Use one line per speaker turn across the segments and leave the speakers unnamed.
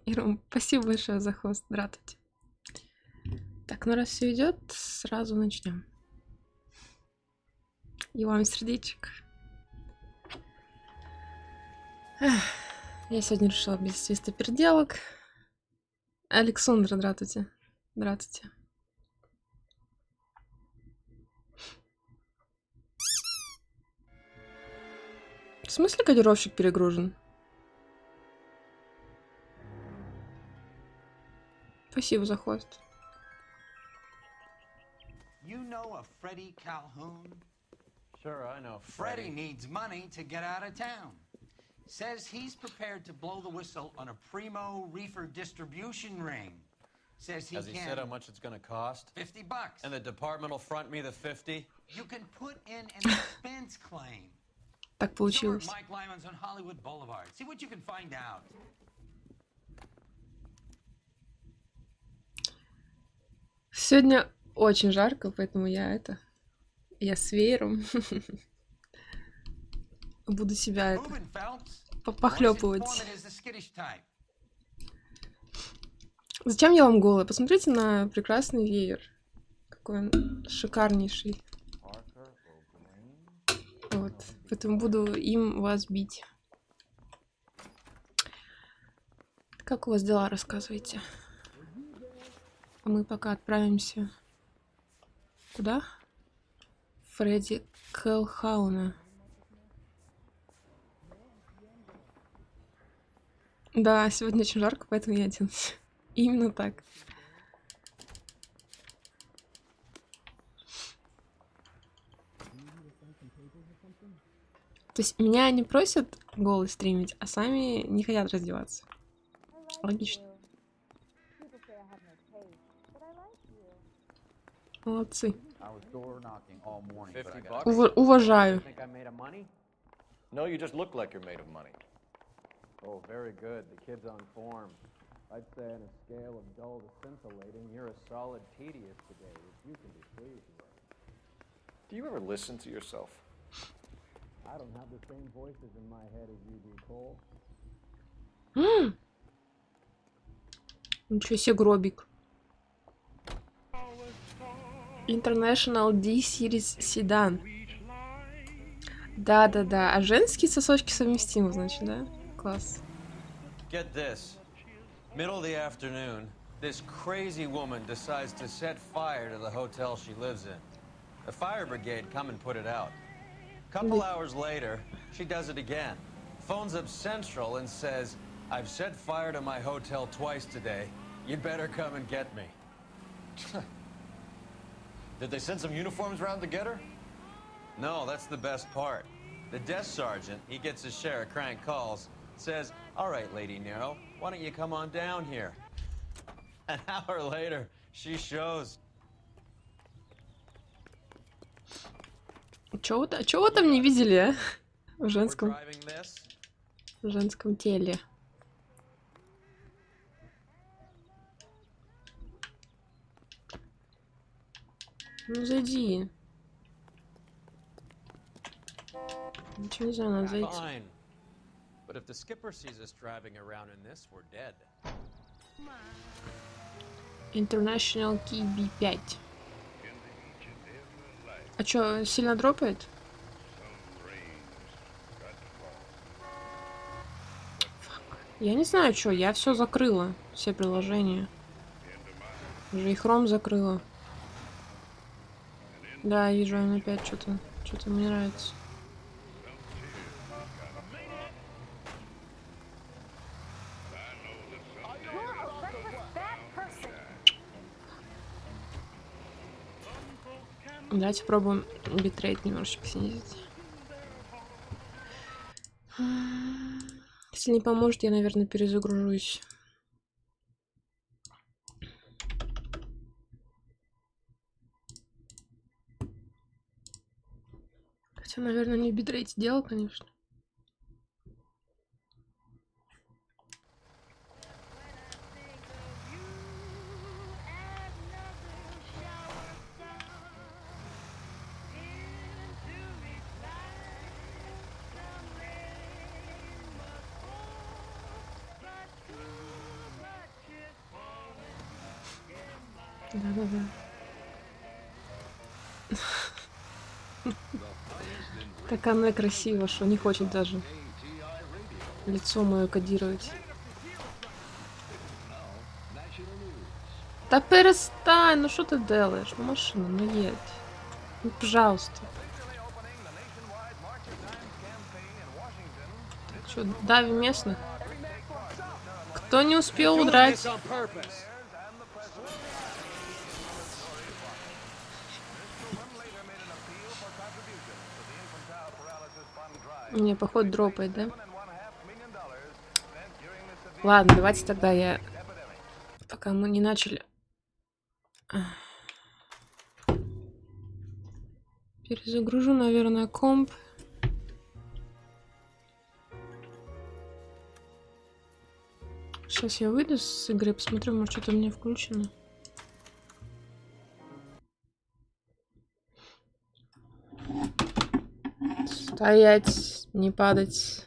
Иром, спасибо большое за хост. Здравствуйте. Так, ну раз все идет, сразу начнем. И вам сердечек. Я сегодня решила без свистоперделок. Александра, здравствуйте. Здравствуйте. В смысле кодировщик перегружен? Спасибо за хост.
You know a Freddie Calhoun?
Sure, I know
Freddie needs money to get out of town. Says he's prepared to blow the whistle on a primo reefer distribution ring. Says he
Has he
can.
said how much it's gonna cost?
$50.
And the department will front me the 50?
You can put in an expense claim.
Так
Sure,
получилось.
Mike Lyman's on Hollywood Boulevard. See what you can find out.
Сегодня очень жарко, поэтому я с веером буду себя
Moving, Phelps. Voice
похлёпывать.
informant is the skittish type.
Зачем я вам голая? Посмотрите на прекрасный веер. Какой он шикарнейший. Вот. Поэтому буду им вас бить. Как у вас дела, рассказывайте. А мы пока отправимся... Куда? Фредди Кэлхауна. Да, сегодня очень жарко, поэтому я оденусь. Именно так. То есть меня не просят голый стримить, а сами не хотят раздеваться. Логично. Молодцы. Уважаю.
No, you just look like you're made of money. Oh, very good. The kid's on form. I'd say on a scale of dull to scintillating, you're a solid tedious today, which you can be pleased with.
Do you ever listen to yourself?
I don't have the same voices in my head as you do, Cole.
Ничего себе гробик. International D-Series Sedan. Да-да-да. А женские сосочки совместимы, значит, да? Класс.
Get this. Middle of the afternoon, this crazy woman decides to set fire to the hotel she lives in. The fire brigade come and put it out. Couple hours later, she does it again. Phones up Central and says, I've set fire to my hotel twice today. You'd better come and get me.
Did they send some uniforms around to get her?
No, that's the best part. The desk sergeant, he gets his share of crank calls, says, all right, Lady Nero, why don't you come on down here? An hour later, she shows.
Чего вы там не видели, а? В
We're
женском
driving this.
теле. Ну, зайди. Ничего нельзя, надо зайти.
Fine. But if the skipper sees us driving around in this, we're dead.
International Key B5. А чё, сильно дропает? Я не знаю, чё, я все закрыла. Все приложения. Уже и Chrome закрыла. Да, вижу, он опять что-то ему не нравится. Давайте пробуем битрейт немножечко снизить. Если не поможет, я, наверное, перезагружусь. Хотя, наверное, не в битрейте дело, конечно. Да-да-да. Так она красиво, что не хочет даже лицо мое кодировать. Да перестань, ну что ты делаешь? Ну машина, ну едь. Ну пожалуйста. Так что, давим местных? Кто не успел удрать? Мне, походу, дропает, да? Ладно, давайте тогда я... Пока мы не начали... Перезагружу, наверное, комп. Сейчас я выйду с игры, посмотрю, может, что-то у меня включено. Стоять, не падать.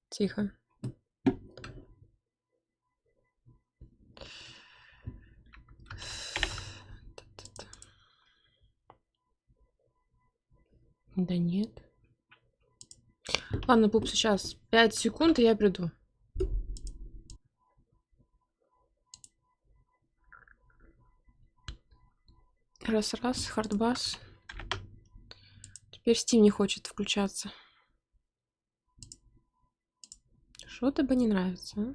Тихо. Да нет. Ладно, пуп, сейчас 5 секунд, и я приду. Раз-раз, хардбас. Теперь Steam не хочет включаться. Что-то бы не нравится, а?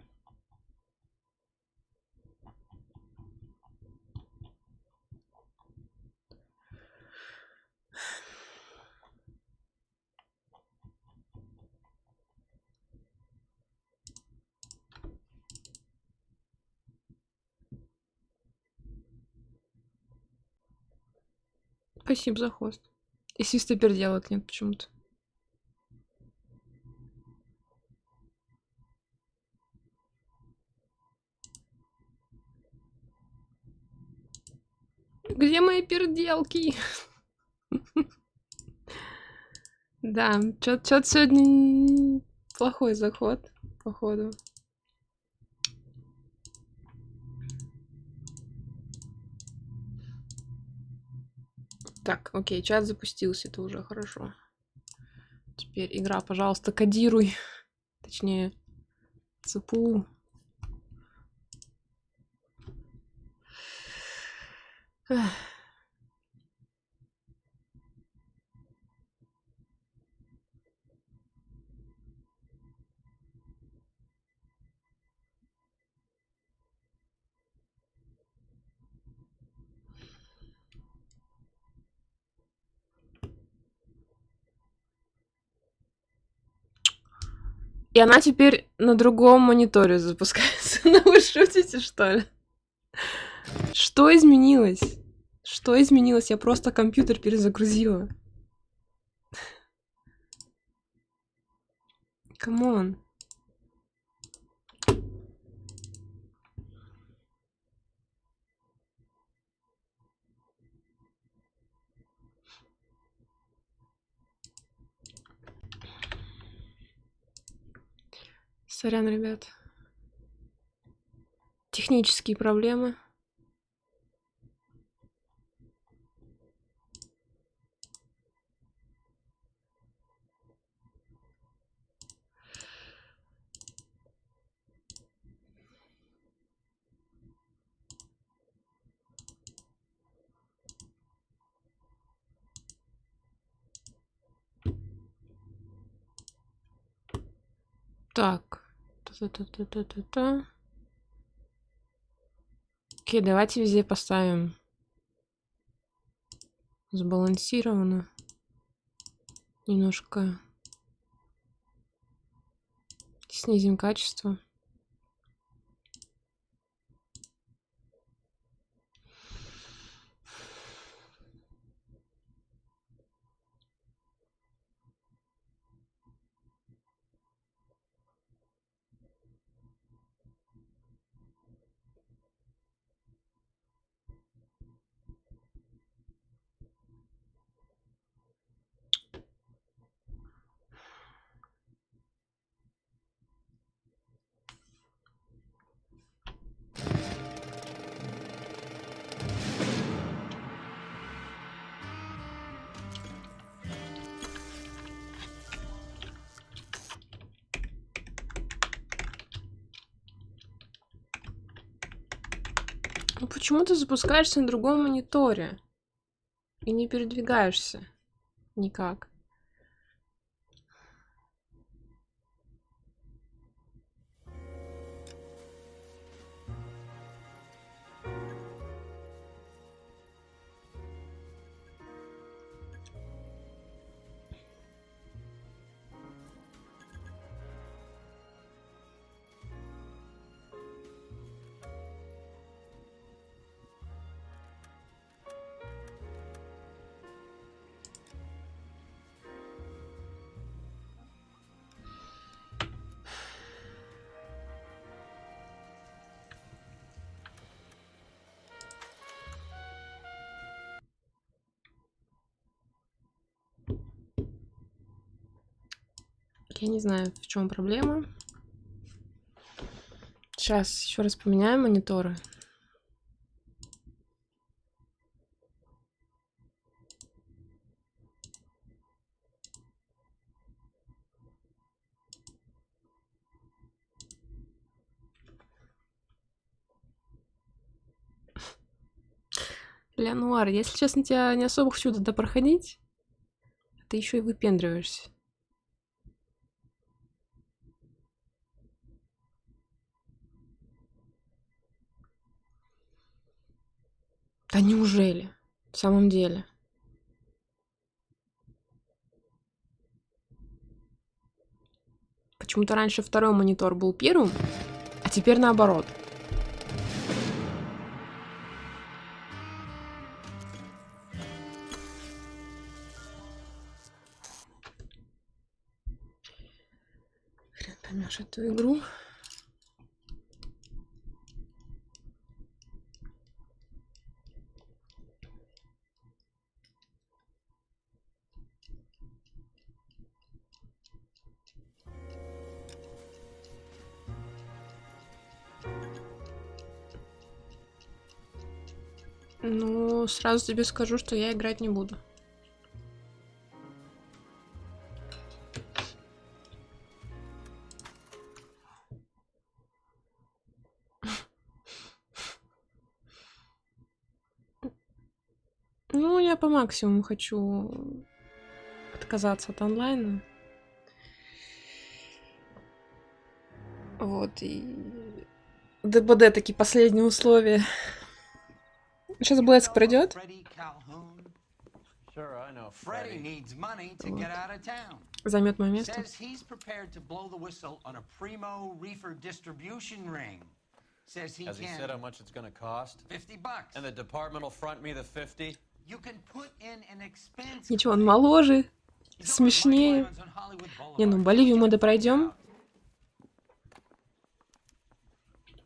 Спасибо за хост. И свистоперделок нет почему-то. Где мои перделки? Да, что-то сегодня плохой заход, походу. Так, окей, чат запустился, это уже хорошо. Теперь игра, пожалуйста, кодируй. Точнее, ЦПУ. И она теперь на другом мониторе запускается. Ну вы шутите, что ли? Что изменилось? Что изменилось? Я просто компьютер перезагрузила. Камон. Сорян, ребят. Технические проблемы. Так. Та-та-та-та-та-та. Окей, давайте везде поставим сбалансированно. Немножко снизим качество. Ну почему ты запускаешься на другом мониторе и не передвигаешься никак? Я не знаю, в чем проблема. Сейчас еще раз поменяем мониторы. Нуар, если честно, тебя не особо хочу туда проходить. Ты еще и выпендриваешься. Да неужели? В самом деле. Почему-то раньше второй монитор был первым, а теперь наоборот. Хрен поймешь эту игру. Ну, сразу тебе скажу, что я играть не буду. Ну, я по максимуму хочу отказаться от онлайна. Вот, и ДБД такие последние условия. Сейчас блэск пройдет.
Sure, I know,
Freddie
Freddie.
needs money to get out of town.
Займет мое место.
Says he's prepared to blow the whistle on a primo reefer distribution ring. Says he
Has he said how
can.
much it's gonna cost?
$50.
And the department will front me the 50?
You can put in an expense.
Ничего, он моложе,
He's over
смешнее.
Mike Lyons on Hollywood Boulevard.
Не, ну Боливию мы допройдем.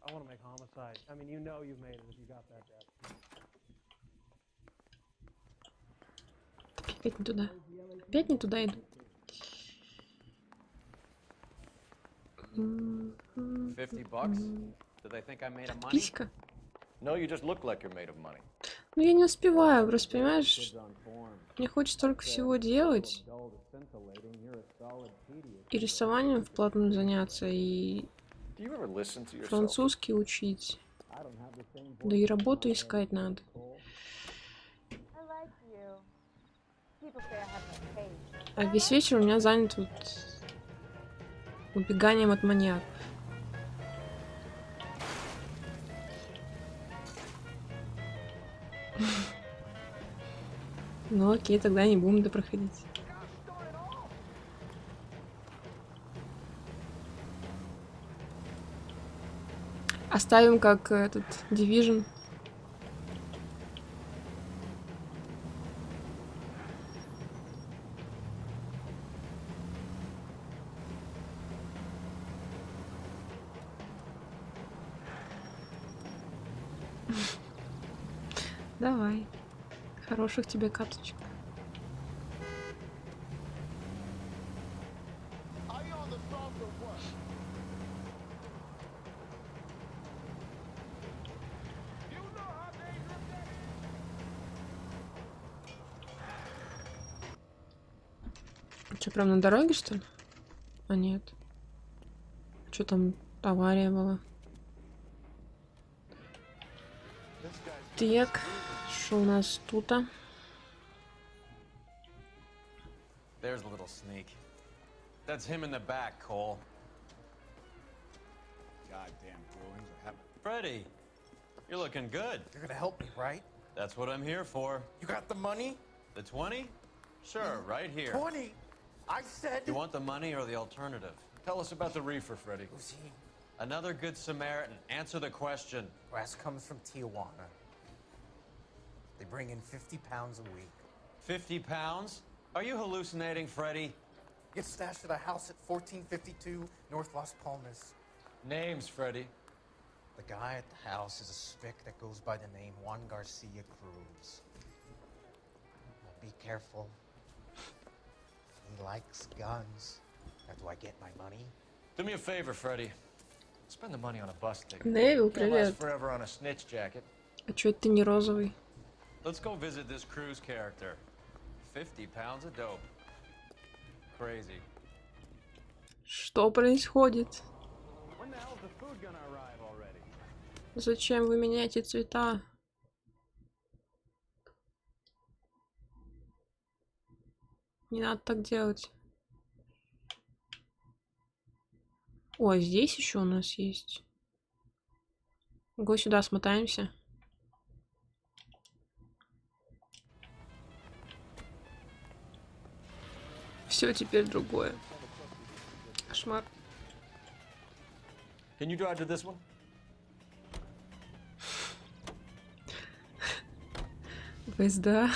I want to make homicide. I mean, you know you've made it if you got that death.
Опять не туда. Опять не туда иду.
50 bucks? Do they think I'm made of money?
Писька.
No, you just look like you're made of money.
Ну я не успеваю, просто понимаешь, мне хочется только всего делать. И рисованием вплотную заняться, и
Do you ever listen to yourself?
французский учить. Да и работу искать надо.
I like you. People say I have no taste.
А весь вечер у меня занят вот убеганием от маньяков. Ну окей, тогда не будем допроходить. Оставим как этот Division. Давай. Хороших тебе карточек. Что, прям на дороге, что ли? А нет. Что там, авария была?
This
Так, що у нас тут?
There's a little sneak. That's him in the back, Cole.
Goddamn Bruins are having...
Freddie, you're looking good.
You're gonna help me, right?
That's what I'm here for.
You got the money?
The 20? Sure, right here.
20? I said...
You want the money or the alternative?
Tell us about the reefer, Freddie.
Who's he?
Another good Samaritan. Answer the question.
Brass comes from Tijuana. They bring in 50 pounds a week.
50 pounds? Are you hallucinating, Freddie?
Gets stashed at a house at 1452 North Las Palmas.
Names, Freddie.
The guy at the house is a spick that goes by the name Juan Garcia Cruz. Now be careful. He likes guns. Now, do I get my money?
Do me a favor, Freddie. Spend the money on a bus ticket.
Невил,
Can't last
привет.
forever on a snitch jacket.
А чё это ты не розовый?
Let's go visit this Cruz character. 50 pounds of dope. Crazy.
Что происходит?
When the hell's the food gonna arrive already?
Зачем вы меняете цвета? Не надо так делать. Ой, здесь еще у нас есть. Го сюда смотаемся. Все теперь другое. Кошмар.
Can you drive to this one?
Поезда.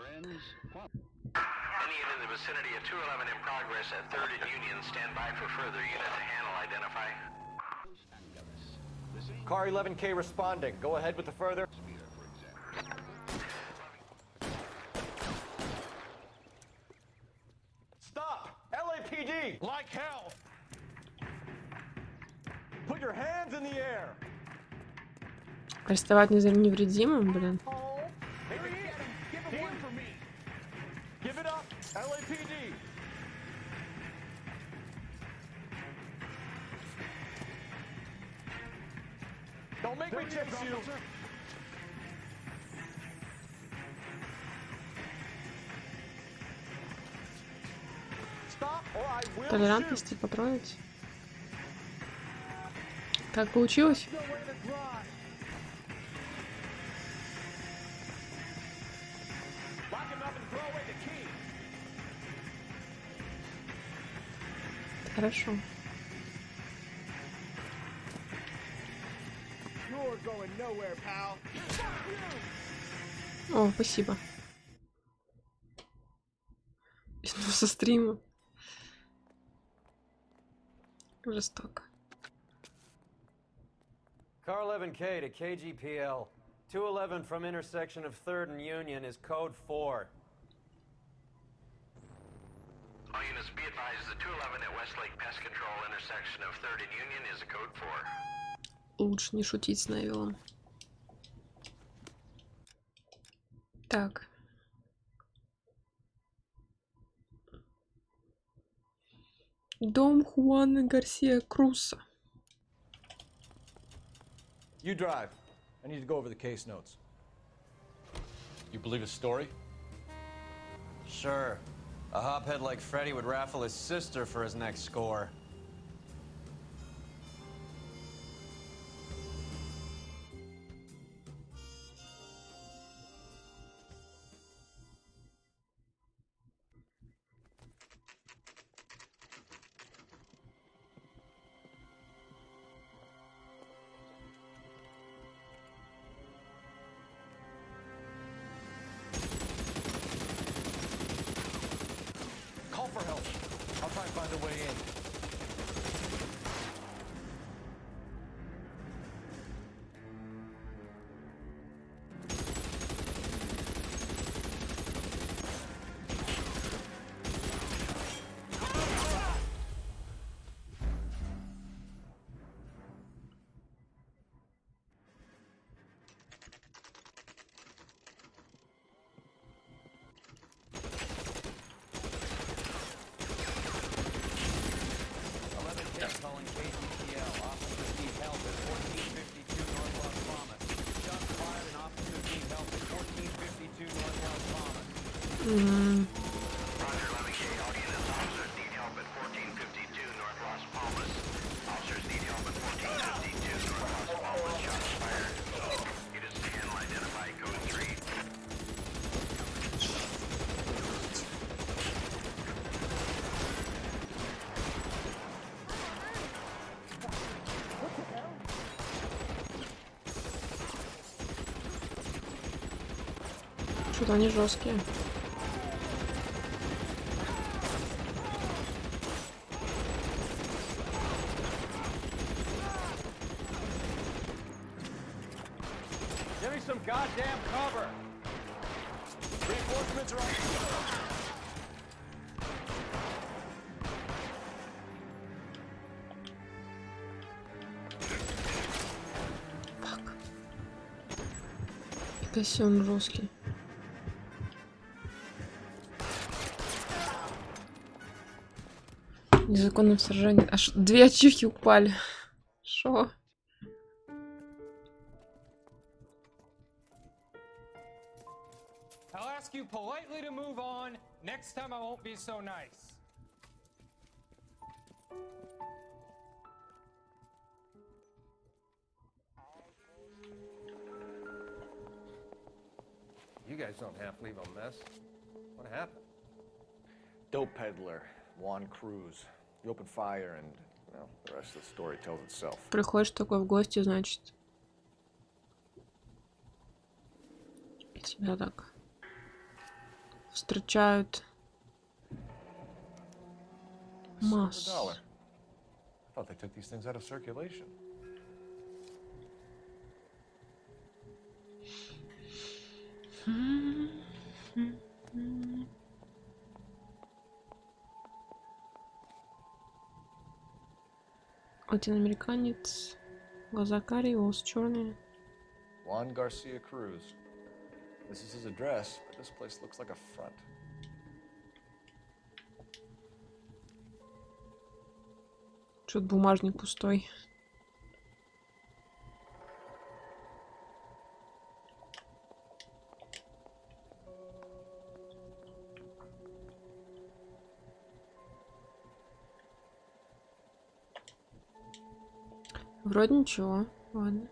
Any in the vicinity of 211 in progress at 3rd and Union. Stand by for further unit to handle identify.
Car 11K responding. Go ahead with the further. Stop! LAPD!
Like hell!
Put your hands in the air!
Арестовать невредимым, блин.
Give it up! LAPD! Don't make me chase you! Stop or I will shoot!
Толерантности потроить. Как получилось?
Lock him up and throw away the key!
Хорошо.
You're going nowhere, pal!
О, спасибо. Ну, со стрима. Жестоко.
Car 11K to KGPL. 211 from intersection of 3rd and Union is code 4.
All units be advised, the 211 at Westlake Pest Control intersection of 3rd and Union is a code 4.
Лучше не шутить с Невилом. Так. Дом Хуана Гарсия Круса.
You drive. I need to go over the case notes. You believe his story?
Sure. A hophead like Freddie would raffle his sister for his next score.
Call for help. I'll try and find a way in.
М.
Roger, 11K. All units, officers need help at 1452 North Las Palmas. Officers need help at 1452 North Las Palmas. Shots fired. It is 10. Identify code 3.
Что-то они жесткие.
Give me some goddamn cover! Reinforcements are on.
Если он жесткий. Незаконное вторжение. Аж 2 ачивки упали. Шо?
I'll ask you politely to move on. Next time I won't be so nice.
You guys don't half leave a mess. What happened? Dope peddler, Juan Cruz. You opened fire and, well, the rest of the story tells itself.
Приходишь такой в гости, значит. Тебя так встречают. Масс.
$1. I thought they took these things out of circulation.
Латиноамериканец. Глаза карие, волосы черные.
Juan Garcia Cruz. This is his address, but this place looks like a front.
Что-то бумажник пустой. Вроде ничего. Ладно.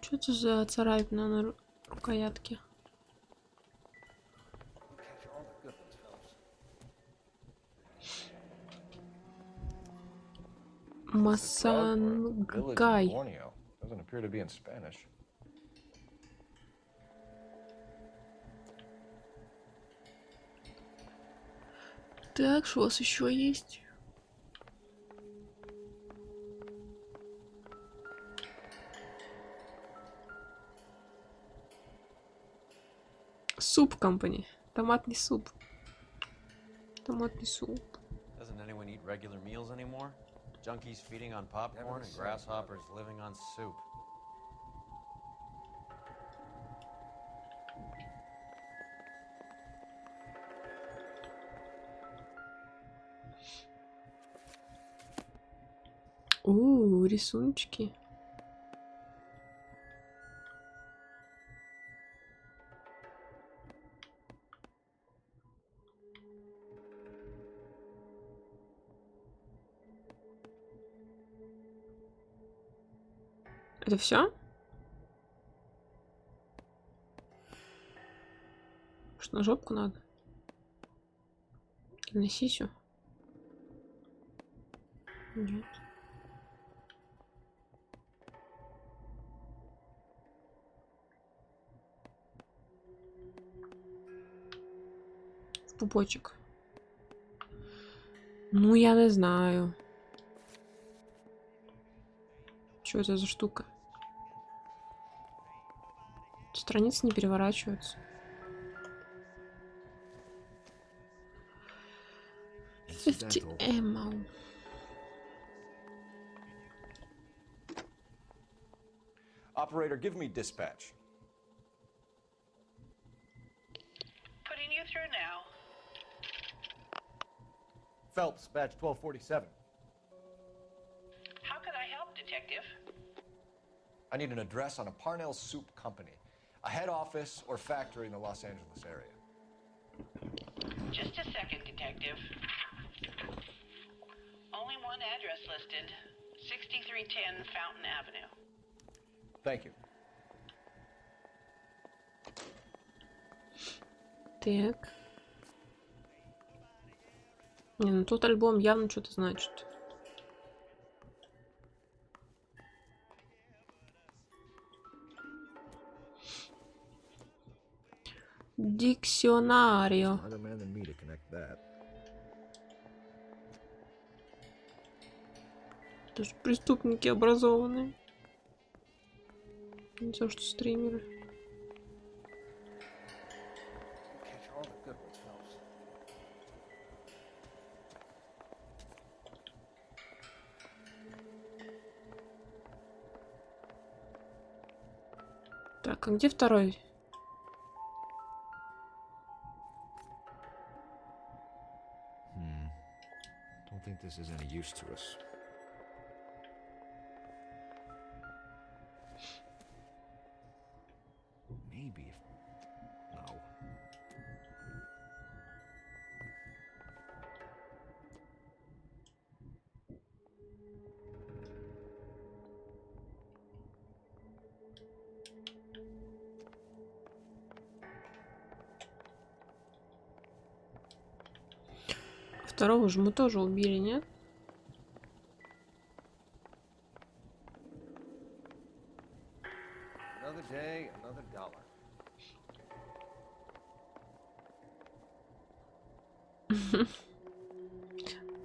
Что это за царапина на рукоятке? Масангай.
Doesn't appear to be in Spanish.
Так, что у вас еще есть? Суп компани. Томатный суп. Томатный суп.
Doesn't anyone eat regular meals anymore? Junkies feeding on popcorn and grasshoppers living on soup.
Рисуночки. Это все? Что, на жопку надо? Или на сисю? Нет. В пупочек. Ну, я не знаю. Что это за штука? Страницы не переворачиваются. 50 ammo.
Operator, give me dispatch.
Putting you through now.
Phelps, badge 1247.
How can I help, Detective?
I need an address on a Parnell Soup Company, a head office or factory in the Los Angeles area.
Just a second, Detective. Only one address listed. 6310 Fountain Avenue.
Thank you.
Так. Не, ну тот альбом явно что-то значит. Диксионарио.
Other man than me to connect that.
Даже преступники образованные. Не то, что стримеры.
Catch all the good ones, Phelps.
Так, а где второй?
Don't think this is any use to us. Maybe if... No.
Второго же мы тоже убили, нет?
Another day, another dollar.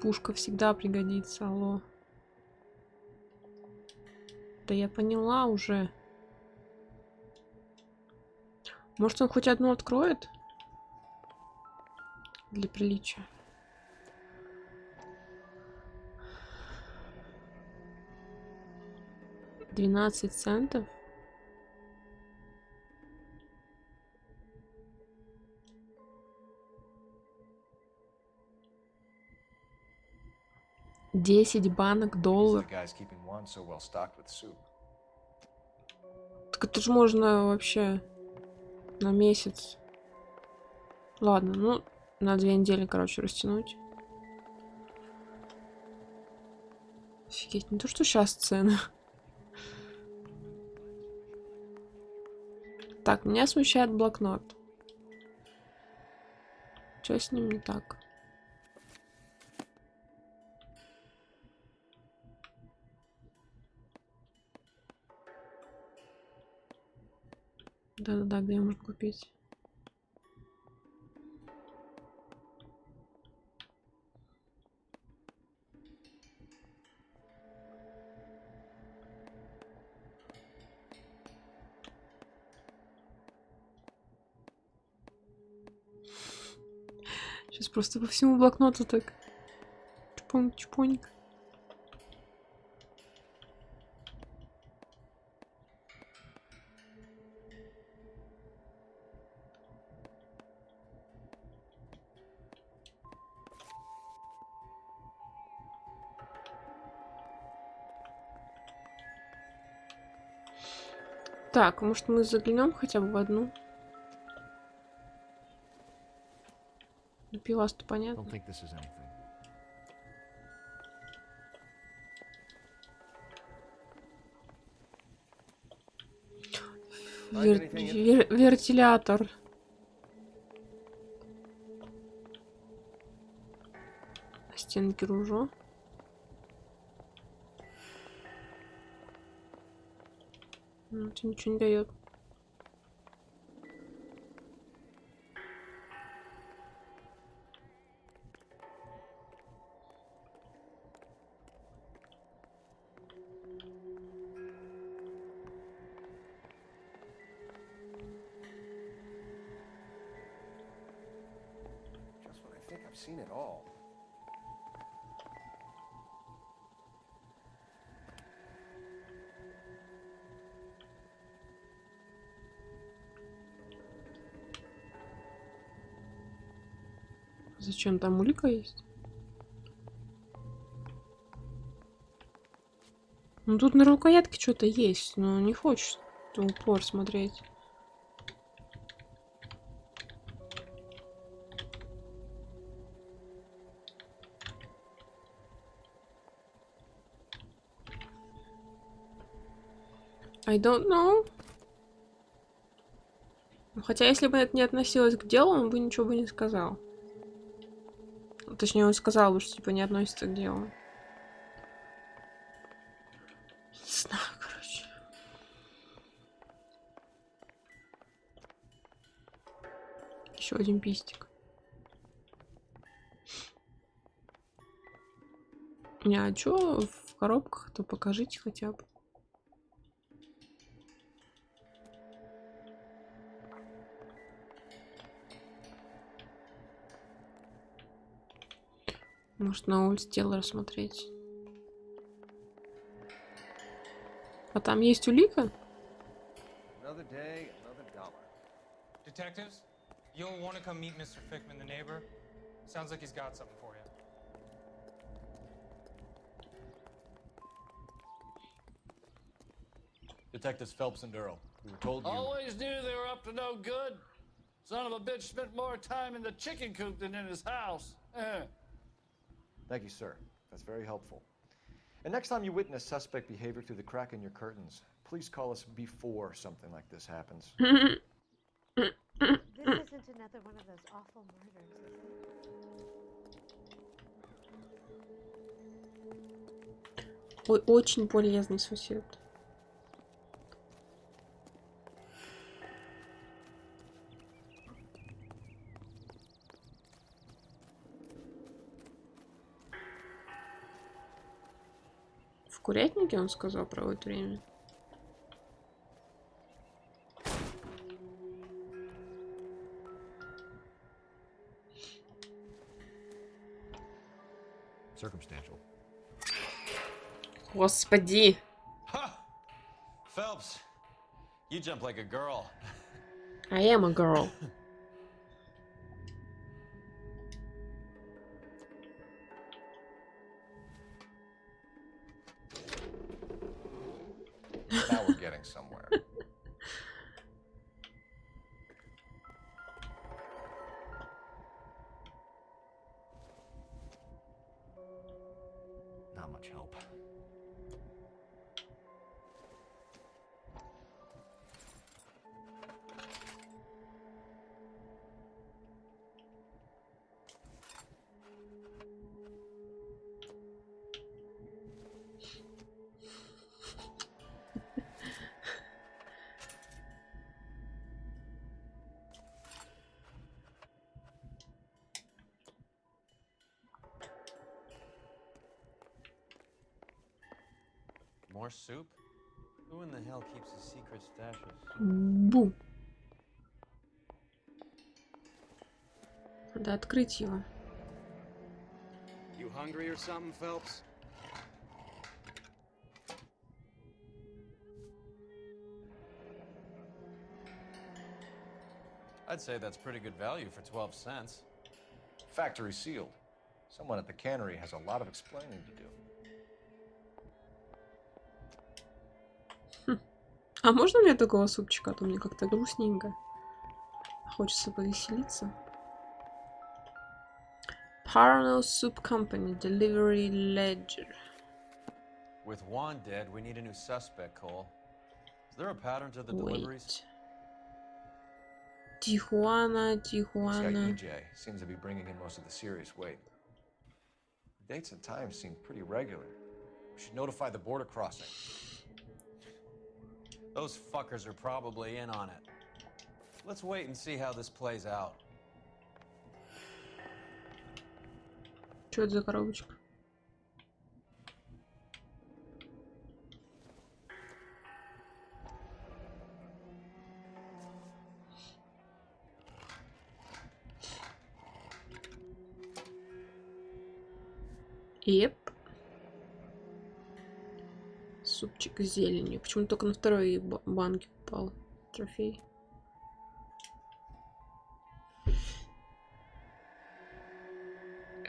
Пушка всегда пригодится, алло. Да я поняла уже. Может, он хоть одну откроет? Для приличия. $12. 10 банок доллар.
The guy's keeping one so well stocked with soup.
Так это же можно вообще на месяц. Ладно, ну, на 2 недели, короче, растянуть. Офигеть, не то, что сейчас цены. Так, меня смущает блокнот. Что с ним не так? Да-да-да, где можно купить? Сейчас просто по всему блокноту так. Чпоньк-чпоньк. Так, может мы заглянем хотя бы в одну? Ну, пивас-то понятно.
Don't think this is anything.
Вертилятор. На стенке ружо. Ну, это ничего не дает.
Just when I think I've seen it all.
Зачем там улика есть? Ну тут на рукоятке что-то есть, но не хочет в упор смотреть. I don't know. Хотя, если бы это не относилось к делу, он бы ничего бы не сказал. Точнее, он сказал бы, что типа не относится к делу. Не знаю, короче. Еще один пистик. Не, а чё в коробках, то покажите хотя бы. Может, на улице тело рассмотреть. А там есть улика?
Another day, another dollar.
Detectives, you'll want to come meet Mr. Fickman, the neighbor. Sounds like he's got something for you.
Detectives Phelps and Durrell. We were told you...
Always knew they were up to no good. Son of a bitch spent more time in the chicken coop than in his house.
Thank you, sir. That's very helpful. And next time you witness suspect behavior through the crack in your curtains, please call us before something like this happens.
This isn't another one of those awful murders, is it?
Ой, очень полезный сосед. В курятнике, он сказал, проводит время.
Circumstantial.
Господи.
Ha! Phelps, you jump like a girl.
I am a girl.
Now we're getting somewhere. Not much help.
More soup? Who in the hell keeps a secret stash of soup?
Бу. Надо открыть его.
You hungry or something, Phelps?
I'd say that's pretty good value for 12 cents.
Factory sealed. Someone at the cannery has a lot of explaining to do.
А можно мне такого супчика? А то мне как-то грустненько. Хочется повеселиться. Parnell Soup Company, Delivery Ledger.
With Juan dead, we need a new suspect, Cole. Is there a pattern to the deliveries?
Wait. Tijuana,
This guy
Tijuana.
EJ seems to be bringing in most of the serious weight. The dates and times seem pretty regular. We should notify the border crossing.
Those fuckers are probably in on it. Let's wait and see how this plays out.
Что это за коробочка? Еп. Супчик с зеленью. Почему только на второй банке упал трофей?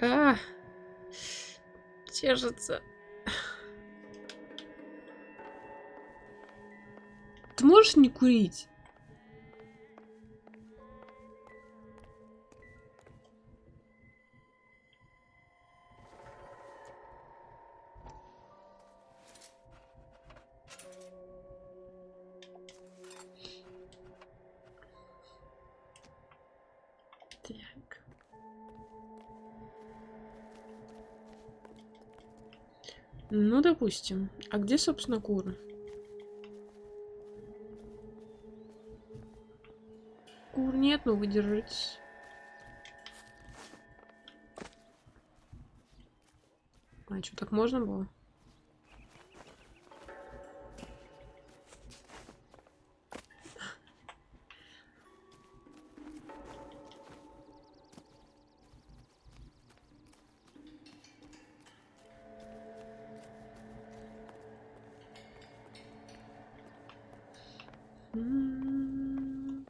А, чешется. ты можешь не курить? Так. Ну, допустим. А где, собственно, куры? Кур нет, но вы держитесь. А что, так можно было?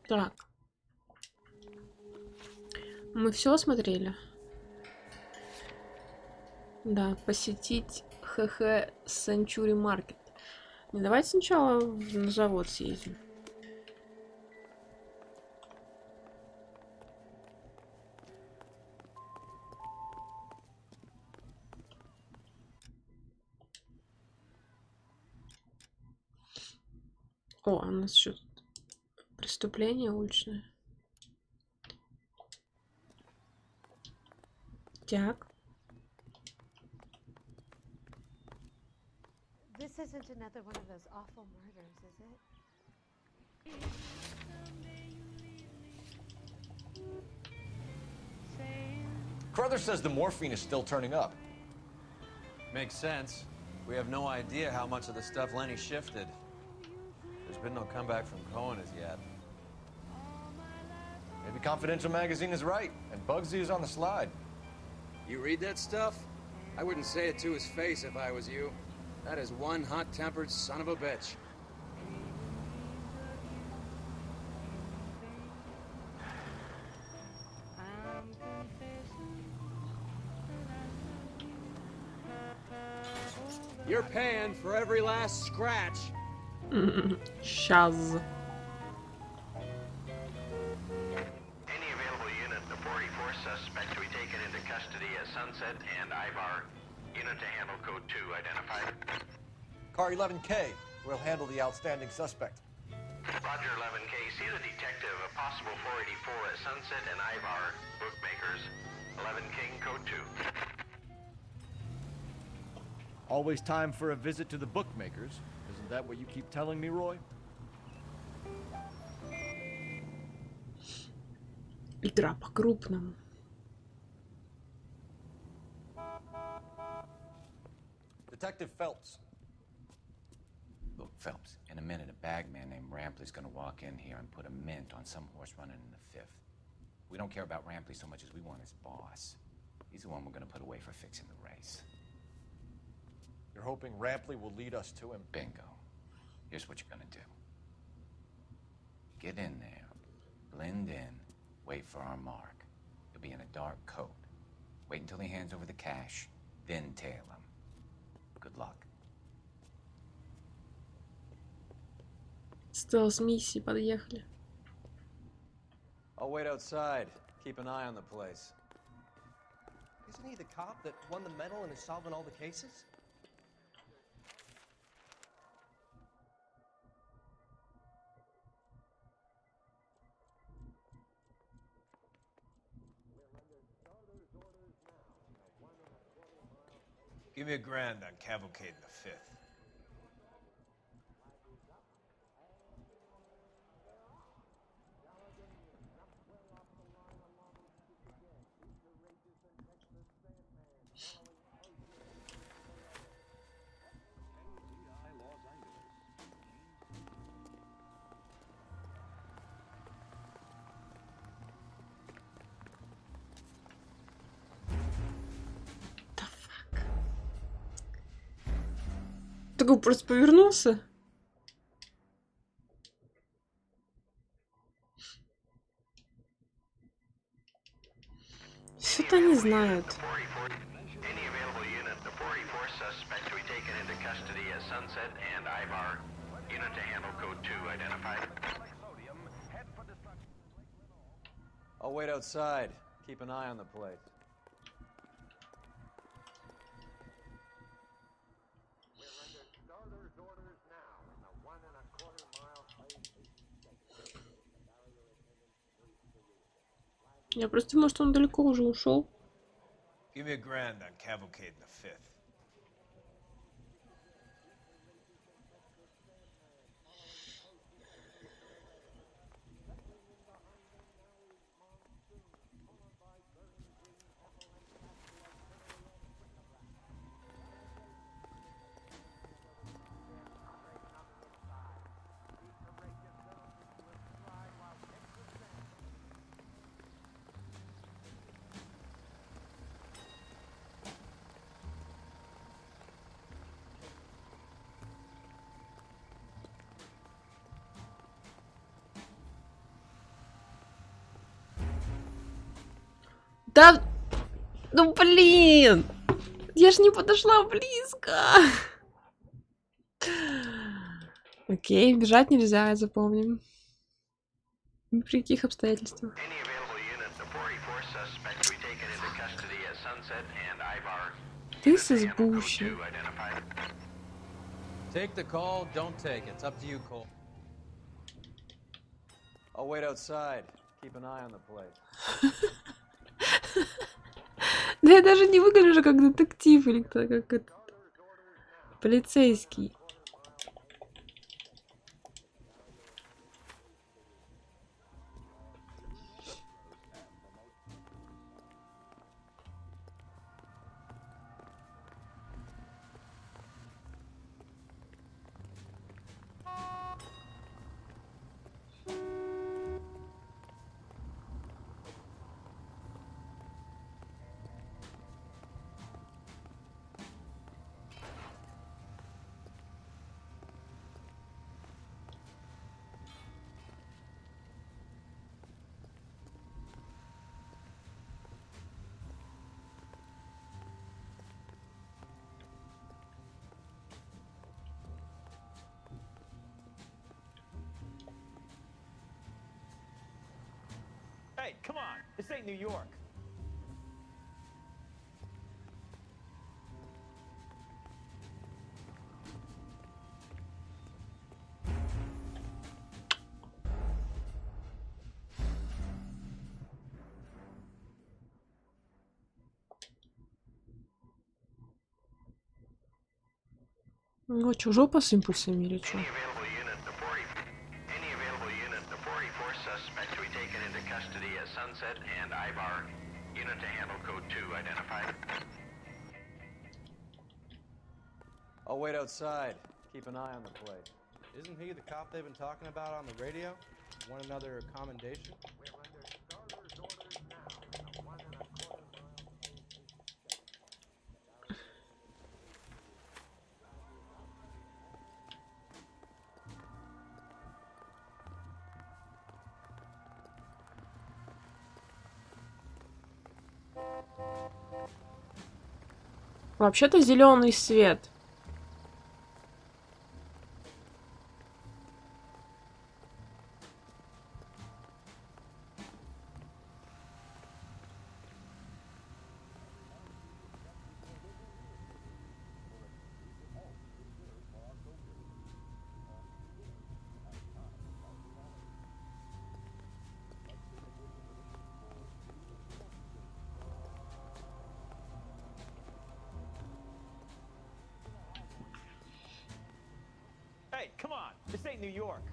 Так. Мы все осмотрели. Да, посетить ХХ Century Market. Не, давайте сначала на завод съездим. О, у нас еще преступление уличное. Так.
This isn't another one of those awful murders, is it?
Carruthers says the morphine is still turning up.
Makes sense. We have no idea how much of the stuff Lenny shifted. There's been no comeback from Cohen as yet.
Maybe Confidential Magazine is right, and Bugsy is on the slide.
You read that stuff? I wouldn't say it to his face if I was you. That is one hot-tempered son of a bitch. You're paying for every last scratch.
Сейчас.
Any available unit, the 44 suspect to be taken into custody at Sunset and Ivar. Unit to handle code 2 identified.
Car 11K will handle the outstanding suspect.
Roger 11K, see the detective, a possible 484 at Sunset and Ivar, bookmakers. 11 King, code 2.
Always time for a visit to the bookmakers. Isn't that what you keep telling me, Roy?
Игра по-крупному.
Detective Phelps.
Look, Phelps, in a minute, a bagman named Rampley's gonna walk in here and put a mint on some horse running in the fifth. We don't care about Rampley so much as we want his boss. He's the one we're gonna put away for fixing the race.
You're hoping Rampley will lead us to him?
Bingo. Here's what you're gonna do. Get in there, blend in, wait for our mark. You'll be in a dark coat. Wait until he hands over the cash, then tail him. Good luck.
Стелс-миссии подъехали.
I'll wait outside. Keep an eye on the place.
Isn't he the cop that won the medal and is solving all the cases?
Give me $1,000 on Cavalcade in the 5th.
Такой просто повернулся. Что-то они знают.
Any available unit, the 44 suspect to be taken into custody at Sunset and Ivar. Unit to handle code 2 identified.
I'll wait outside. Keep an eye on the place.
Я просто, может, он далеко уже ушел.
Give me $1,000 on Cavalcade in the 5th.
Да, ну блин, я ж не подошла близко. Окей, бежать нельзя, запомним. Ни при каких обстоятельствах. Ты с избущим.
Take the call, don't take it. It's up to you, Cole. I'll wait outside. Keep an eye on the place.
Да я даже не выгляжу как детектив или кто, как этот полицейский.
Hey, come on! This ain't New York.
Ну, а чё, жопа с импульсами или чё?
Unit to handle code 2 identified.
I'll wait outside. Keep an eye on the place.
Isn't he the cop they've been talking about on the radio? Want another commendation?
Вообще-то зеленый свет.
Hey, come on! This ain't New York.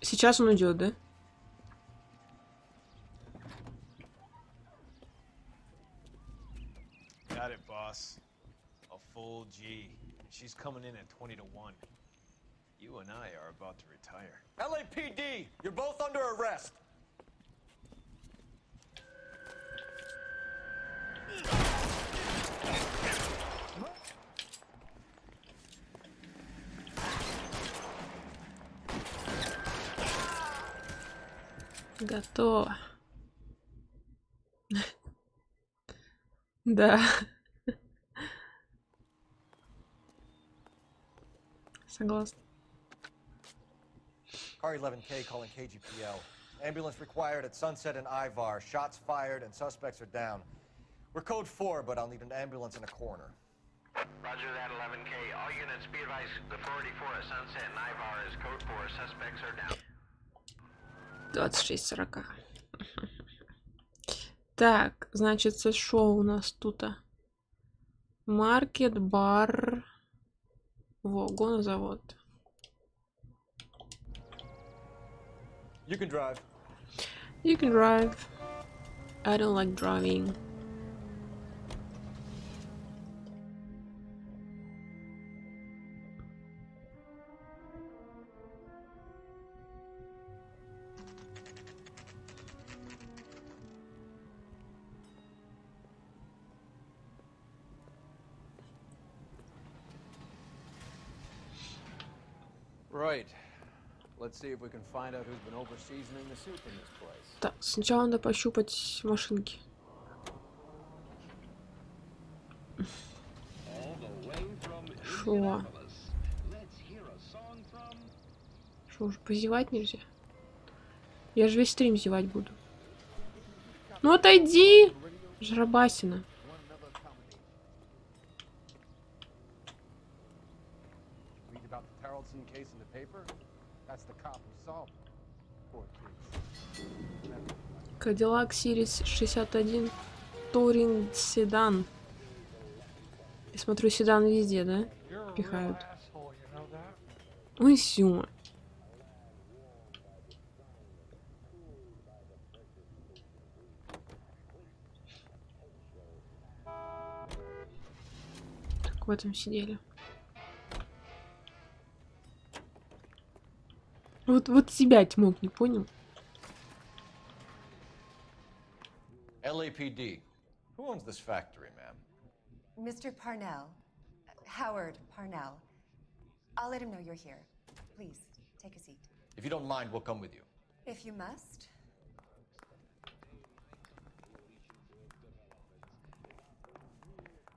Сейчас он идет, да?
Got it, boss. A full G.
She's coming in at 20 to 1. You and I are about to retire.
LAPD, you're both under arrest.
Готово. Да. Согласна.
Car 11K calling KGPL. Ambulance required at Sunset and Ivar. Shots fired and suspects are down. We're code 4, but I'll need an ambulance in a corner.
Roger that, 11K. All units be advised, the 484 at Sunset and Ivar is code 4. Suspects are down.
26:40. Так, значит, це що у нас тут? Маркет, бар. Во, гонозавод.
You can drive.
You can drive. I don't like driving.
Right. Let's see if we can find out who's been over-seasoning the soup in this place.
Так, сначала надо пощупать машинки. Шо? Шо, уже позевать нельзя? Я же весь стрим зевать буду. Ну отойди! Жрабасина. Cadillac Series 61 Touring седан. Я смотрю, седан везде, да? Пихают. Ой, Сюма. Так, в этом сидели. Вот себя тьмок, не понял?
LAPD. Who owns this factory, ma'am?
Mr. Parnell. Howard Parnell. I'll let him know you're here. Please, take a seat.
If you don't mind, we'll come with you.
If you must.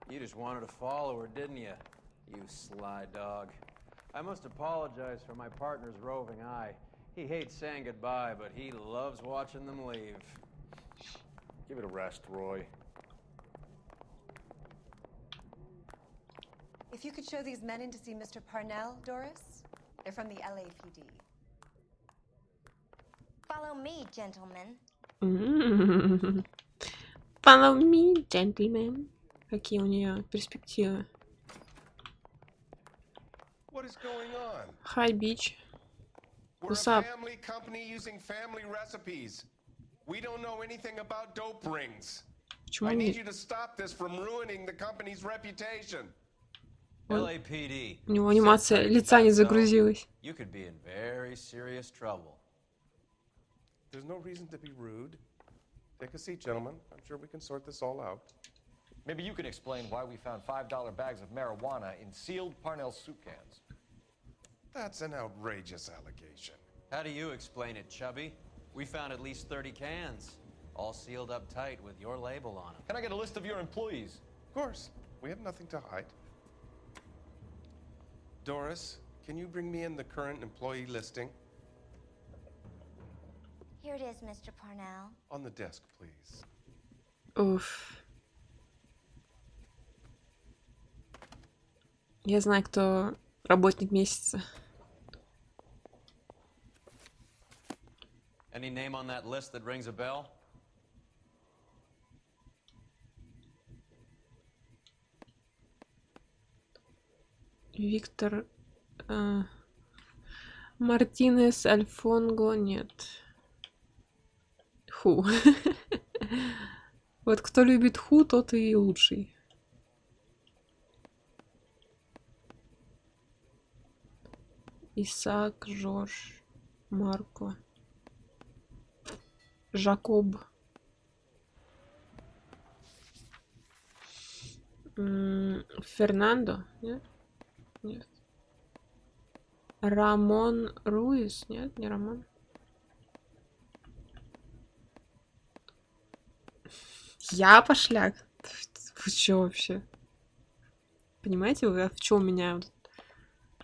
You just wanted to follow her, didn't you? You sly dog. I must apologize for my partner's roving eye. He hates saying goodbye, but he loves watching them leave.
Give it a rest, Roy.
If you could show these men in to see Mr. Parnell, Doris. They're from the LAPD.
Follow me, gentlemen.
Follow me, gentlemen. Какие у нее перспективы.
What is going on?
Hi, bitch. What's
We're a
up?
family company using family recipes. We don't know anything about dope rings.
Почему
I need
они...
you to stop this from ruining the company's reputation.
LAPD.
У него анимация лица не загрузилась.
You could be in very serious trouble.
There's no reason to be rude. Take a seat, gentlemen. I'm sure we can sort this all out.
Maybe you can explain why we found $5 bags of marijuana in sealed Parnell soup cans.
That's an outrageous allegation.
How do you explain it, Chubby? We found at least 30 cans, all sealed up tight with your label on them.
Can I get a list of your employees?
Of course. We have nothing to hide. Doris, can you bring me in the current employee listing?
Here it is, Mr. Parnell.
On the desk, please.
Уф. Я знаю, кто работник месяца.
Any name on that list that rings a bell?
Виктор Мартинес Альфонго, нет. Ху. Вот кто любит ху, тот и лучший. Исаак, Жорж, Марко, Жакоб. Фернандо? Нет? Нет. Рамон Руис? Нет, не Рамон. Я пошляк? Вы чё вообще? Понимаете, вы в чем меня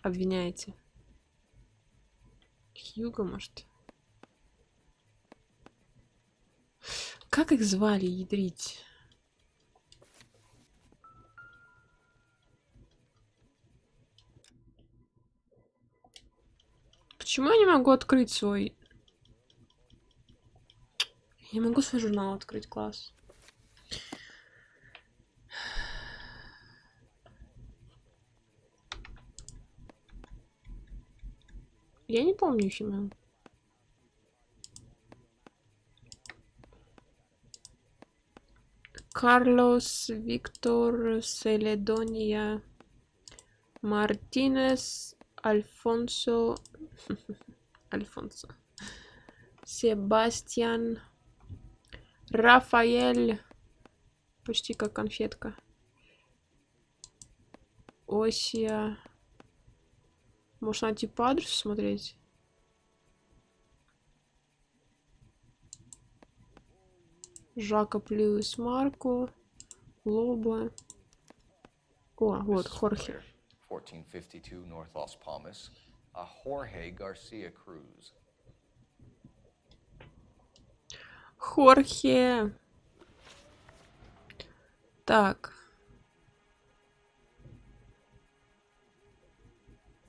обвиняете? Хьюго, может? Как их звали, ядрить? Почему я не могу открыть свой... Я не могу свой журнал открыть, класс. Я не помню их имен. Карлос, Виктор, Селедония, Мартинес, Альфонсо, Альфонсо, Себастьян, Рафаэль, почти как конфетка, Осия. Может, найти по адресу смотреть? Жакоб Льюис Марко, Лоба. О, вот, Хорхе.
1452 North Las Palmas, a Jorge Garcia Cruz.
Хорхе. Так.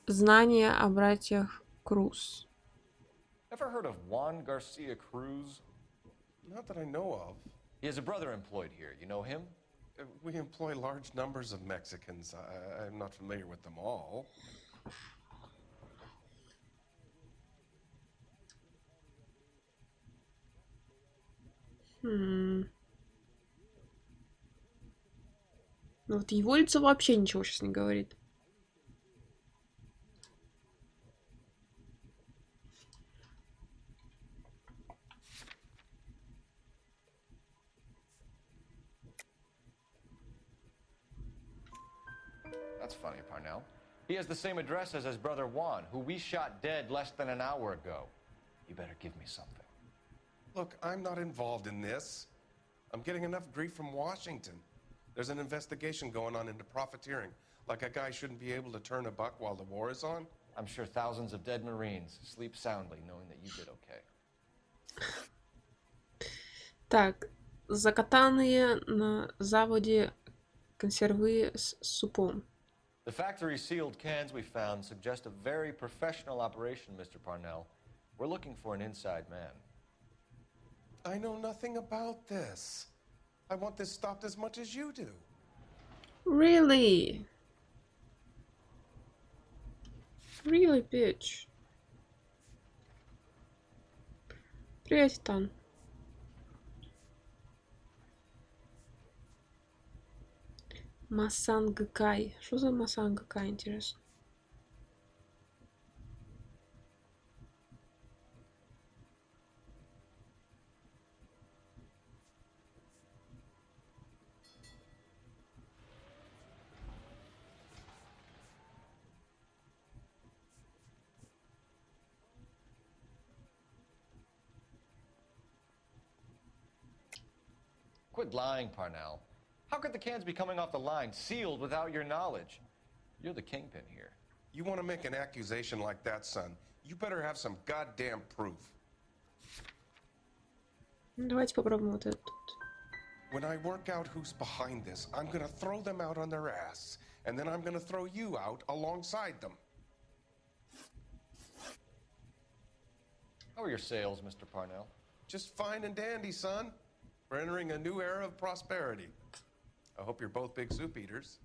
Знания о братьях Круз.
Ever heard of Juan Garcia Cruz?
Not that I know of.
He has a brother employed here. You know him?
We employ large numbers of Mexicans. I'm not familiar with them all.
Ну вот его лицо вообще ничего сейчас не говорит.
That's funny, Parnell. He has the same address as his brother Juan, who we shot dead less than an hour ago. You better give me something.
Look, I'm not involved in this. I'm getting enough grief from Washington. There's an investigation going on into profiteering. Like a guy shouldn't be able to turn a buck while the war is on.
I'm sure thousands of dead Marines sleep soundly knowing that you did okay.
Так, закатанные на заводе консервы с супом.
The factory sealed cans we found suggest a very professional operation, Mr. Parnell. We're looking for an inside man.
I know nothing about this. I want this stopped as much as you do.
Really? Really, bitch? Привет, Тан. Масангкай. Что за Масангкай, интересно?
Quit lying, Parnell. How could the cans be coming off the line, sealed without your knowledge? You're the kingpin here.
You want to make an accusation like that, son? You better have some goddamn proof.
Давайте попробуем вот этот.
When I work out who's behind this, I'm gonna throw them out on their ass, and then I'm gonna throw you out alongside them.
How are your sales, Mr. Parnell?
Just fine and dandy, son. We're entering a new era of prosperity. I hope you're both big soup eaters.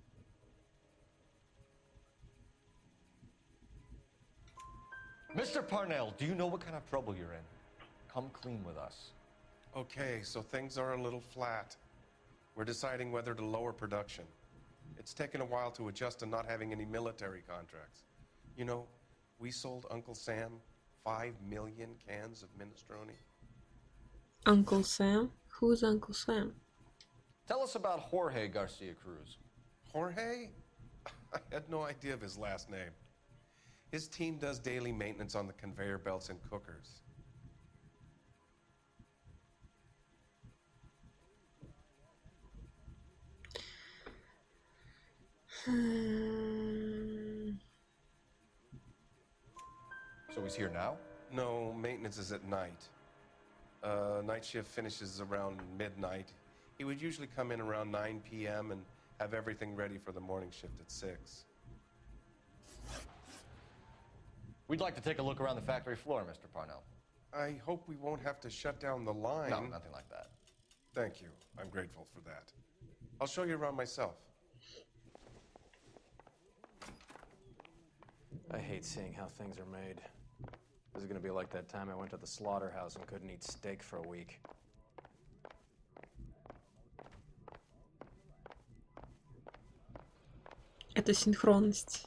Mr. Parnell, do you know what kind of trouble you're in? Come clean with us.
Okay, so things are a little flat. We're deciding whether to lower production. It's taken a while to adjust to not having any military contracts. You know, We sold Uncle Sam 5 million cans of minestrone.
Uncle Sam? Who's Uncle Sam?
Tell us about Jorge Garcia Cruz.
Jorge? I had no idea of his last name. His team does daily maintenance on the conveyor belts and cookers.
So he's here now?
No, maintenance is at night. Night shift finishes around midnight. He would usually come in around 9 p.m. and have everything ready for the morning shift at 6.
We'd like to take a look around the factory floor, Mr. Parnell.
I hope we won't have to shut down the line.
No, nothing like that.
Thank you. I'm grateful for that. I'll show you around myself.
I hate seeing how things are made. This is gonna be like that time I went to the slaughterhouse and couldn't eat steak for a week.
Это синхронность.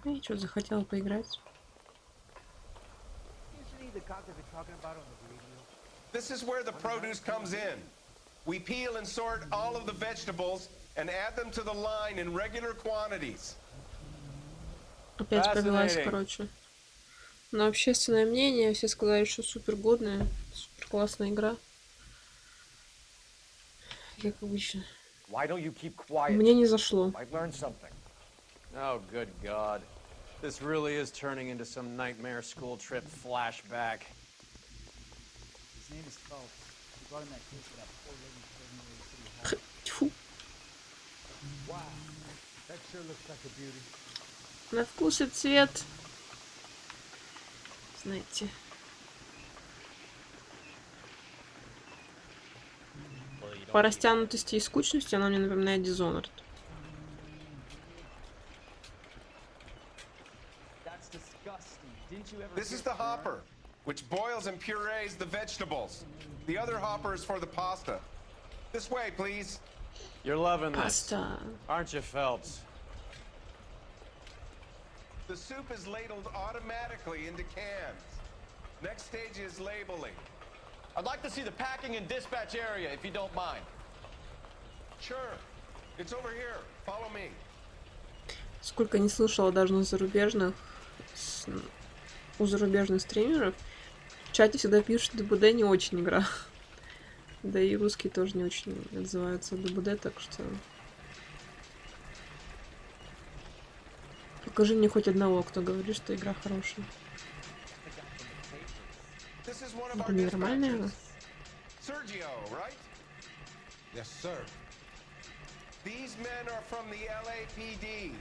Я что, захотела поиграть?
This is where the produce comes in. We peel and sort all of the vegetables and add them to the line in regular quantities.
Опять повелась, короче. Но общественное мнение, все сказали, что супер годная, супер классная игра. Как обычно. Мне не зашло.
Oh, good God. This really is turning into some nightmare school trip flashback.
His name is Phelps. He brought in that case for that poor lady City
Тьфу.
Wow, that sure looks like a beauty.
На вкус и цвет. Знаете. По растянутости и скучности она мне напоминает Dishonored.
This is the hopper, which boils and purees the vegetables. The other hopper is for the pasta. This way, please.
You're loving this,
Pasta.
aren't you, Phelps?
The soup is ladled automatically into cans. Next stage is labeling.
I'd like to see the packing and dispatch area, if you don't mind.
Sure. It's over here. Follow me.
Сколько не слышала даже на зарубежных, у зарубежных стримеров, в чате всегда пишут, ДБД не очень игра. Да и русские тоже не очень отзываются о ДБД, так что... Покажи мне хоть одного, кто говорит, что игра хорошая. Это ненормальная.
Sergio, right?
Yes, sir.
These men are from the LAPD.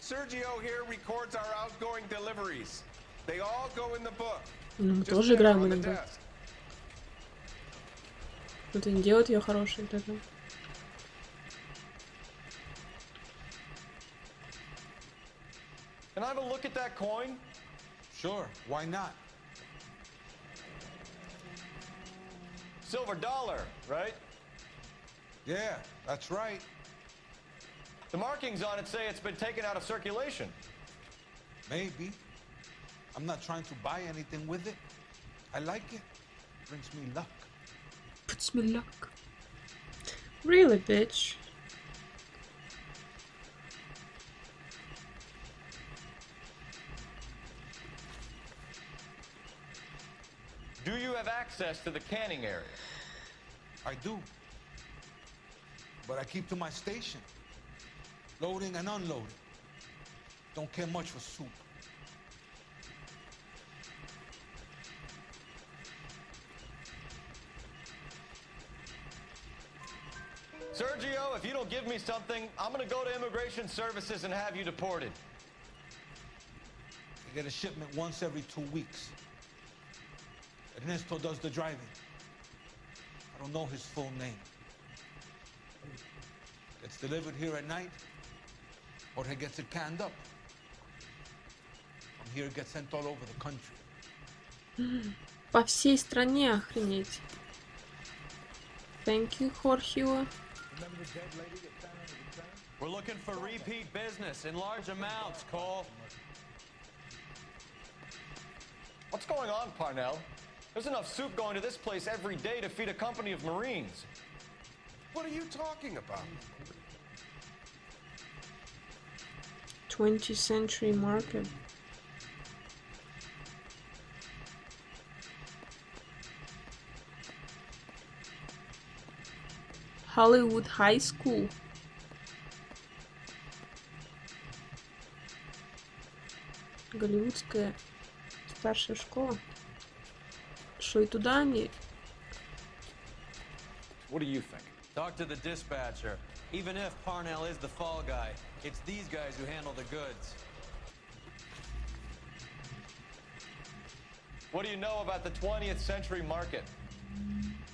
Sergio here records our outgoing deliveries. They all go in the book.
Ну, мы тоже играем иногда. Это не делает ее хорошей, вот это.
Can I have a look at that coin?
Sure, why not?
Silver dollar, right?
Yeah, that's right.
The markings on it say it's been taken out of circulation.
Maybe. I'm not trying to buy anything with it. I like it. Brings me luck.
Puts me luck. Really, bitch?
Do you have access to the canning area?
I do. But I keep to my station. Loading and unloading. Don't care much for soup.
Sergio, if you don't give me something, I'm gonna go to Immigration Services and have you deported.
I get a shipment once every 2 weeks. Ernesto does the driving. I don't know his full name. Gets delivered here at night, or he gets it canned up. I'm here get sent all over the country.
По всей стране, охренеть. Thank you, Хорхио.
We're looking for repeat business in large amounts, Cole.
What's going on, Parnell? There's enough soup going to this place every day to feed a company of Marines.
What are you talking about?
20th century market. Hollywood High School. Голливудская старшая школа. Шо и туда они?
What do you think?
Talk to the dispatcher. Even if Parnell is the fall guy, it's these guys who handle the goods.
What do you know about the 20th century market?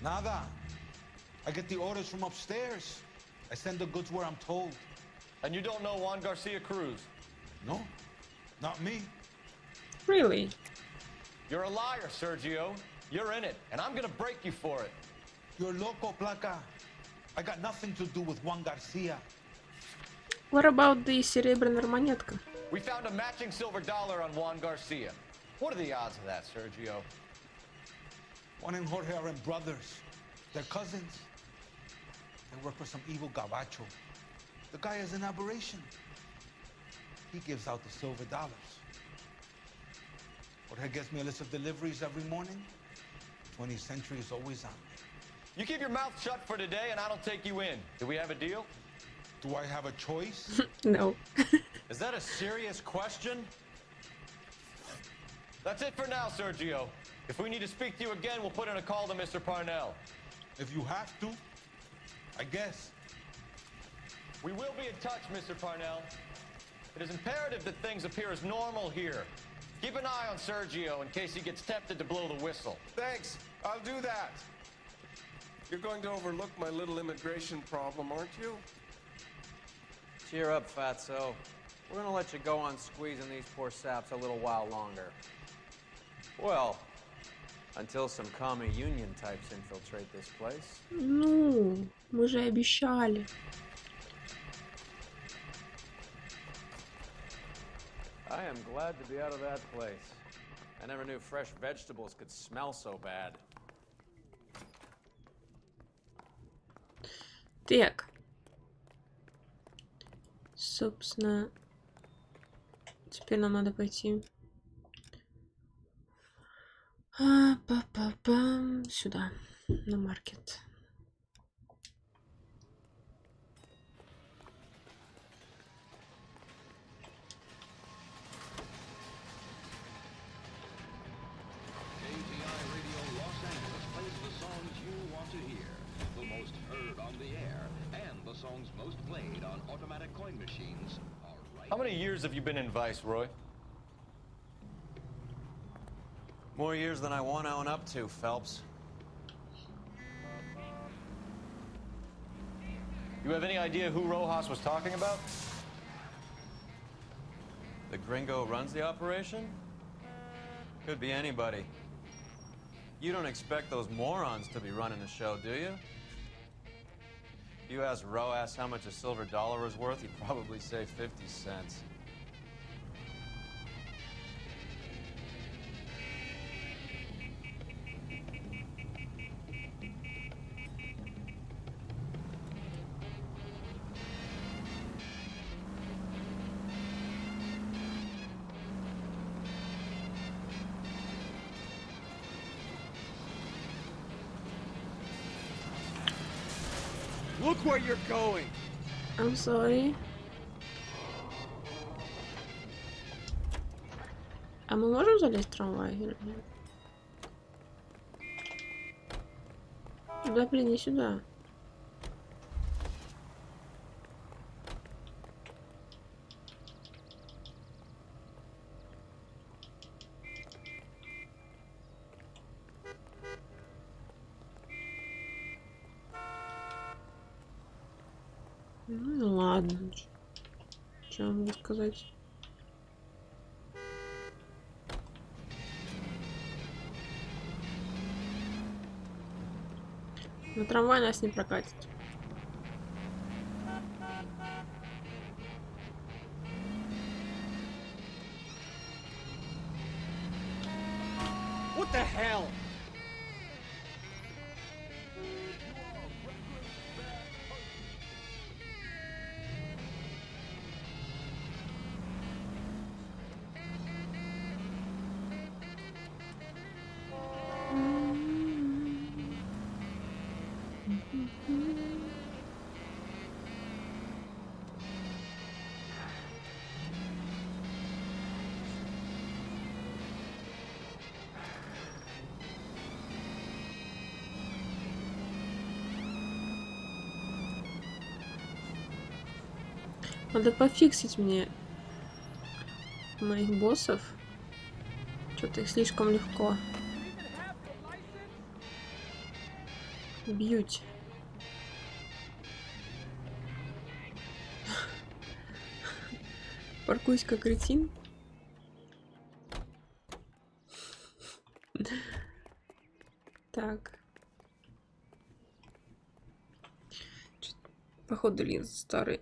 Nada. I get the orders from upstairs. I send the goods where I'm told.
And you don't know Juan Garcia Cruz?
No, not me.
Really?
You're a liar, Sergio. You're in it, and I'm gonna break you for it.
You're loco, Placa. I got nothing to do with Juan Garcia.
What about the серебряная монетка?
We found a matching silver dollar on Juan Garcia. What are the odds of that, Sergio?
Juan and Jorge are brothers. They're cousins. They work for some evil gabacho. The guy is an aberration. He gives out the silver dollars. Jorge gets me a list of deliveries every morning. 20th century is always on me.
You keep your mouth shut for today, and I don't take you in. Do we have a deal?
Do I have a choice?
No.
Is that a serious question?
That's it for now, Sergio. If we need to speak to you again, we'll put in a call to Mr. Parnell.
If you have to, I guess.
We will be in touch, Mr. Parnell. It is imperative that things appear as normal here. Keep an eye on Sergio in case he gets tempted to blow the whistle.
Thanks. I'll do that. You're going to overlook my little immigration problem, aren't you?
Cheer up, Fatso. We're gonna let you go on squeezing these poor saps a little while longer. Well, until some commie union types infiltrate this place.
Ну, мы же обещали.
I am glad to be out of that place. I never knew fresh vegetables could smell so bad.
Так. Собственно, теперь нам надо пойти сюда, на маркет.
Songs most played on automatic coin machines are right.
How many years have you been in Vice, Roy?
More years than I want to own up to, Phelps.
You have any idea who Rojas was talking about?
The gringo runs the operation? Could be anybody. You don't expect those morons to be running the show, do you? If you asked Rojas how much a silver dollar was worth, he'd probably say 50 cents.
Look where you're going.
I'm sorry. А мы можем залезть в трамвай или нет? Да, блин, не сюда. Ну ладно. Что я могу сказать? На трамвай нас не прокатит.
What the hell?
Надо пофиксить мне моих боссов. Что-то их слишком легко бьют. Паркуюсь как кретин. Так. Походу линз старый.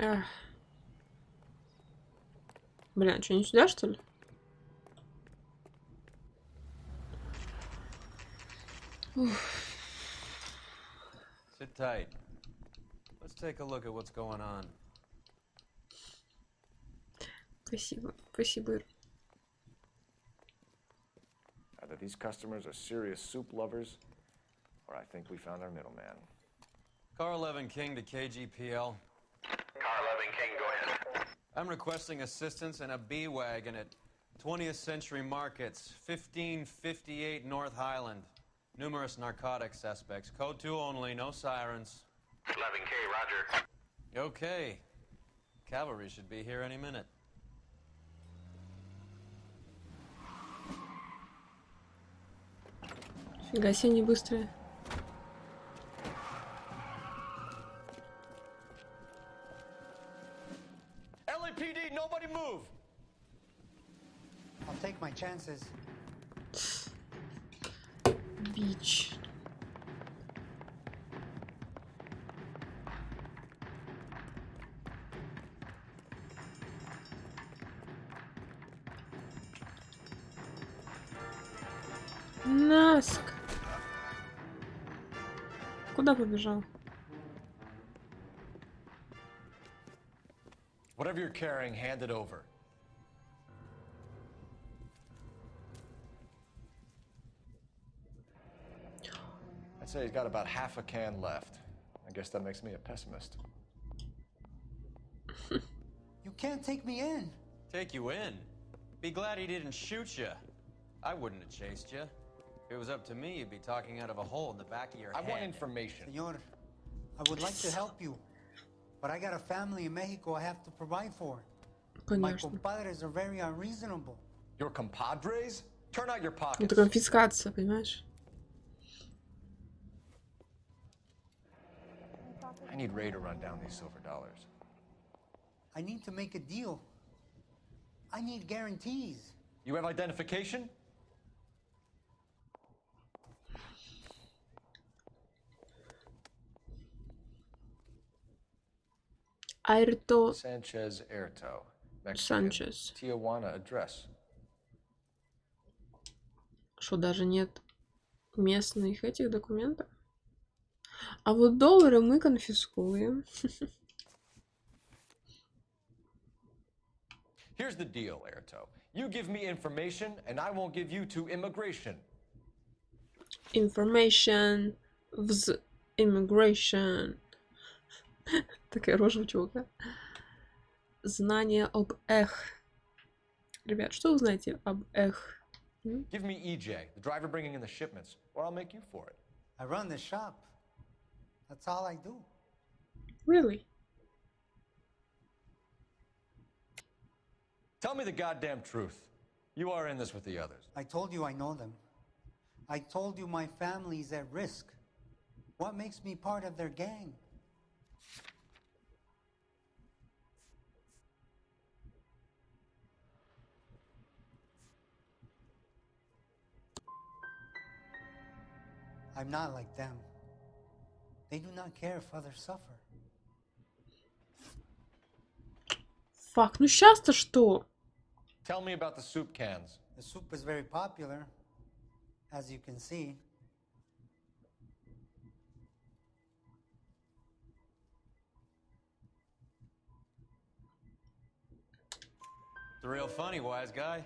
Ах. Бля, что, не сюда, что ли? Уф.
Sit tight. Let's take a look at what's going on.
Спасибо. Спасибо.
Either these customers are serious soup lovers, or I think we found our middleman.
Car 11 King to KGPL.
Car 11 King, go ahead.
I'm requesting assistance in a B-Wagon at 20th Century Markets, 1558 North Highland. Numerous narcotic suspects. Code 2 only, no sirens.
11K, roger.
Okay. Cavalry should be here any minute.
Фига себе, не быстрые.
LAPD, nobody move!
I'll take my chances.
Бич. Наск. Куда побежал?
Whatever you're carrying, hand it over. I'd say he's got about half a can left. I guess that makes me a pessimist.
You can't take me in.
Take you in? Be glad he didn't shoot you. I wouldn't have chased you. If it was up to me, you'd be talking out of a hole in the back of your head.
I want information.
Senor, I would like to help you, but I got a family in Mexico I have to provide for. My
Конечно.
compadres are very unreasonable.
Your compadres? Turn out your pockets.
Это конфискация, понимаешь?
I need Ray to run down these silver dollars.
I need to make a deal. I need guarantees.
You have identification?
Айрто
Sanchez Erto. Mexican.
Санчес.
Tijuana address.
Что, даже нет местных этих документов? А вот доллары мы конфискуем.
Here's the deal, Erto. You give me information, and I won't give you to immigration.
Information vs immigration. Такая рожа у чувака. Знание об эх. Ребят, что вы знаете об эх?
Give me EJ, the driver bringing in the shipments, or I'll make you for it.
I run the shop. That's all I do.
Really?
Tell me the goddamn truth. You are in this with the others.
I told you I know them. I told you my family's at risk. What makes me part of their gang? I'm not like them. They do not care if others suffer.
Фак, ну сейчас-то что?
Tell me about the soup cans.
The soup is very popular, as you can see.
It's real funny, wise guy.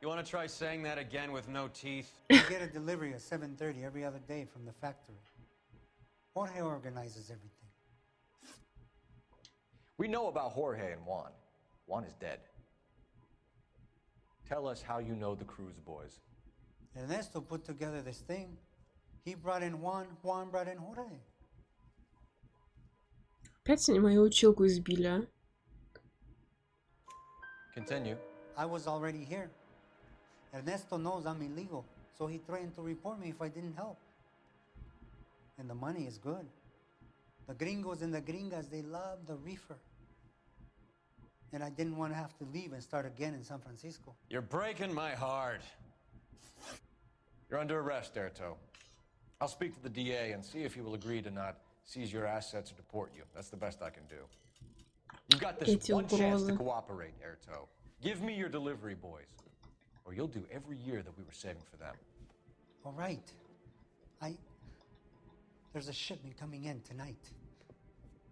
You want to try saying that again with no teeth?
We get a delivery at 7:30 every other day from the factory. Jorge organizes everything.
We know about Jorge and Juan. Juan is dead. Tell us how you know the Cruz boys.
Ernesto put together this thing. He brought in Juan, Juan brought in Jorge.
Опять они мою училку избили, а?
Continue.
I was already here. Ernesto knows I'm illegal, so he threatened to report me if I didn't help. And the money is good. The gringos and the gringas, they love the reefer. And I didn't want to have to leave and start again in San Francisco.
You're breaking my heart.
You're under arrest, Erto. I'll speak to the DA and see if he will agree to not seize your assets or deport you. That's the best I can do. You've got this
Эти
one chance to
угрозы.
cooperate, Erto. Give me your delivery boys, or you'll do every year that we were saving for them.
All right. There's a shipment coming in tonight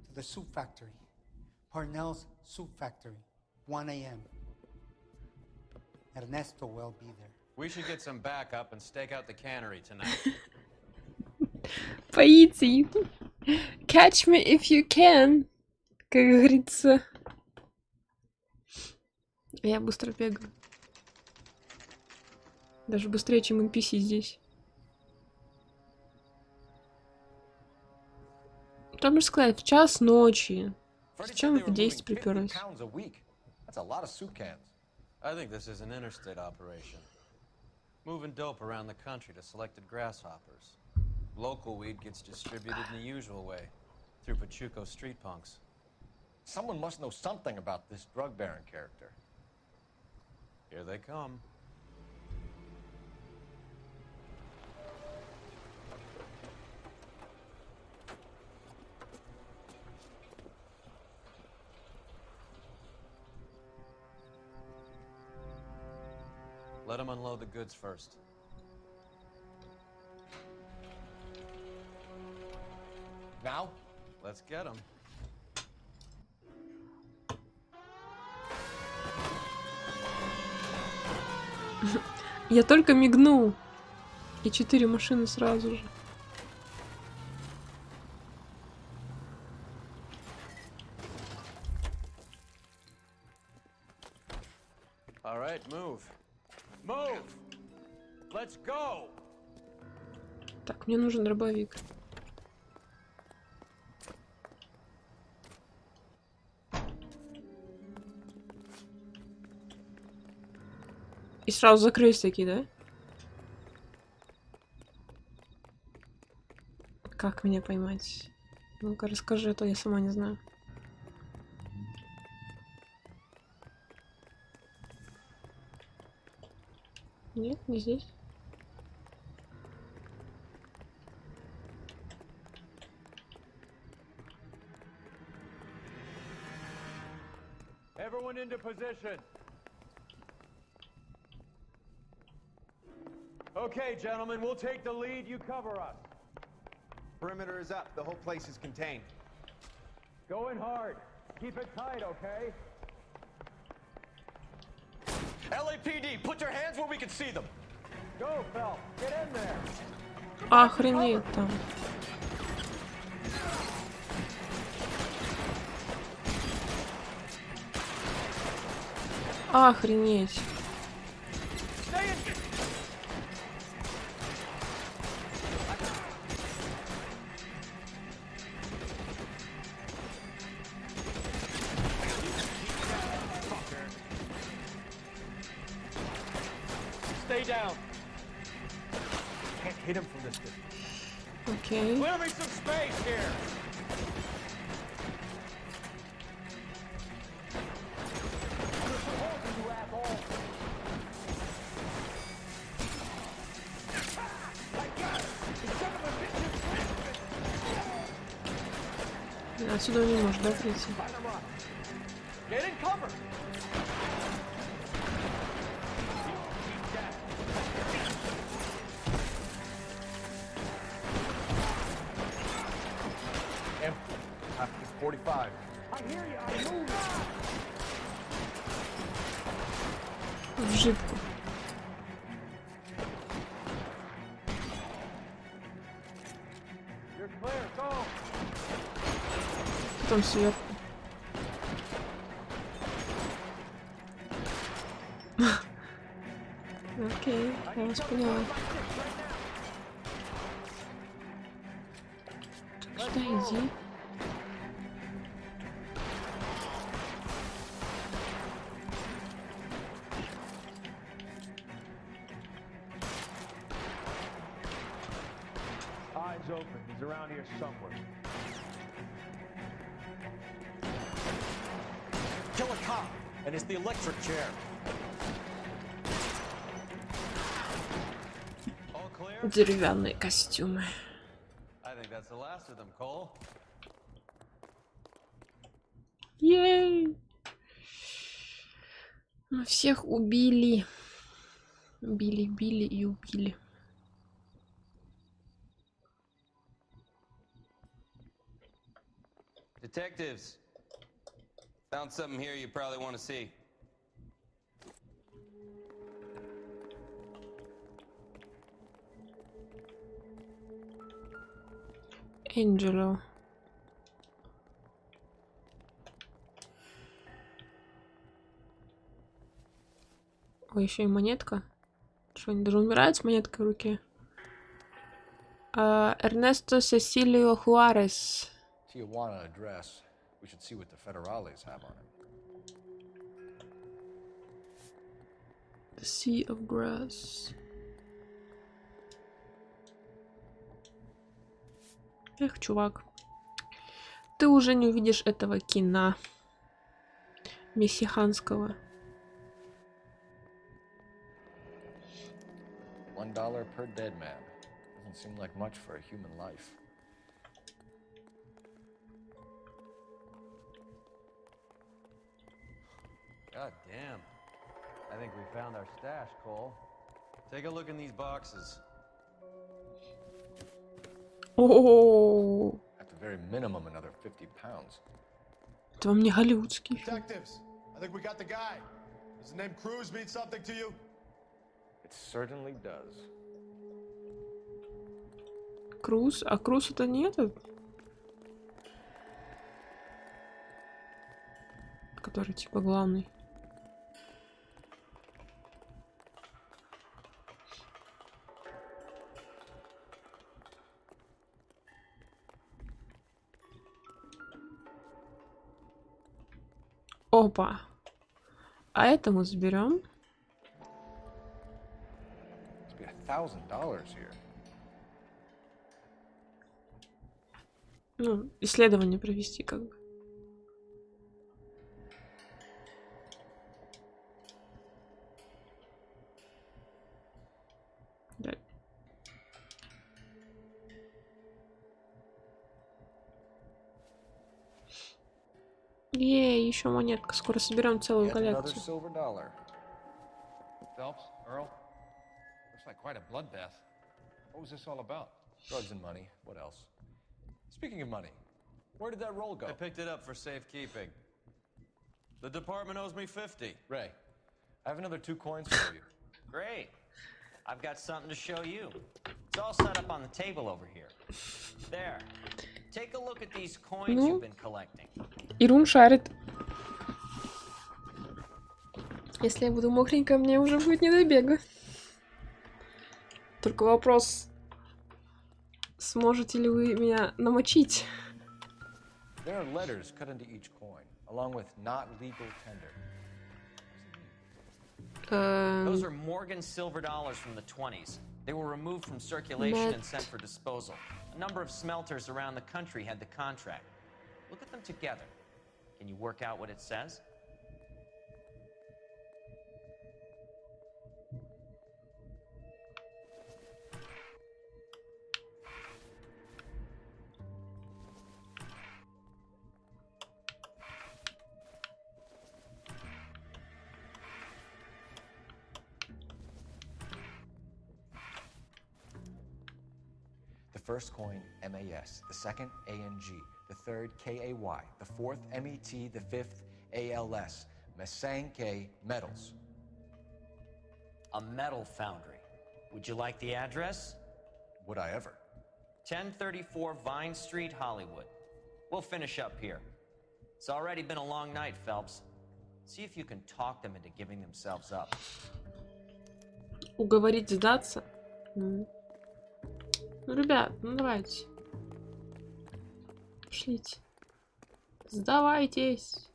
to the soup factory. Parnell's soup factory, 1 a.m. Ernesto will be there.
We should get some backup and stake out the cannery tonight.
Поите. Catch me if you can. Как говорится. Я быстро бегаю. Даже быстрее, чем NPC здесь. Там же сказать, в час ночи. Зачем в 10 приперлась?
That's a lot of soup cans.
I think this is an interstate operation. Moving dope around the country to selected grasshoppers. Local weed gets distributed in the usual way, through Pachuco street punks.
Someone must know something about this drug baron character.
Here they come. Let them unload the goods first.
Now?
Let's get them.
Я только мигнул. И 4 машины сразу же.
All right, move. Move! Let's go!
Так, мне нужен дробовик. И сразу закрылись такие, да? Как меня поймать? Ну-ка, расскажи, а то я сама не знаю. Нет, не здесь.
Everyone into position. Okay, gentlemen, we'll take the lead. You cover us.
Perimeter is up. The whole place is contained.
Go in hard. Keep it tight, okay?
LAPD, put your hands where we can see them.
Go, Phelps. Get in there.
Охренеть там. Охренеть.
Stay down. Can't hit him from this distance.
Окей.
Clear me some space here.
Отсюда он не может, да, прийти?
Get in cover! Empty. After 45. I hear you. I move.
В жидку.
You're clear. Go.
Потом сверху. Окей, я вас поняла. Сюда иди.
Eyes open. He's around here somewhere. Kill a cop, and it's the electric chair.
All clear?
Деревянные костюмы.
I think that's the last of them, Cole.
Ей! Мы всех убили. Били и убили.
Detectives, found something here you probably want to see.
Энджело. Ой, еще и монетка. Что, они даже умирают с монеткой в руке? Эрнесто Сесилио Хуарес.
Tijuana address. We should see what the federales have on it.
The Sea of Grass. Эх, чувак. Ты уже не увидишь этого кино. Мессиханского.
$1 per dead man. Doesn't seem like much for a human life.
God damn. I think we found our stash, Cole. Take a look in these boxes.
О,
At the very minimum, another 50 pounds.
это вам не голливудский фильм.
Detectives, I think we got the guy. Does the name Cruz mean something to you?
It certainly does.
Круз? А Круз это не этот? Который типа главный. Опа. А это мы заберем.
Must be $1,000 here.
Ну, исследование провести как бы. Да. Ей, еще монетка. Скоро соберем целую
Yet another
коллекцию.
silver dollar. Phelps, Earl, looks like quite a bloodbath. What was this all about? Drugs and money. What else? Speaking of money, where did that roll go?
I picked it up for safekeeping. The department owes me 50.
Ray, I have another 2 coins for you.
Great. I've got something to show you. It's all set up on the table over here. There. Take a look at these coins
Ну,
you've been collecting.
Ирун шарит. Если я буду мокренькая, мне уже будет не до бега. Только вопрос, сможете ли вы меня намочить?
There are letters cut into each coin, along with not legal tender.
Those are Morgan silver dollars from the 20s. They were removed from circulation and sent for disposal. A number of smelters around the country had the contract. Look at them together. Can you work out what it says?
first coin MAS, the second ANG, the third KAY, the fourth MET, the fifth ALS. Masanke Metals.
A metal foundry. Would you like the address?
Would I ever?
1034 Vine Street, Hollywood. We'll finish up here. It's already been a long night, Phelps. See if you can talk them into giving themselves up.
Уговорить сдаться? Ну, ребят, ну давайте. Пошлите. Сдавайтесь.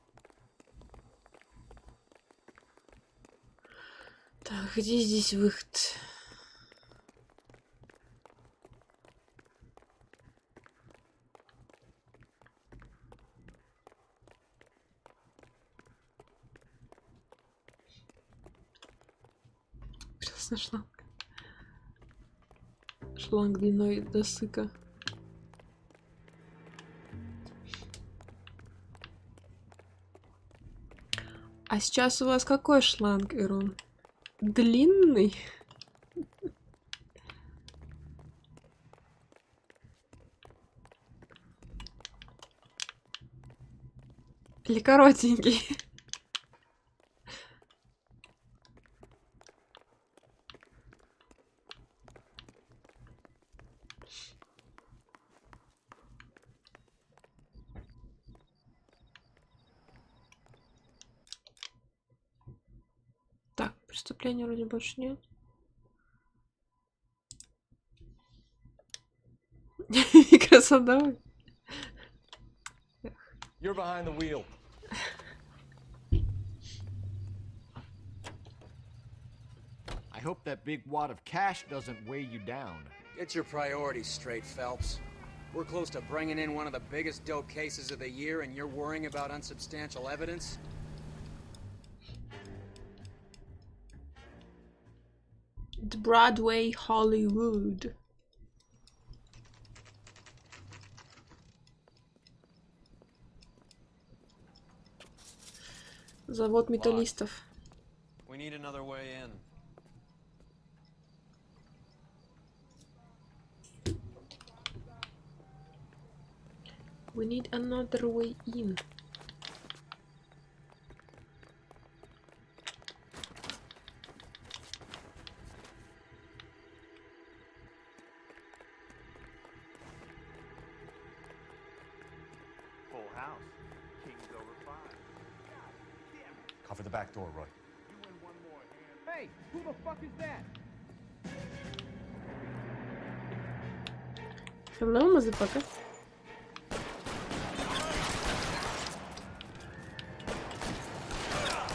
Так, где здесь выход? Красный шланг. Шланг длиной до сыка. А сейчас у вас какой шланг, Ирон? Длинный? Или коротенький? Так, преступления вроде больше нет. Микросадовый.
You're behind the wheel.
I hope that big wad of cash doesn't weigh you down.
Get your priorities straight, Phelps. We're close to bringing in one of the biggest dope cases of the year, and you're worrying about unsubstantial evidence?
The Broadway, Hollywood. Завод металлистов.
We need another way in.
We need another way in.
Full house. King's over 5.
Cover the back door, Roy.
Hey, who the fuck is that?
Hello, motherfucker.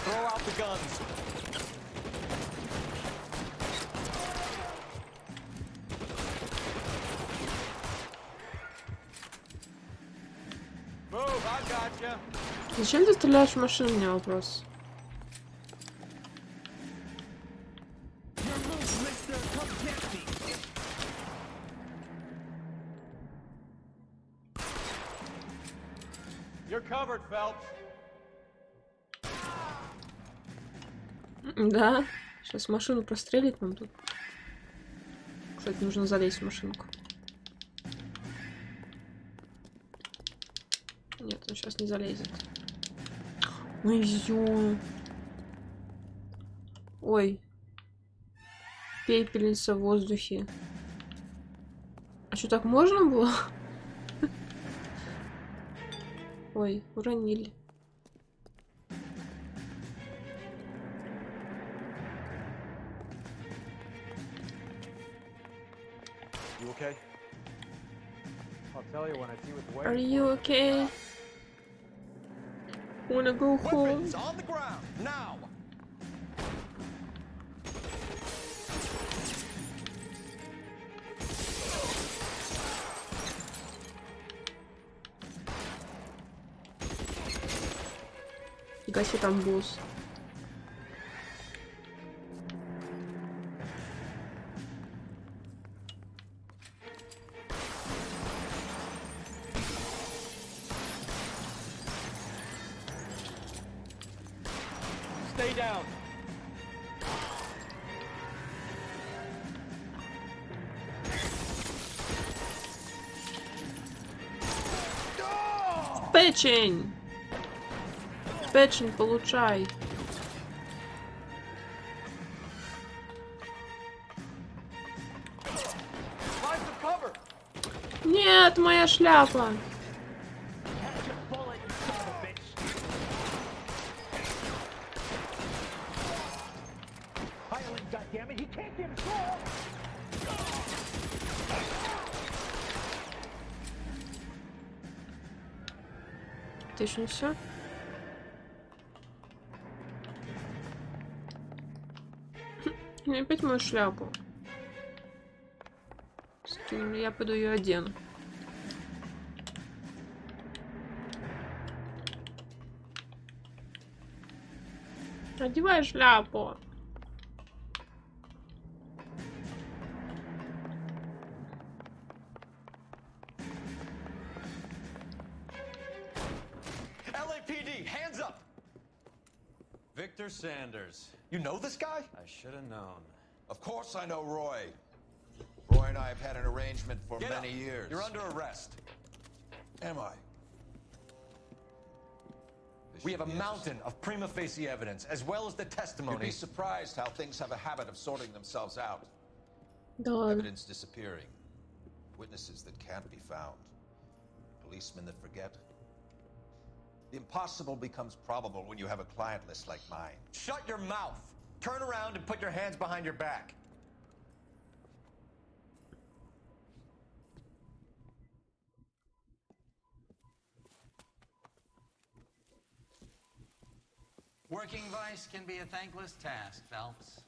Throw out the guns.
Move, I gotcha.
Зачем ты стреляешь в машину, у меня вопрос.
You're covered, Phelps.
Да, сейчас машину прострелит нам тут. Кстати, нужно залезть в машинку. Нет, он сейчас не залезет. Ой, ё. Ой. Пепельница в воздухе. А что, так можно было? Ой, уронили.
You okay? I'll tell you when I see what the way.
Are you okay? Wanna go home?
Weapons on the ground now.
Фига себе там босс.
Stay down.
Печень! Печень получай. Нет, моя шляпа. Это еще не все? Мне опять мою шляпу. Скинули, я пойду ее одену. Одевай шляпу.
LAPD, hands up!
Victor Sanders.
You know this guy?
I should have known.
Of course I know Roy. Roy and I have had an arrangement for
Get
many
up.
years.
You're under arrest.
Am I?
We have a mountain of prima facie evidence, as well as the testimony.
You'd be surprised how things have a habit of sorting themselves out.
Да.
Evidence disappearing. Witnesses that can't be found. Policemen that forget. The impossible becomes probable when you have a client list like mine.
Shut your mouth. Turn around and put your hands behind your back.
Working vice can be a thankless task, Phelps.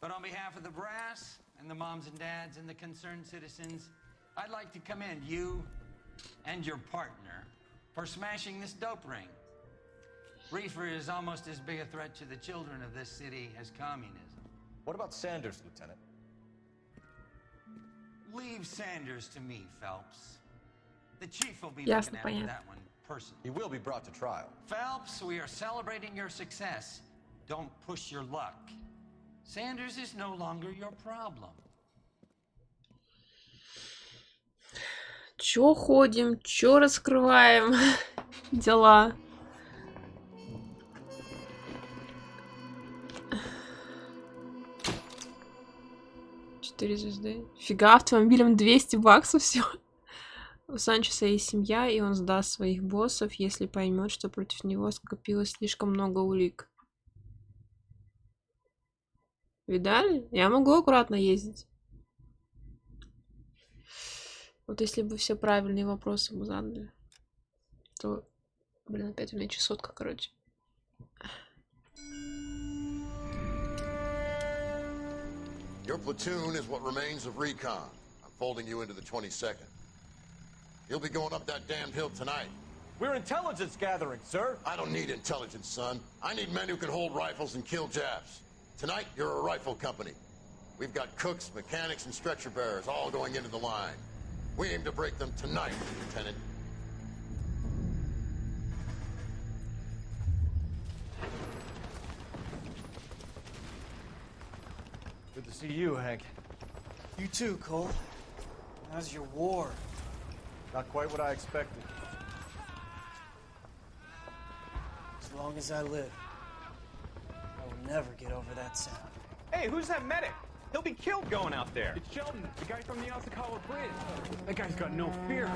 But on behalf of the brass and the moms and dads and the concerned citizens, I'd like to commend you and your partner for smashing this dope ring. Reefer is almost as big a threat to the children of this city as communism.
What about Sanders, Lieutenant?
Leave Sanders to me, Phelps. The chief will be
Ясно,
looking after
понятно.
that one personally.
He will be brought to trial.
Phelps, we are celebrating your success. Don't push your luck. Sanders is no longer your problem.
Чё ходим, чё раскрываем? Дела. Четыре звезды. Фига, автомобилем 200 баксов всего. У Санчеса есть семья, и он сдаст своих боссов, если поймет, что против него скопилось слишком много улик. Видали? Я могу аккуратно ездить. Вот если бы все правильные вопросы бы задали, то, блин, опять у меня чесотка, короче.
Your platoon is what remains of recon. I'm folding you into the 22nd. You'll be going up that damned hill tonight.
We're intelligence gathering, sir.
I don't need intelligence, son. I need men who can hold rifles and kill Japs. Tonight, you're a rifle company. We've got cooks, mechanics, and stretcher bearers all going into the line. We aim to break them tonight, Lieutenant.
Good to see you, Hank.
You too, Cole. How's your war?
Not quite what I expected.
As long as I live, I will never get over that sound.
Hey, who's that medic? He'll be killed going out there. It's Sheldon, the guy from the Osakawa Bridge. That guy's got no fear.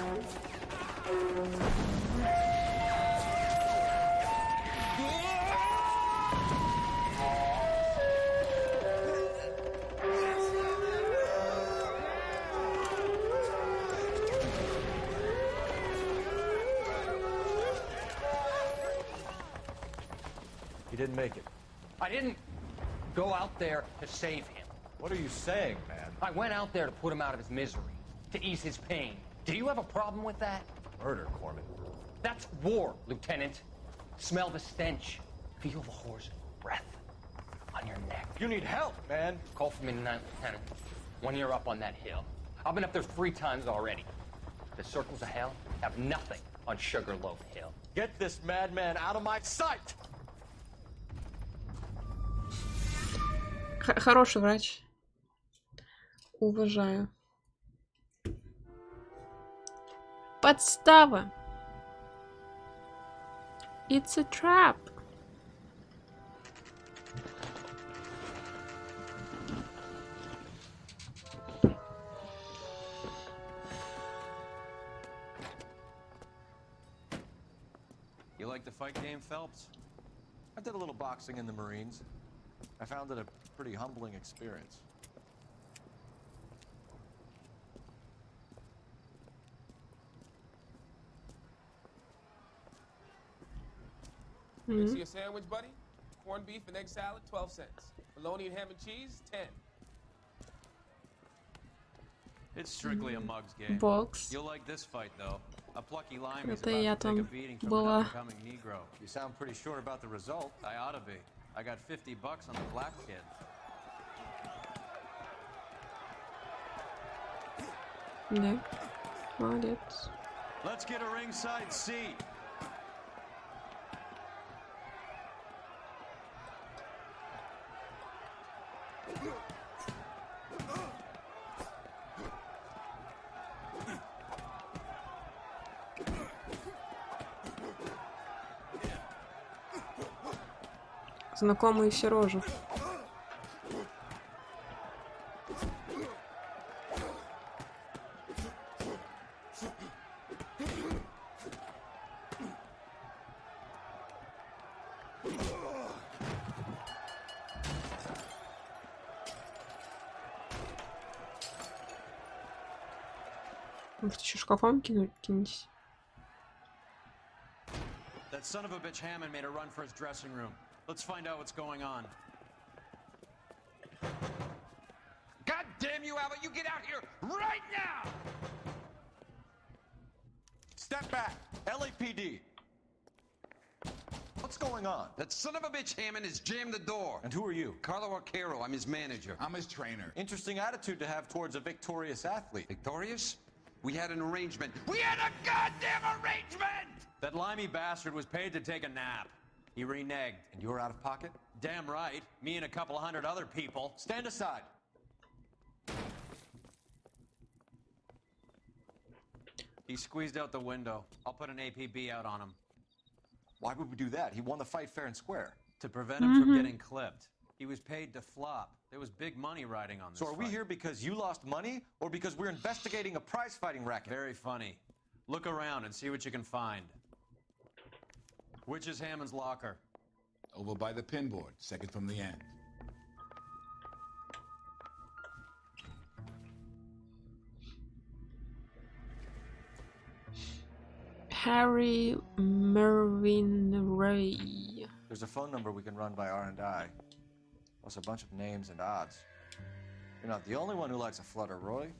He didn't make it.
I didn't go out there to save him.
What are you saying, man?
I went out there to put him out of his misery, to ease his pain. Do you have a problem with that?
Murder, Corman.
That's war, Lieutenant. Smell the stench. Feel the horse's breath on your neck.
You need help, man.
Call for me tonight, Lieutenant. When you're up on that hill. I've been up there 3 times already. The circles of hell have nothing on Sugarloaf Hill.
Get this madman out of my sight!
Хороший врач. Уважаю. Подстава. It's a trap.
You like the fight game, Phelps?
I did a little boxing in the Marines. I found it a pretty humbling experience.
See a sandwich, buddy? Corned beef and egg salad, 12 cents. Bologna and ham and cheese, 10.
It's strictly a mug's game.
Box.
You'll like this fight, though. A plucky limey is
Это
about
я
to take a
там
beating from an
была.
up-and-coming Negro. You sound pretty sure about the result. I ought to be. I got $50 on the black kid.
Да. Молодец.
Let's get a ringside seat.
Знакомые все рожи. Может, еще шкафом кинуть?
That son of a bitch Hammond made a run for his dressing room. Let's find out what's going on.
God damn you, Albert! You get out here right now!
Step back! LAPD! What's going on?
That son of a bitch Hammond has jammed the door.
And who are you?
Carlo Arcaro. I'm his manager.
I'm his trainer.
Interesting attitude to have towards a victorious athlete.
Victorious? We had an arrangement. We had a goddamn arrangement!
That limey bastard was paid to take a nap. He reneged.
And you were out of pocket?
Damn right. Me and a couple hundred other people.
Stand aside.
He squeezed out the window. I'll put an APB out on him.
Why would we do that? He won the fight fair and square.
To prevent him from getting clipped. He was paid to flop. There was big money riding on this
So are we
fight.
here because you lost money, or because we're investigating a prize-fighting racket?
Very funny. Look around and see what you can find. Which is Hammond's locker?
Over by the pinboard, second from the end.
Harry Mervyn Ray.
There's a phone number we can run by R&I. Plus a bunch of names and odds. You're not the only one who likes a flutter, Roy.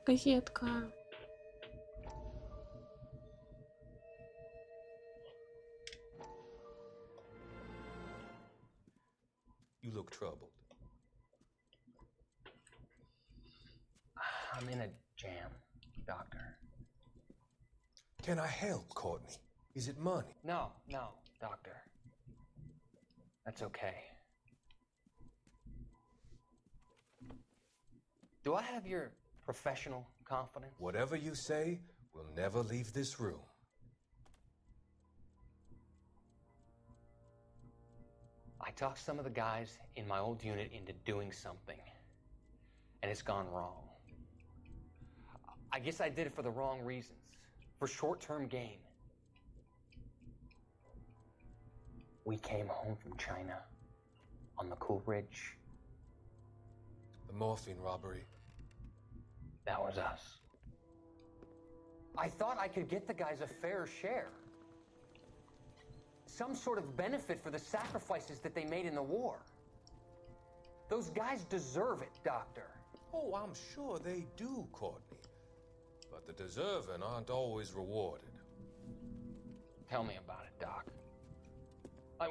Газетка.
You look troubled.
I'm in a jam, Doctor.
Can I help, Courtney? Is it money?
No, Doctor. That's okay. Do I have your professional confidence?
Whatever you say, we'll never leave this room.
I talked some of the guys in my old unit into doing something, and it's gone wrong. I guess I did it for the wrong reasons, for short-term gain. We came home from China on the Cool Ridge.
The morphine robbery.
That was us. I thought I could get the guys a fair share. Some sort of benefit for the sacrifices that they made in the war. Those guys deserve it, Doctor.
Oh, I'm sure they do, Courtney. But the deserving aren't always rewarded.
Tell me about it, Doc.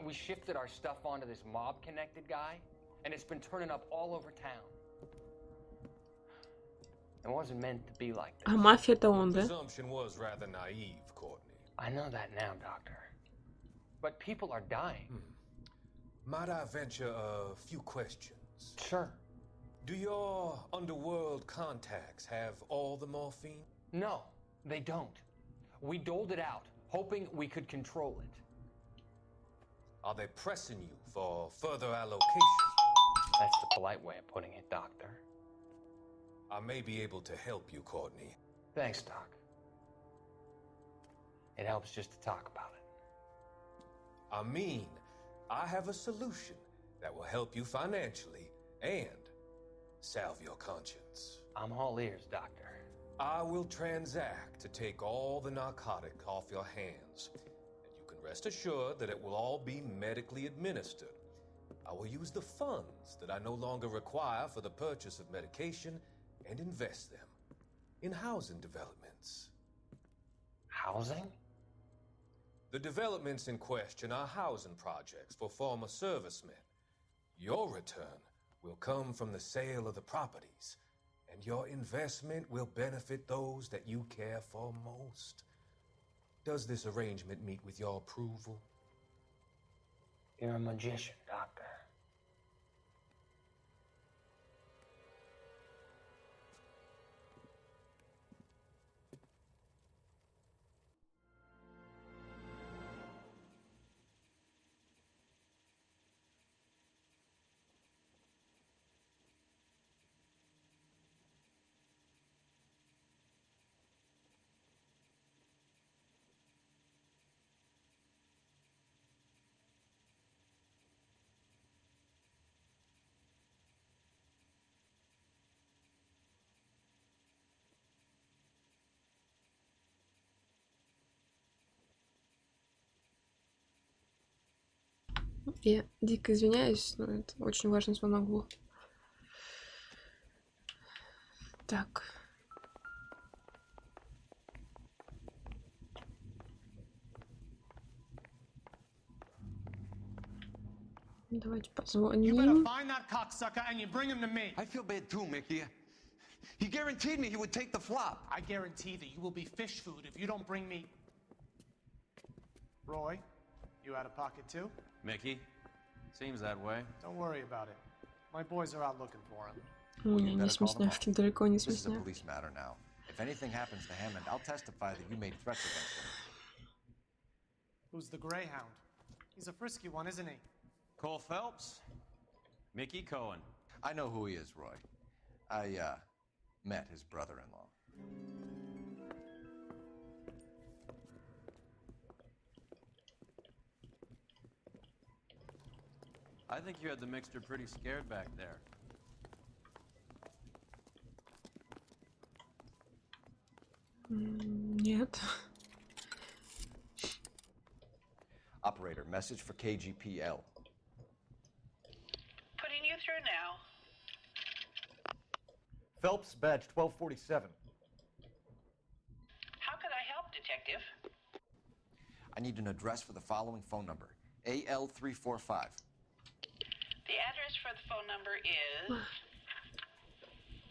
We shifted our stuff onto this mob-connected guy, and it's been turning up all over town. It wasn't meant to be like this.
А мафия это он, да?
Presumption was rather naive, Courtney.
I know that now, Doctor. But people are dying.
Might I venture a few questions?
Sure.
Do your underworld contacts have all the morphine?
No, they don't. We doled it out, hoping we could control it.
Are they pressing you for further allocation?
That's the polite way of putting it, Doctor.
I may be able to help you, Courtney.
Thanks, Doc. It helps just to talk about it.
I mean, I have a solution that will help you financially and salve your conscience.
I'm all ears, Doctor.
I will transact to take all the narcotic off your hands, and you can rest assured that it will all be medically administered. I will use the funds that I no longer require for the purchase of medication and invest them in housing developments.
Housing?
The developments in question are housing projects for former servicemen. Your return will come from the sale of the properties, and your investment will benefit those that you care for most. Does this arrangement meet with your approval?
You're a magician, Doctor.
Я дико извиняюсь, но это очень важный звонок был. Так. Давайте
You better
позвоним.
find that cocksucker and you bring him to me.
I feel bad too, Mickey. He guaranteed me he would take the flop.
I guarantee that you will be fish food if you don't bring me. Roy, you out of pocket too?
Mickey? Seems that way.
Don't worry about it. My boys are out looking for him.
Не, не смесняшки, далеко не
This is a
смесняшки.
police matter now. If anything happens to Hammond, I'll testify that you made threats against him.
Who's the Greyhound? He's a frisky one, isn't he?
Cole Phelps? Mickey Cohen.
I know who he is, Roy. I, met his brother-in-law.
I think you had the mixture pretty scared back there.
Нет.
Operator, message for KGPL.
Putting you through now.
Phelps, badge 1247.
How can I help, Detective?
I need an address for the following phone number. AL345.
The address for the phone number is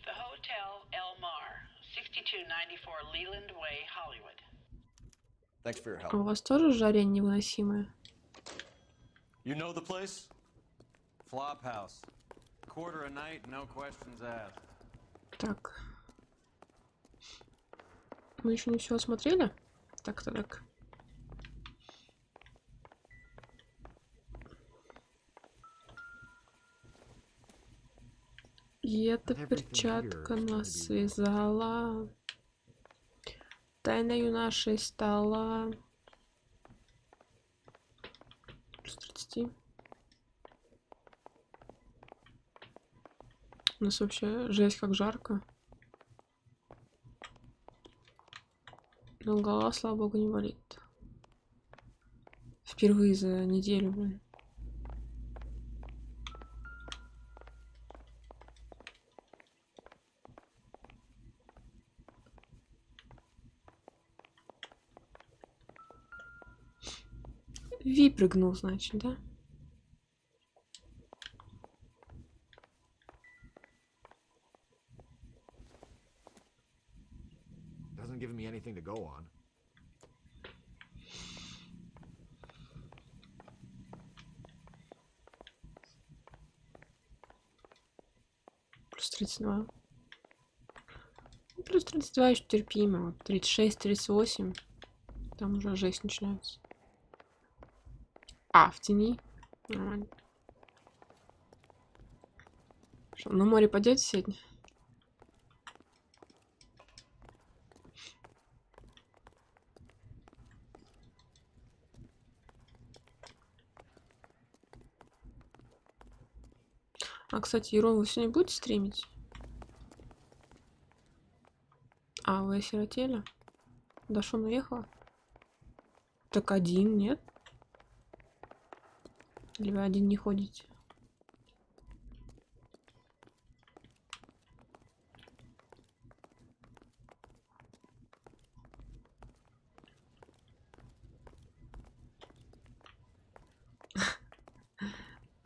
the Hotel El Mar, 6294 Leland Way, Hollywood.
Thanks for your help.
А у вас тоже жарень невыносимая?
You know the place? Flop house. Quarter a night, no questions asked.
Так. Мы еще не все осмотрели? Так. И эта перчатка нас связала. Тайною нашей стала. Плюс 30. У нас вообще жесть как жарко. Но голова, слава богу, не болит. Впервые за неделю, блин. Ви прыгнул, значит, да?
Doesn't give me anything to go on.
Плюс 32. Плюс 32 еще терпимо. Вот 36, 38. Там уже жесть начинается. А, в тени. Нормально. Что, на море пойдете сегодня? А, кстати, Ерон, вы сегодня будете стримить? А, вы осиротели? Дашон уехала? Так один, нет? Или вы один не ходите?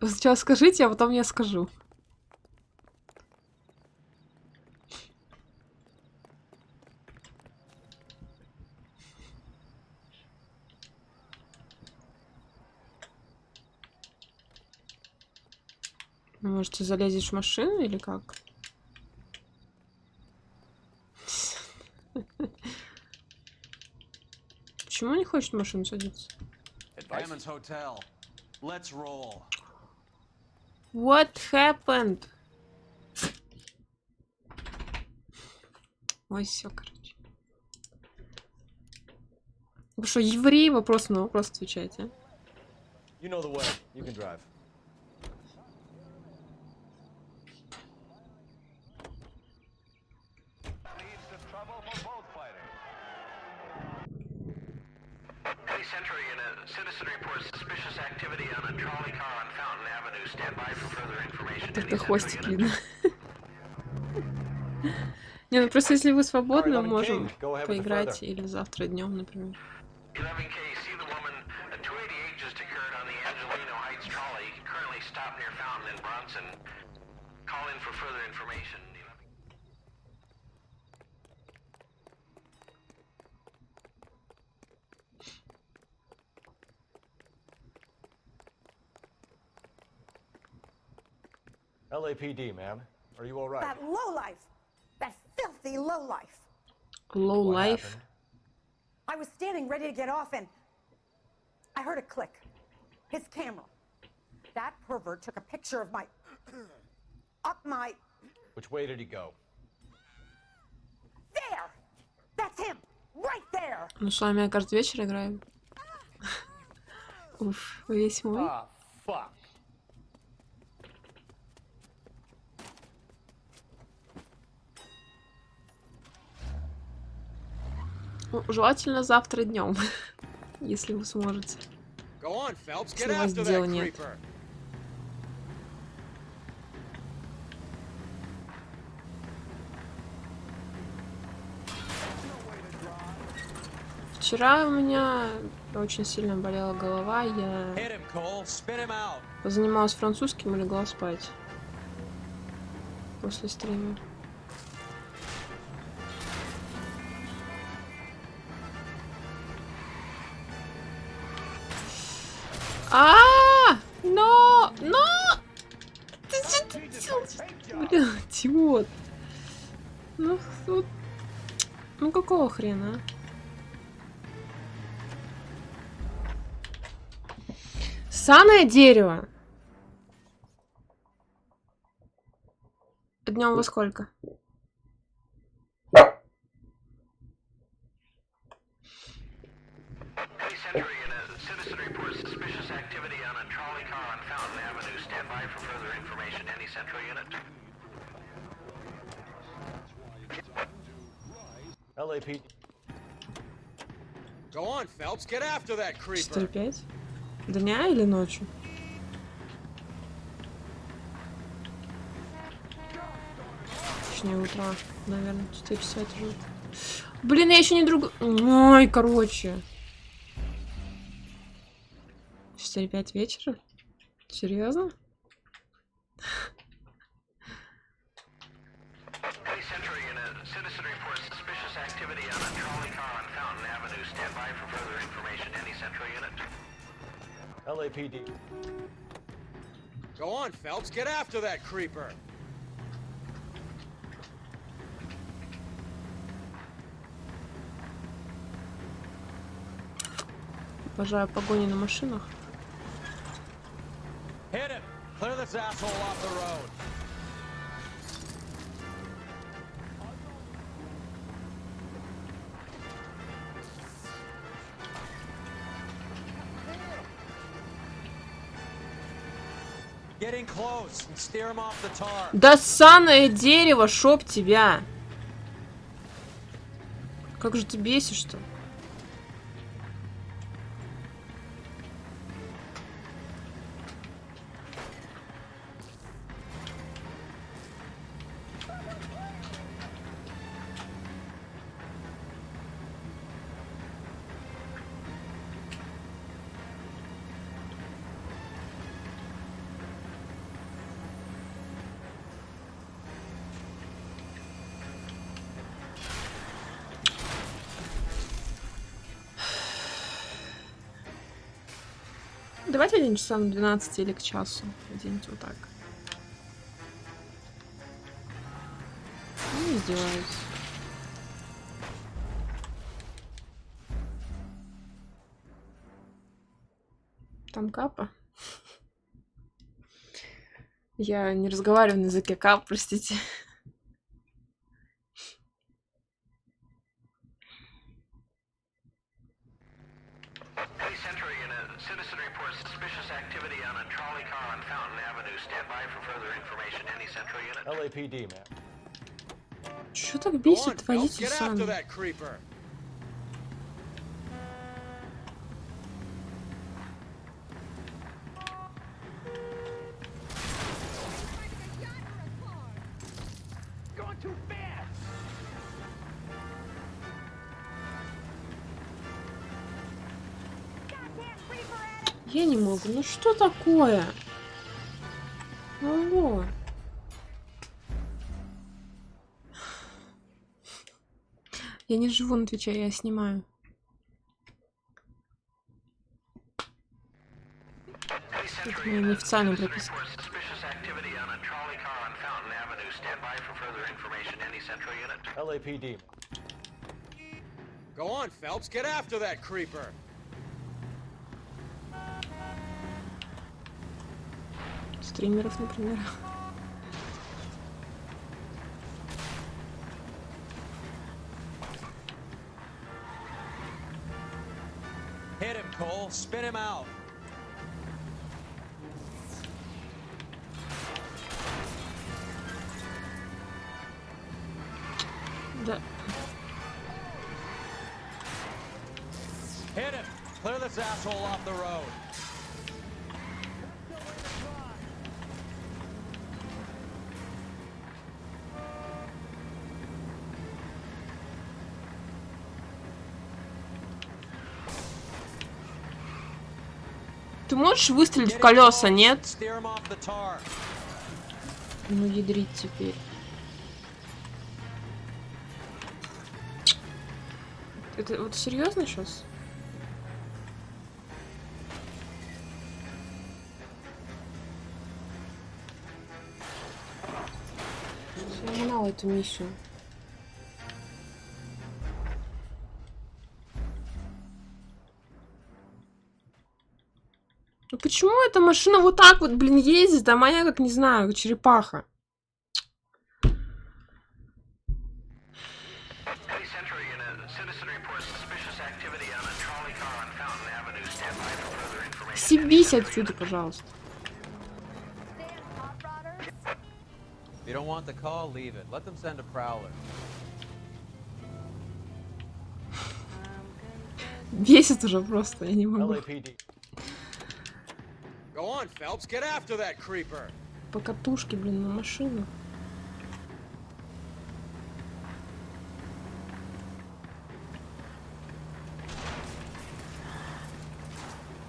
Вы сначала скажите, а потом я скажу. Вы можете залезть в машину или как? Почему не хочет в машину садиться?
Hammond's Hotel. Let's roll.
What happened? Ой, все, короче. Вы что, евреи? Вопрос на вопрос отвечаете, а?
You know the way. You can drive.
Any Central unit, citizen reports suspicious activity on a trolley car on Fountain Avenue. Stand by for further information.
Только хвостик видно. Не, ну просто если вы свободны, мы можем поиграть или завтра днем, например.
11K, see the woman. A 288 just occurred on the Angelino Heights trolley. Currently stopped near Fountain and Bronson. Call in for further information.
LAPD, ma'am. Are you all right?
That lowlife! That filthy lowlife!
Low life?
I was standing ready to get off and I heard a click. His camera. That pervert took a picture of my... up my...
Which way did he go?
There! That's him! Right there!
Ну, с вами я каждый вечер играю. Уф, весь мой.
Fuck.
Ну, желательно завтра днем, если вы сможете.
Go on, Phelps.
Если у вас дела нет. Вчера у меня очень сильно болела голова, я позанималась французским и легла спать после стрима. Но! Ты что ты делаешь? Блин, идиот. Ну какого хрена, а? Ссаное дерево. Днем во сколько?
Citizen reports suspicious activity on a trolley car on Fountain Avenue. Stand by for further information. Any Central unit?
LAPD. Go on, Phelps. Get after that creeper.
4-5? Дня или ночью? Точнее, утра. Наверное, 4 часа уже. Блин, я еще не друг... Ой, короче. 4-5 вечера? Серьезно?
LAPD. Go on, Phelps. Get after that creeper.
Обожаю погони на машинах.
Hit him! Clear this asshole off the road. Getting close and steer him off the tar.
Да ссаное дерево, шоп тебя! Как же ты бесишь-то? Давайте один часам 12 или к часу. Где-нибудь вот так. Не издеваюсь. Там капа. Я не разговариваю на языке кап, простите.
Hey, Central Unit. Citizen reports suspicious activity on a trolley car on Fountain Avenue. Stand by for further information. Any Central Unit?
LAPD, man.
Чё так бесит водитель сам? Я не могу. Ну что такое? Алло. Я не живу на Твиче, я снимаю. Это моя неофициальная прописка.
LAPD. Go on, Phelps, get after that creeper.
Стримеров, например.
Hit him, Cole. Spin him out.
Да.
Hit him. Clear this asshole off the road.
Ты можешь выстрелить в колеса, нет? Ну, ядрить теперь. Это вот серьезно сейчас? Я угнала эту миссию. Ну почему эта машина вот так вот, блин, ездит, а моя, как не знаю, как черепаха? Съебись отсюда, пожалуйста.
If you don't want the call, leave it. Let them send a prowler.
Бесит уже просто, я не могу.
LAPD. Go on, Phelps, get after that creeper.
По катушке, блин, на машину.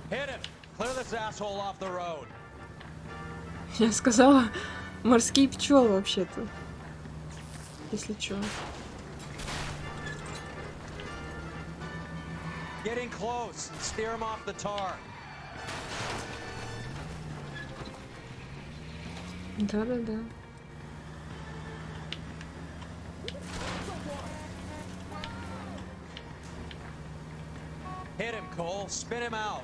Hit him. Clear this asshole off the road.
Я сказала морские пчелы вообще-то. Если чё.
Getting close and steer him off the tar.
Да-да-да.
Hit him, Cole. Spin him out.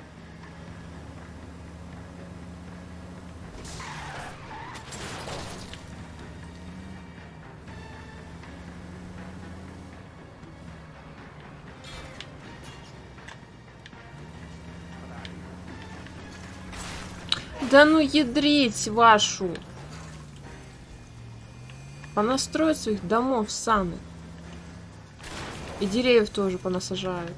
Да ну ядрить вашу. Понастроят своих домов сами. И деревьев тоже понасажают.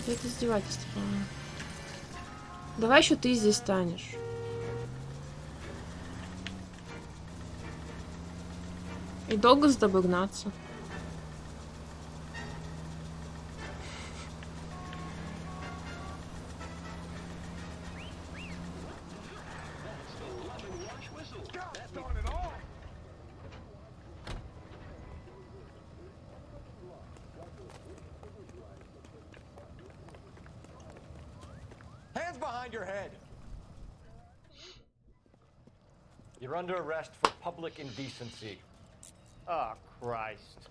Это издевательство. Давай еще ты здесь станешь. И долго с тобой гнаться.
Hands behind your head. You're under arrest for public indecency. Oh, Christ.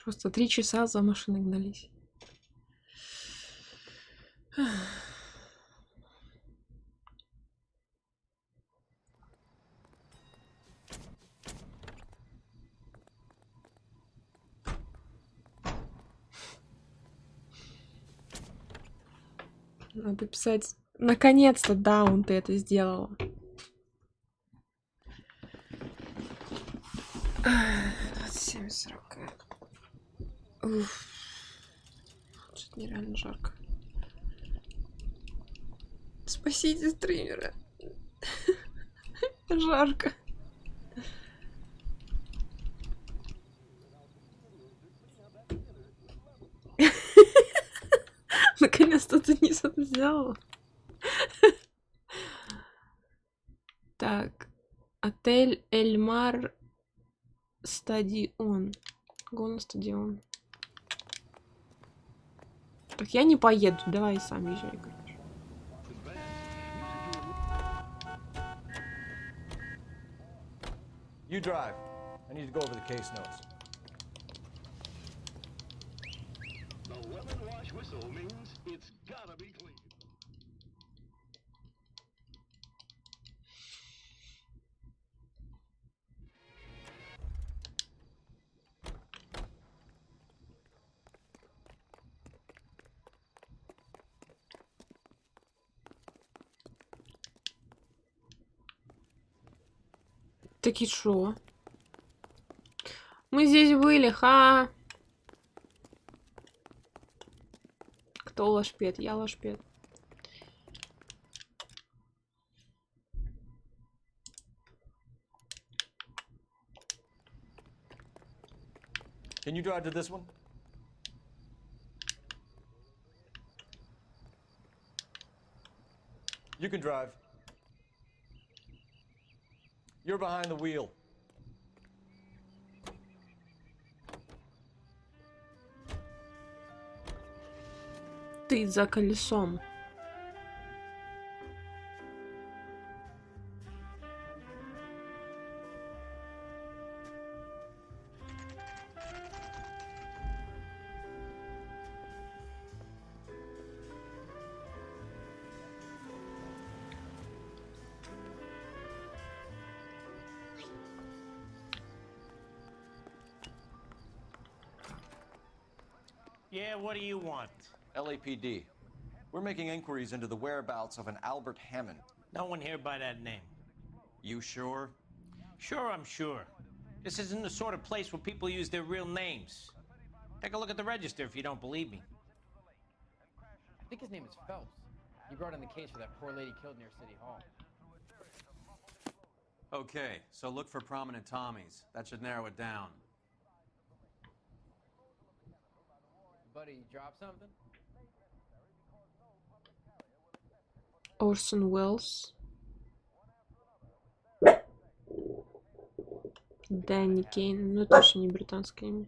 Просто 3 часа за машиной гнались. Надо писать. Наконец-то, Даун, ты это сделала. 27:40. Уф. Что-то нереально жарко. Спасите стримера. Жарко. Наконец-то Денис это сделала. Так. Отель Эльмар Стадион. Го на стадион. Так я не поеду. Давай сам езжай, короче.
You drive. I need to go over the case notes.
The lemon wash whistle means it's gotta be clean.
Таки шо? Мы здесь были, ха. Кто лошпед? Я лошпед.
Can you drive to this one? You can drive. You're behind the wheel.
Ты за колесом.
Yeah, what do you want?
LAPD. We're making inquiries into the whereabouts of an Albert Hammond.
No one here by that name.
You sure?
Sure, I'm sure. This isn't the sort of place where people use their real names. Take a look at the register if you don't believe me.
I think his name is Phelps. He brought in the case for that poor lady killed near City Hall.
Okay, so look for prominent Tommies. That should narrow it down.
Buddy, you drop something?
Orson Welles. Дэнни Кейн. Ну, точно не британское имя.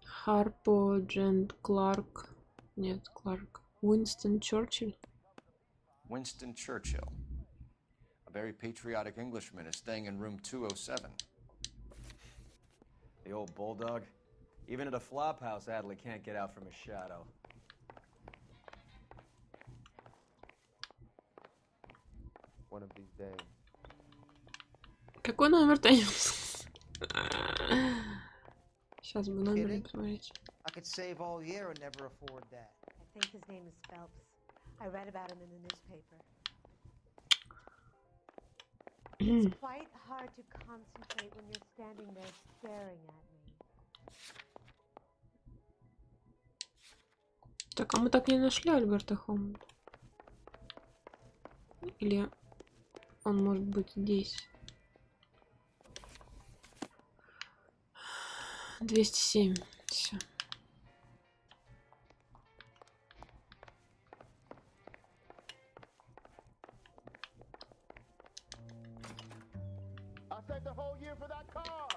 Харпо, Джен Кларк. Нет, Кларк. Уинстон Черчилль.
Winston Churchill. A very patriotic Englishman is staying in room 207.
The old bulldog. Even at a flop house, Adley can't get out from his shadow.
One of these days.
Какой номер-то? Сейчас бы номер не посмотреть.
I could save all year and never afford that.
I think his name is Phelps. I read about him in the newspaper. It's quite hard to concentrate when you're standing there staring at me.
Так, а мы так не нашли Альберта Холмса? Или он может быть здесь? 207. Все.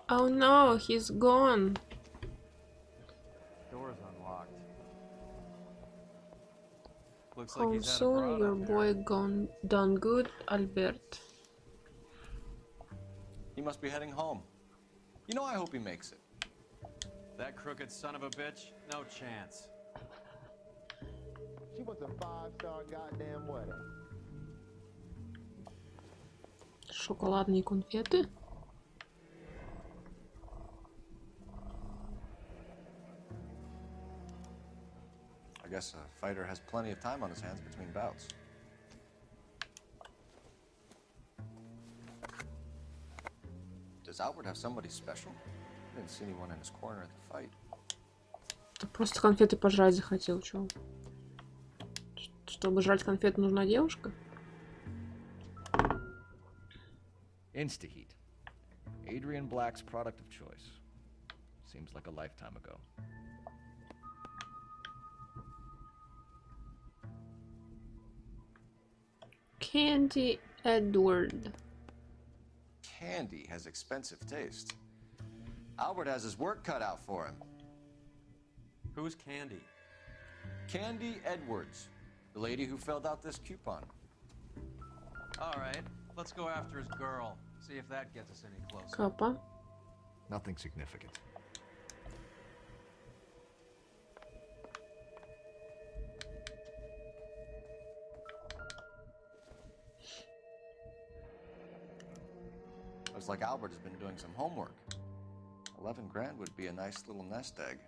Oh no, he's gone.
Door's unlocked. Looks like
Home
he's had a
soon,
broad
your
out there.
boy gone done good, Albert.
He must be heading home. You know, I hope he makes it.
That crooked son of a bitch? No chance.
She wants a 5-star goddamn wedding.
Шоколадные конфеты.
I guess a fighter has plenty of time on his hands between bouts. Does Albert have somebody special? I didn't see anyone in his corner at the fight.
Просто конфеты пожрать захотел, чё? Чтобы жрать конфеты, нужна девушка?
Instaheat. Adrian Black's product of choice. Seems like a lifetime ago.
Candy Edward.
Candy has expensive taste. Albert has his work cut out for him.
Who's Candy?
Candy Edwards, the lady who filled out this coupon.
All right, let's go after his girl. See if that gets us any closer.
Капа.
Nothing significant.
Looks like Albert has been doing some homework. 11 grand would be a nice little nest egg.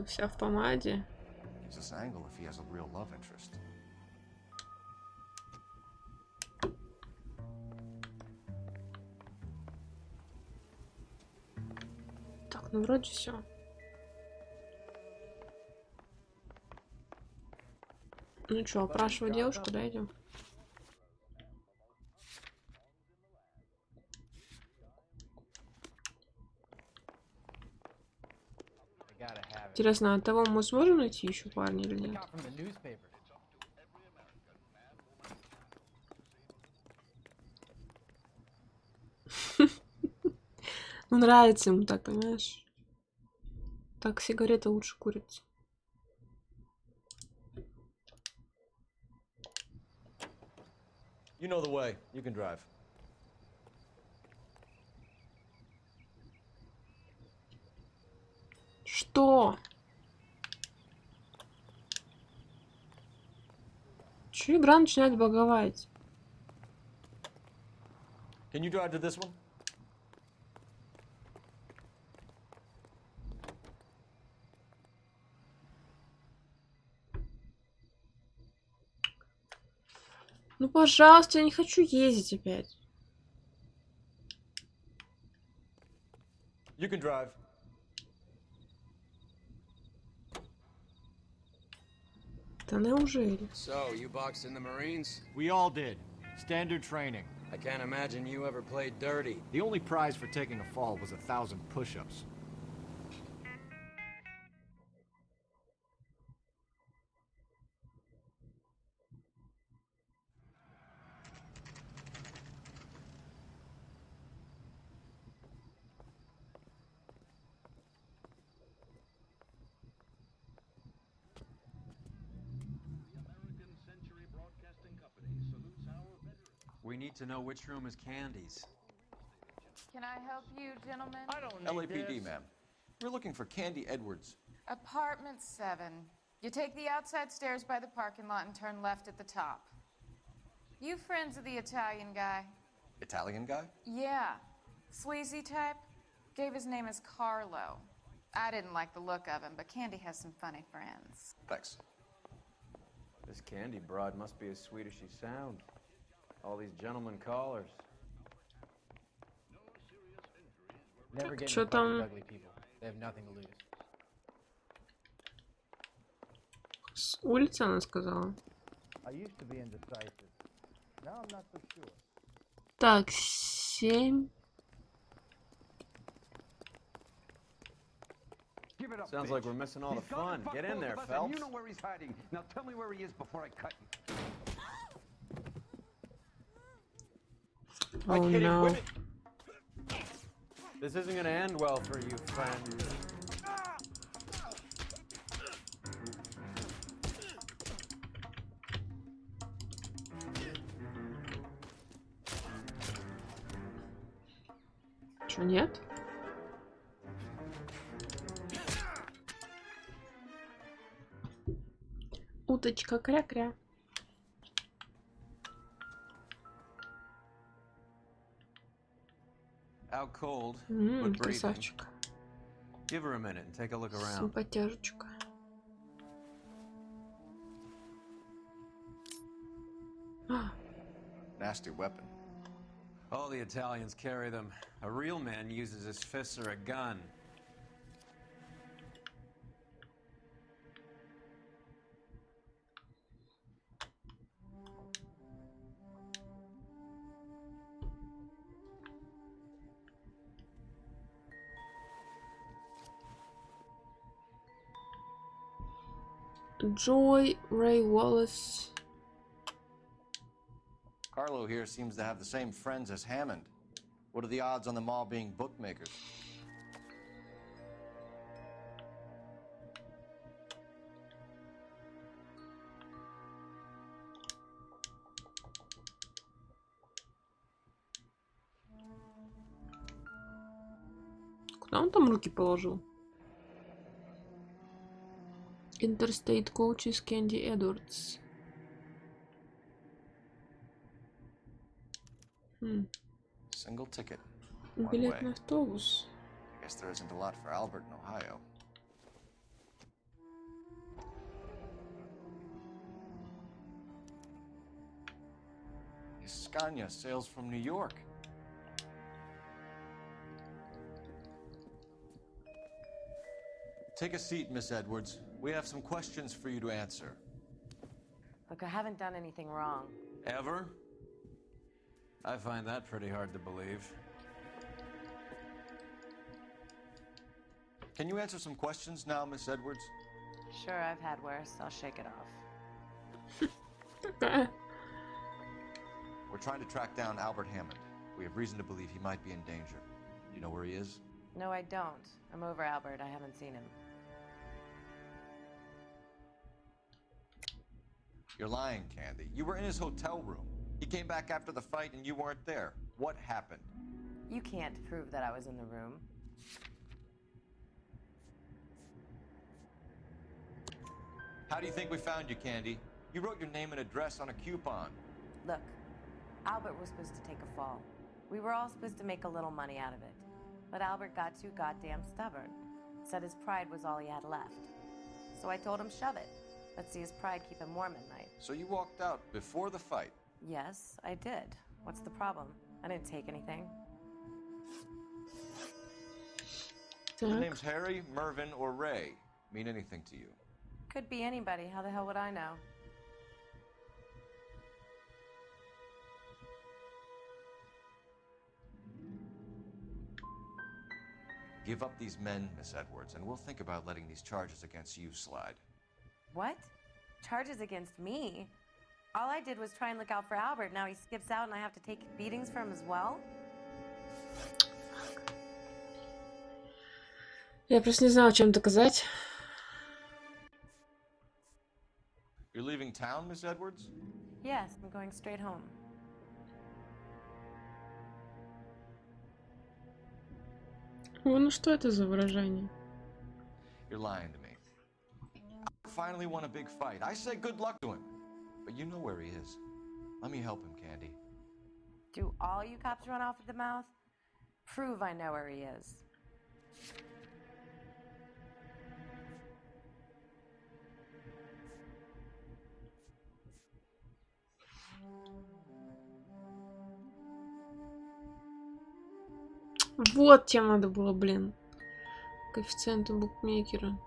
Вся в помаде.
Gives us an angle if he has a real love interest.
Так, ну вроде все. Ну что, опрашивать девушку, да, идем? Интересно, от того мы сможем найти еще парня или нет? Ну нравится ему так, понимаешь? Так сигарета лучше курица.
You know the way. You can drive.
Что? Чё игра начинает баговать?
Can you drive to this one?
Ну, пожалуйста, я не хочу ездить опять.
You can drive.
Да неужели?
So, you boxed in the Marines?
We all did. Standard training.
I can't imagine you ever played dirty.
The only prize for taking a fall was 1,000 push-ups.
We need to know which room is Candy's.
Can I help you, gentlemen?
I don't need LAPD, ma'am. We're looking for Candy Edwards.
Apartment 7. You take the outside stairs by the parking lot and turn left at the top. You friends of the Italian guy?
Italian guy?
Yeah. Sleazy type? Gave his name as Carlo. I didn't like the look of him, but Candy has some funny friends.
Thanks.
This Candy broad must be as sweet as she sound. All these gentlemen callers.
Never get
Чё
in
там?
with ugly people. They have nothing to lose.
С улицы она сказала.
I used to be indecisive. Now I'm not so sure.
Так, 7.
Give it up,
Sounds
bitch.
like we're missing all the
He's gone and
fun.
fucked
Get in
both
there,
of us, and
Phelps.
you know where he's hiding. Now tell me where he is before I cut you.
Oh no.
This isn't gonna end well for you, friend.
Чё, нет? Уточка кря-кря.
Out cold, but breathing.
Красавчик.
Give her a minute and take a look around.
Симпатяжечка.
Nasty weapon.
All the Italians carry them. A real man uses his fists or a gun.
Joy Ray Wallace.
Carlo here seems to have the same friends as Hammond. What are the odds on them all being bookmakers?
Куда он там руки положил? Interstate Coaches Candy Edwards.
Single ticket.
Билет на автобус.
I guess there isn't a lot for Albert in Ohio. Scania sails from New York. Take a seat, Miss Edwards. We have some questions for you to answer.
Look, I haven't done anything wrong.
Ever? I find that pretty hard to believe.
Can you answer some questions now, Miss Edwards?
Sure, I've had worse. I'll shake it off.
We're trying to track down Albert Hammond. We have reason to believe he might be in danger. Do you know where he is?
No, I don't. I'm over Albert. I haven't seen him.
You're lying, Candy. You were in his hotel room. He came back after the fight and you weren't there. What happened?
You can't prove that I was in the room.
How do you think we found you, Candy? You wrote your name and address on a coupon.
Look, Albert was supposed to take a fall. We were all supposed to make a little money out of it. But Albert got too goddamn stubborn. Said his pride was all he had left. So I told him, shove it. Let's see his pride keep him warm at night.
So you walked out before the fight?
Yes, I did. What's the problem? I didn't take anything.
The names Harry, Mervyn, or Ray mean anything to you?
Could be anybody. How the hell would I know?
Give up these men, Miss Edwards, and we'll think about letting these charges against you slide.
What? Charges against me? All I did was try and look out for Albert. Now he skips out and I have to take beatings for him as well?
Я просто не знаю, чем доказать.
You're leaving town, Miss Edwards?
Yes, I'm going straight home.
Ой, ну что это за выражение?
You're lying to me. Finally won a big fight. I say good luck to him. But you know where he is. Let me help him, Candy.
Do all you cops run off at the mouth? Prove I know where he is.
Вот тебе надо было, блин. Коэффициенты букмекера.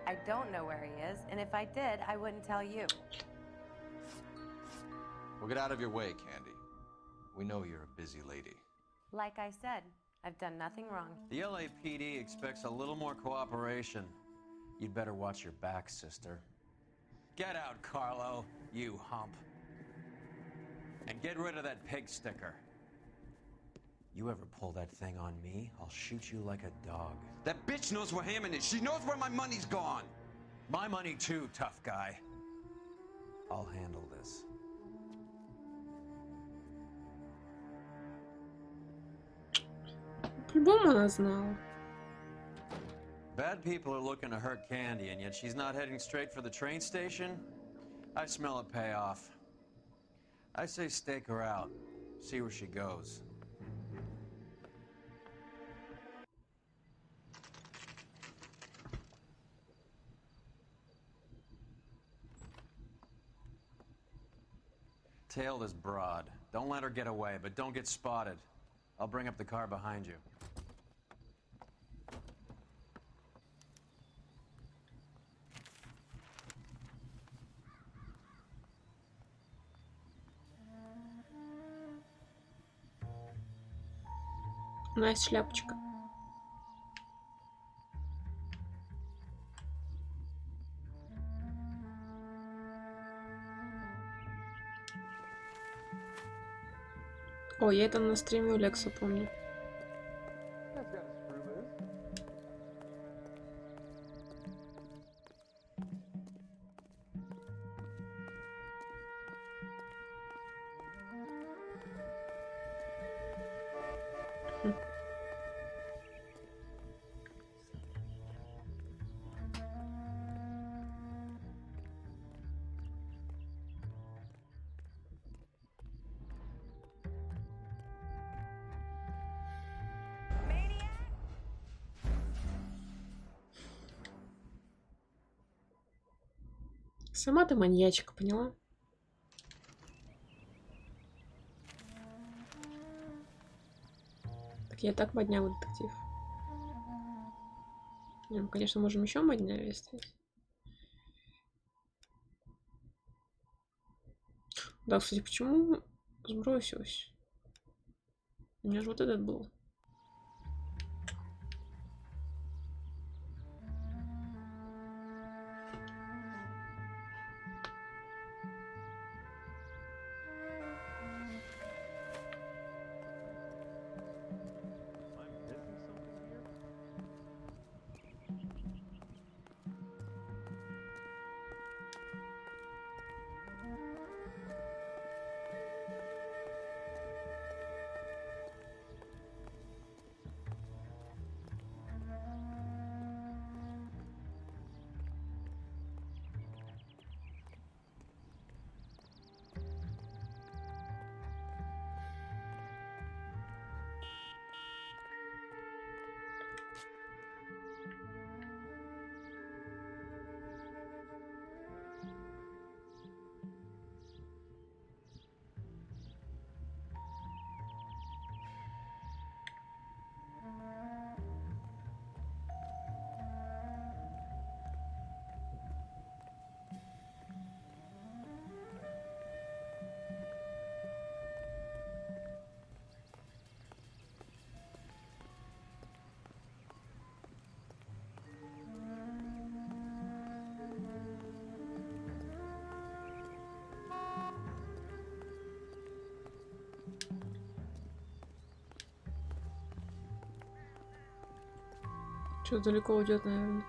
I don't know where he is, and if I did, I wouldn't tell you.
Well, get out of your way, Candy. We know you're a busy lady.
Like I said, I've done nothing wrong.
The LAPD expects a little more cooperation. You'd better watch your back, sister. Get out, Carlo, you hump. And get rid of that pig sticker. You ever pull that thing on me, I'll shoot you like a dog.
That bitch knows where Hammond is. She knows where my money's gone.
My money too, tough guy. I'll handle this.
По-любому она знала.
Bad people are looking to hurt Candy, and yet she's not heading straight for the train station? I smell a payoff. I say stake her out. See where she goes. Tail this broad. Don't let her get away, but don't get spotted. I'll bring up the car behind you.
Настя шляпочка. Ой, я это на стриме у Лекса помню. Сама ты маньячка, поняла? Так я так моднявый детектив. Не, мы, конечно, можем еще моднявее стать. Да, кстати, почему сбросилась? У меня же вот этот был. Что далеко уйдет, наверное.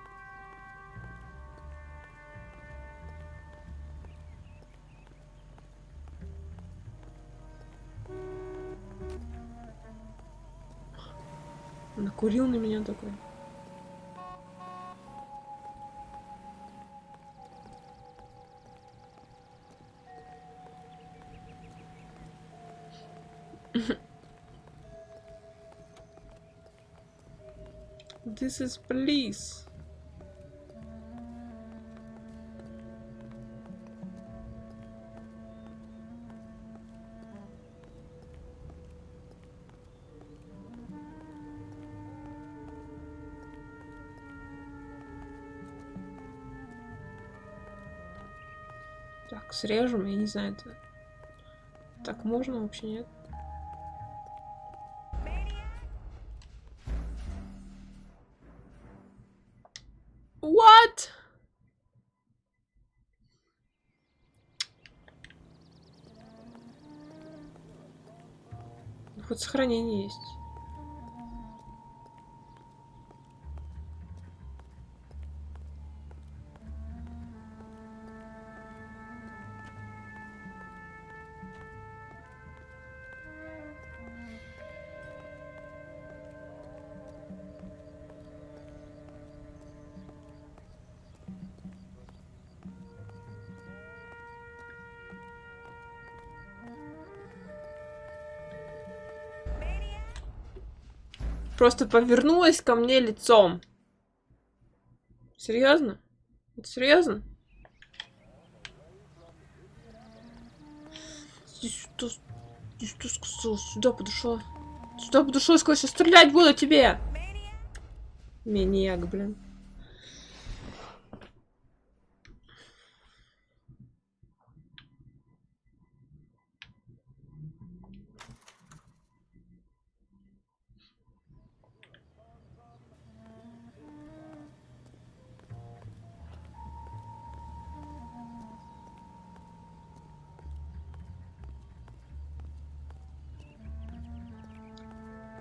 Накурил на меня такой. This is police. Так, срежем, я не знаю, это... Так можно вообще, нет? What? Хоть сохранение есть. Просто повернулась ко мне лицом. Серьезно? Это серьезно? Здесь что сказал? Сюда подошла. Сюда подошла и сказала, сейчас стрелять буду тебе. Маньяк, блин.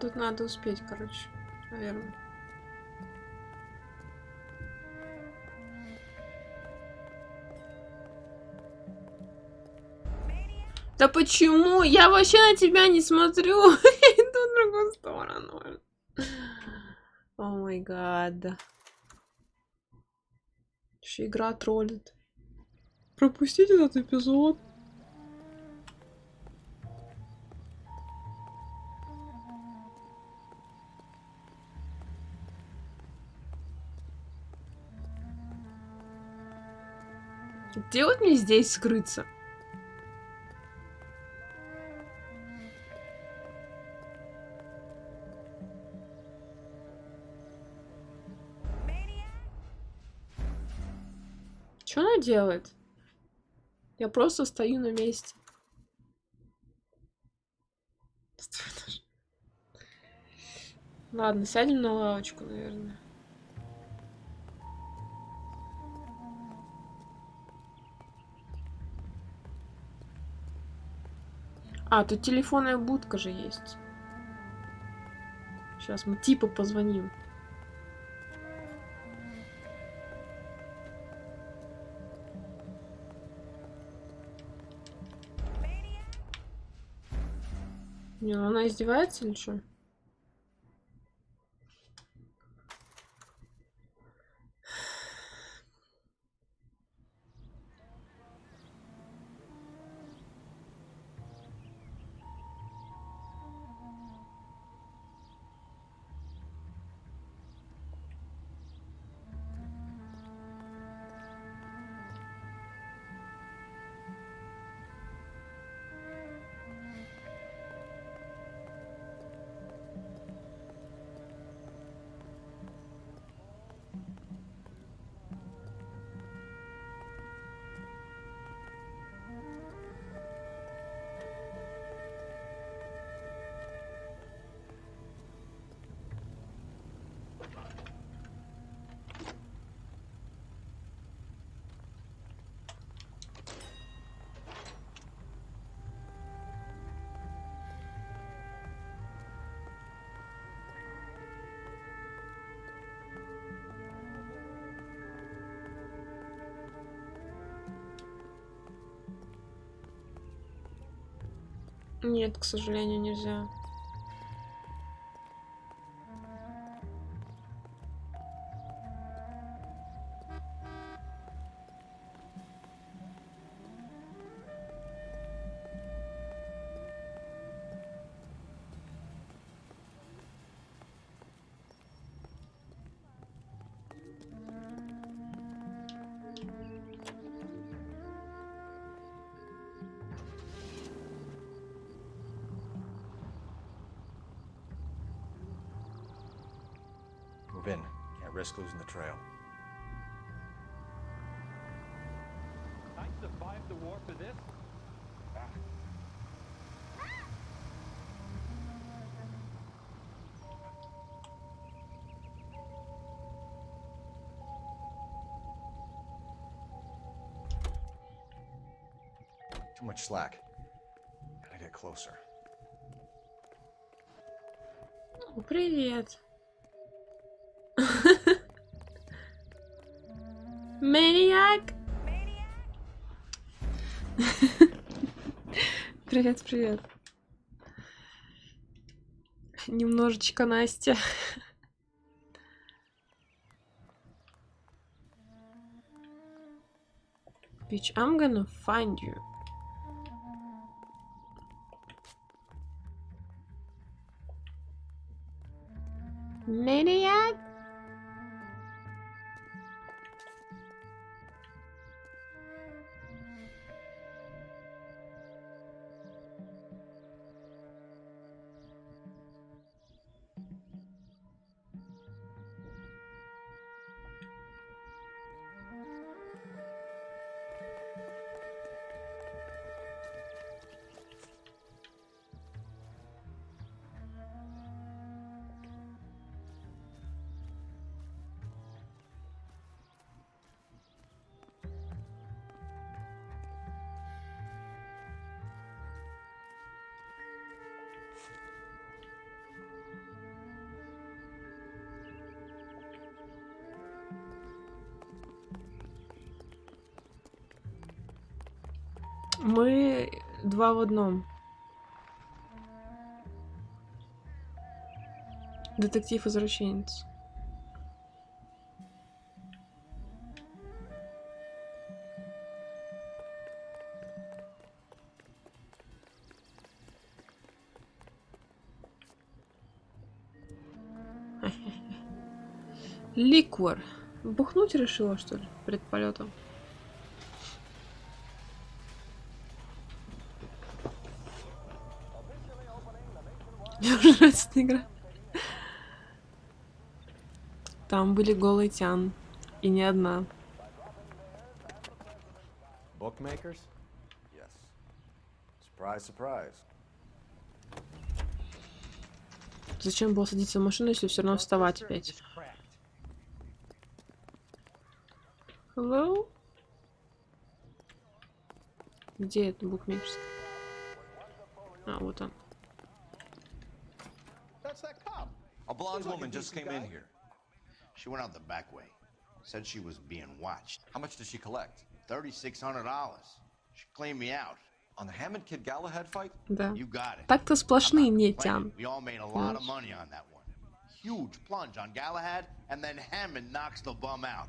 Тут надо успеть, короче, наверное. Да почему? Я вообще на тебя не смотрю. Я иду в другую сторону. О май гад. Еще игра троллит. Пропустите этот эпизод. Где вот мне здесь скрыться? Что она делает? Я просто стою на месте. Ладно, сядем на лавочку, наверное. А, тут телефонная будка же есть. Сейчас мы типа позвоним. Не, ну она издевается или что? Нет, к сожалению, нельзя.
Move in. Can't risk losing the trail.
I survived the war for this?
Too much slack. Gotta get closer.
О, привет. Maniac! Привет, привет. Немножечко Настя. Bitch, I'm gonna find you. Maniac? Мы два в одном. Детектив-извращенец. Ликвор. Бухнуть решила, что ли, перед полетом? Мне уже нравится эта игра. Там были голые тян. И не одна.
Bookmakers? Yes. Surprise, surprise.
Зачем было садиться в машину, если все равно вставать опять? Hello? Где это букмекерская? А, вот он.
That's that cop.
A blonde woman just came in here.
She went out the back way. Said she was being watched.
How much did she collect?
$3,600. She cleaned me out.
On the Hammond Kid Galahad fight?
Да.
You got it.
Так-то сплошные не тян.
We all made a lot of money on that one. Huge plunge on Galahad, and then Hammond knocks the bum out.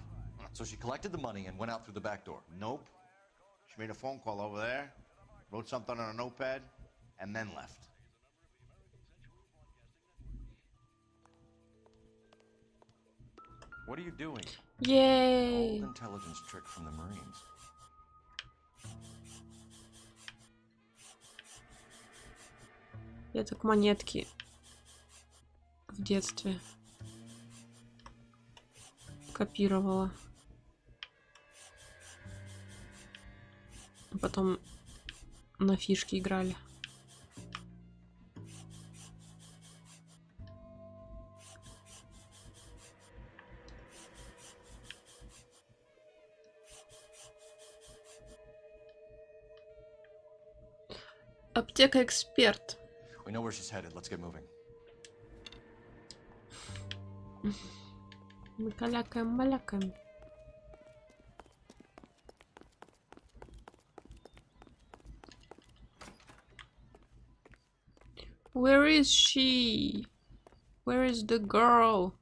So she collected the money and went out through the back door?
Nope. She made a phone call over there, wrote something on a notepad, and then left.
What are you doing?
Yay!
Old intelligence trick from the Marines.
Я так монетки в детстве копировала. Потом на фишки играли. Аптека эксперт.
We know where she's headed. Let's get moving.
Мы калякаем-малякаем. Where is she? Where is the girl?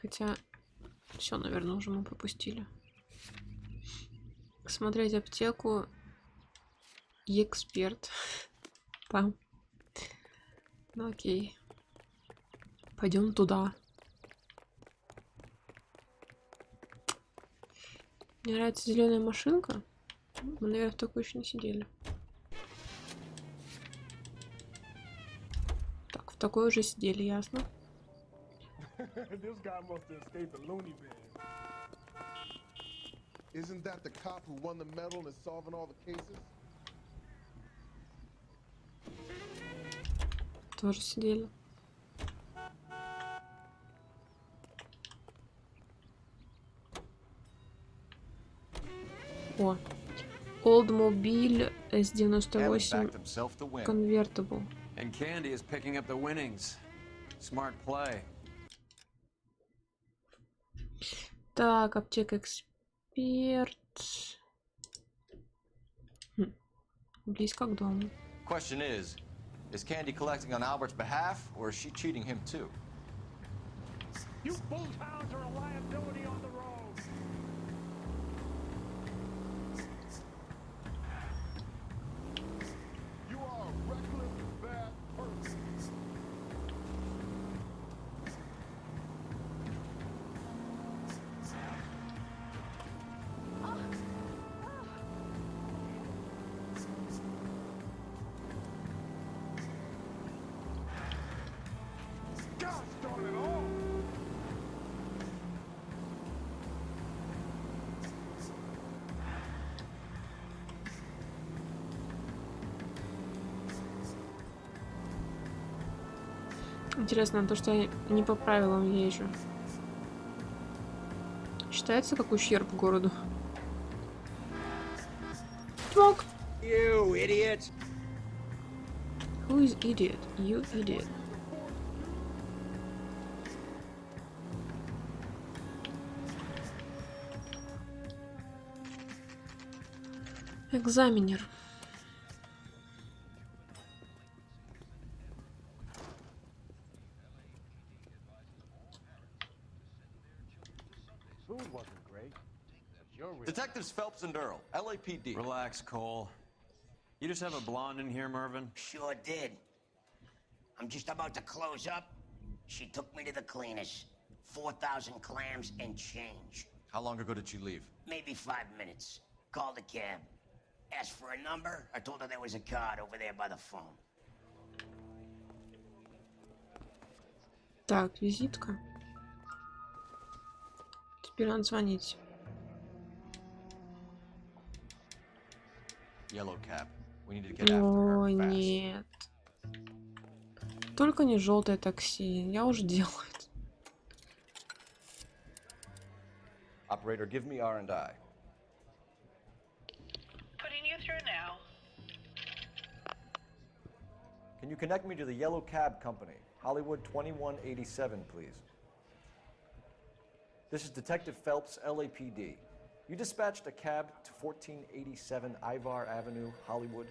Хотя, все, наверное, уже мы пропустили. Смотреть аптеку. Эксперт. Там. Ну окей. Пойдем туда. Мне нравится зеленая машинка. Мы, наверное, в такой еще не сидели. Так, в такой уже сидели, ясно.
This guy must have escaped the loony bin. Isn't that the cop who won the medal and is solving all the cases?
Тоже сидели. О. Oldsmobile S98 Convertible.
And Candy is picking up the winnings. Smart play.
Так, аптека эксперт. Близко к дому.
Question is Candy collecting on Albert's behalf, or is she cheating him too?
You bullhounds are a liability on the road. You are a reckless, bad person. Gosh darn it all!
Интересно, то, что я не по правилам езжу. Считается как ущерб городу? Смог!
You idiot!
Who is idiot? You idiot. Экзаменер.
Food wasn't great. Detectives Phelps and Earl, LAPD.
Relax, Cole. You just have a blonde in here, Mervyn?
Sure did. I'm just about to close up. She took me to the cleaners. 4,000 clams and change.
How long ago did she leave?
Maybe 5 minutes. Called a cab. Asked for a number. I told her there was a card over there by the phone.
Так, визитка. Теперь надо звонить.
Yellow cab. We need to get after her
Ой,
fast.
нет. Только не желтое такси. Я уже делаю это.
Operator, give me R&I.
Putting you through now.
Can you connect me to the Yellow Cab Company? Hollywood 2187, please. This is Detective Phelps, LAPD. You dispatched a cab to 1487 Ivar Avenue, Hollywood.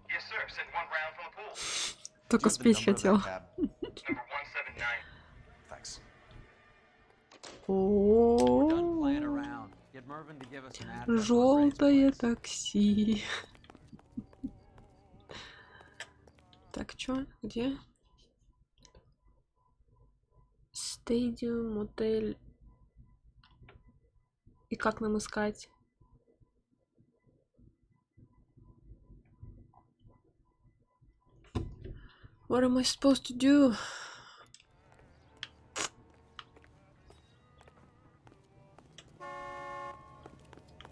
Yes, sir. Send one round from the pool.
Только спеть хотел.
Number 179.
Thanks.
We're done playing around. Get Mervyn to give us an address.
Желтое такси. Так, чё? Где? Стадиум, мотель. И как нам искать? What am I supposed to do?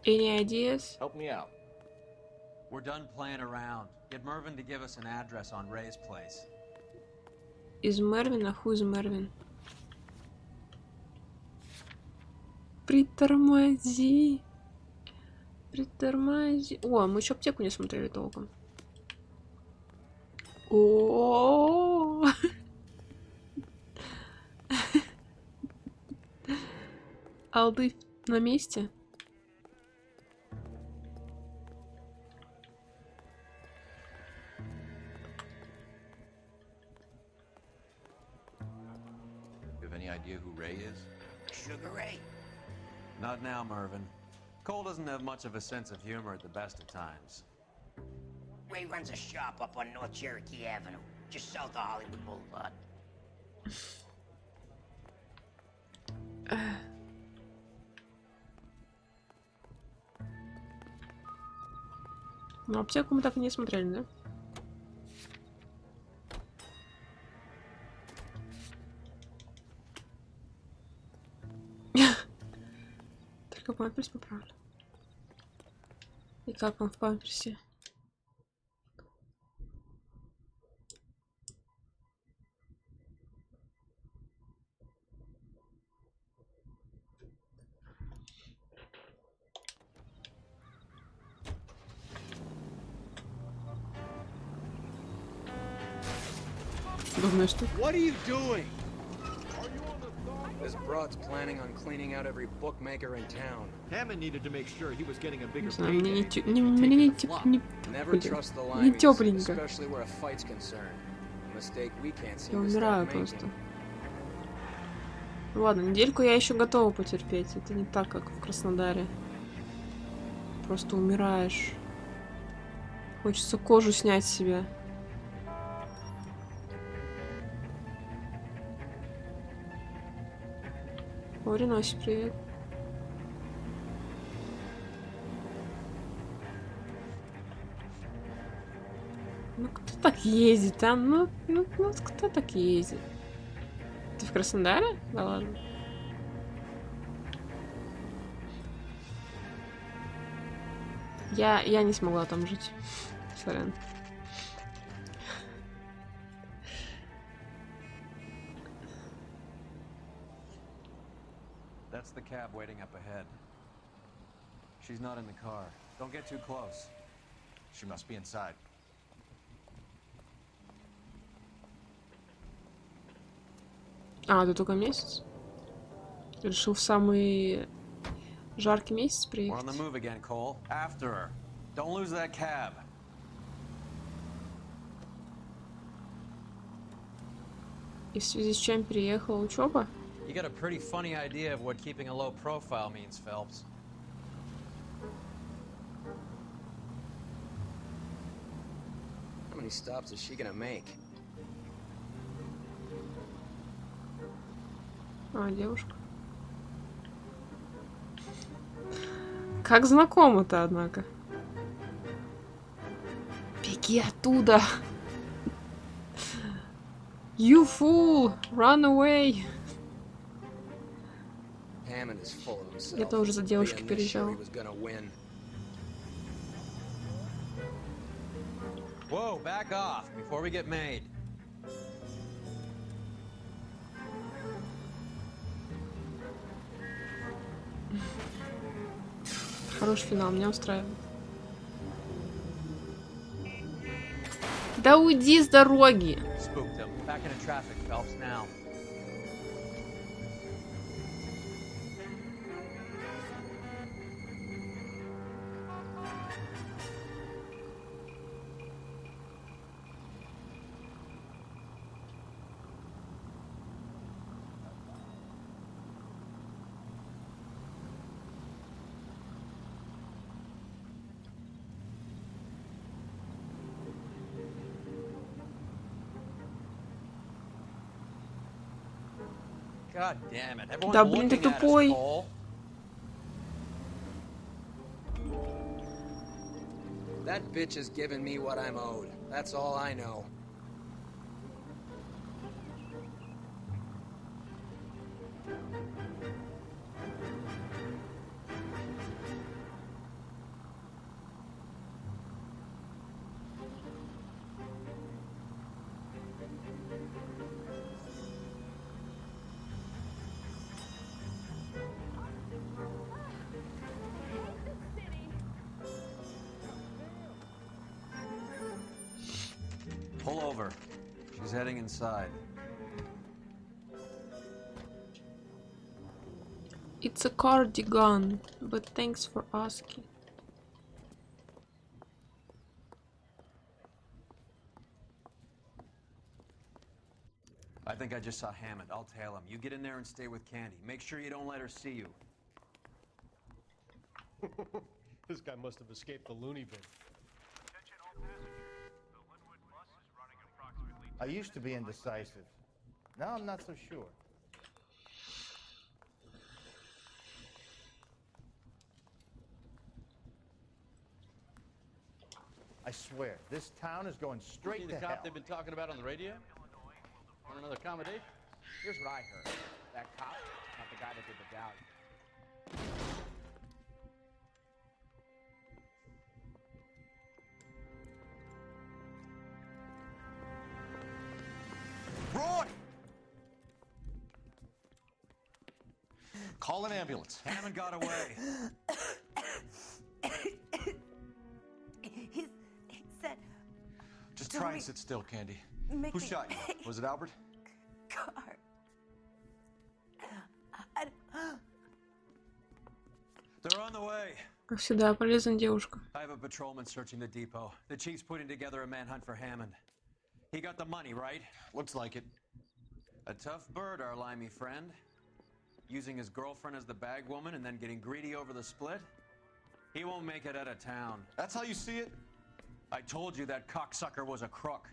Any ideas?
Help me out.
We're done playing around. Get Mervyn to give us an address on Ray's place.
Из Мервина? Who's Мервин? Притормози. Притормози. О, мы еще аптеку не смотрели толком. О. Алды на месте?
have any idea who Ray is?
Sugar Ray?
Not now, Mervyn. Cole doesn't have much of a sense of humor at the best of times.
Ray runs a shop up on North Cherokee Avenue, just south of Hollywood Boulevard.
Ну, аптеку мы так и не смотрели, да? Только памперс поправлю. И как он в памперсе? Думаю, что...
What are you doing? This broad's planning on cleaning out every bookmaker in town.
Hammond needed to make sure he was getting a bigger
Не знаю, мне
payday.
Never trust the
не
limeys,
тепленько.
especially where a fight's concerned. A mistake we can't
Я
seem to
умираю
stop
просто.
making.
Ладно, недельку я еще готова потерпеть. Это не так, как в Краснодаре. Просто умираешь. Хочется кожу снять с себя. О, Реноси, привет. Ну кто так ездит, а? Ну кто так ездит? Ты в Краснодаре? Да ладно. Я не смогла там жить. Сорян.
That's the cab waiting up ahead. She's not in the car. Don't get too close.
She must be inside.
А, ты только месяц? Решил в самый жаркий месяц
We're on
приехать?
the move again, Cole. After her. Don't lose that cab.
И в связи с чем переехала учеба?
You got a pretty funny idea of what keeping a low profile means, Phelps.
How many stops is she gonna make?
А, девушка. Как знакомо-то, однако. Беги оттуда! You fool! Run away!
Hammond is full of himself.
Я тоже за девушкой
Being this sure
переживала.
he was gonna win.
Whoa, back off before we get made.
Хороший финал, меня устраивает. Да уйди с дороги!
Spooked him. Back into traffic, Phelps, now. God damn it. Everyone's
Да блин, ты
looking at us,
тупой.
Cole.
That bitch is giving me what I'm owed. That's all I know.
Pull over. She's heading inside.
It's a cardigan, but thanks for asking.
I think think I just saw Hammond. I'll tail him. You get in there and stay with Candy. Make sure you don't let her see you.
This guy must have escaped the loony bin.
I used to be indecisive. Now I'm not so sure. I swear, this town is going straight to
the
hell.
cop they've been talking about on the radio? Want another accommodation?
Here's what I heard. That cop, not the guy that did the value.
Roy! Call an ambulance.
Hammond got away.
He said.
Just
Don't
try
me-
and sit still, Candy.
make
Who
me-
shot you? Was it Albert?
Car.
They're on the way.
Как всегда, полезная девушка.
I have a patrolman searching the depot. The chief's putting together a manhunt for Hammond. He got the money, right?
Looks like it.
A tough bird, our limey friend. Using his girlfriend as the bag woman and then getting greedy over the split. He won't make it out of town.
That's how you see it?
I told you that cocksucker was a crook.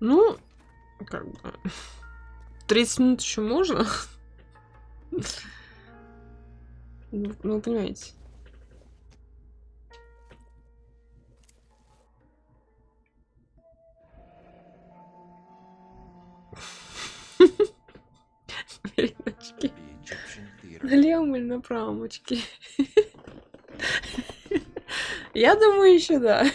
Ну, как бы... 30 минут еще можно. Ну, вы понимаете. Передачки. Налево или направо, мочки? Я думаю, еще да.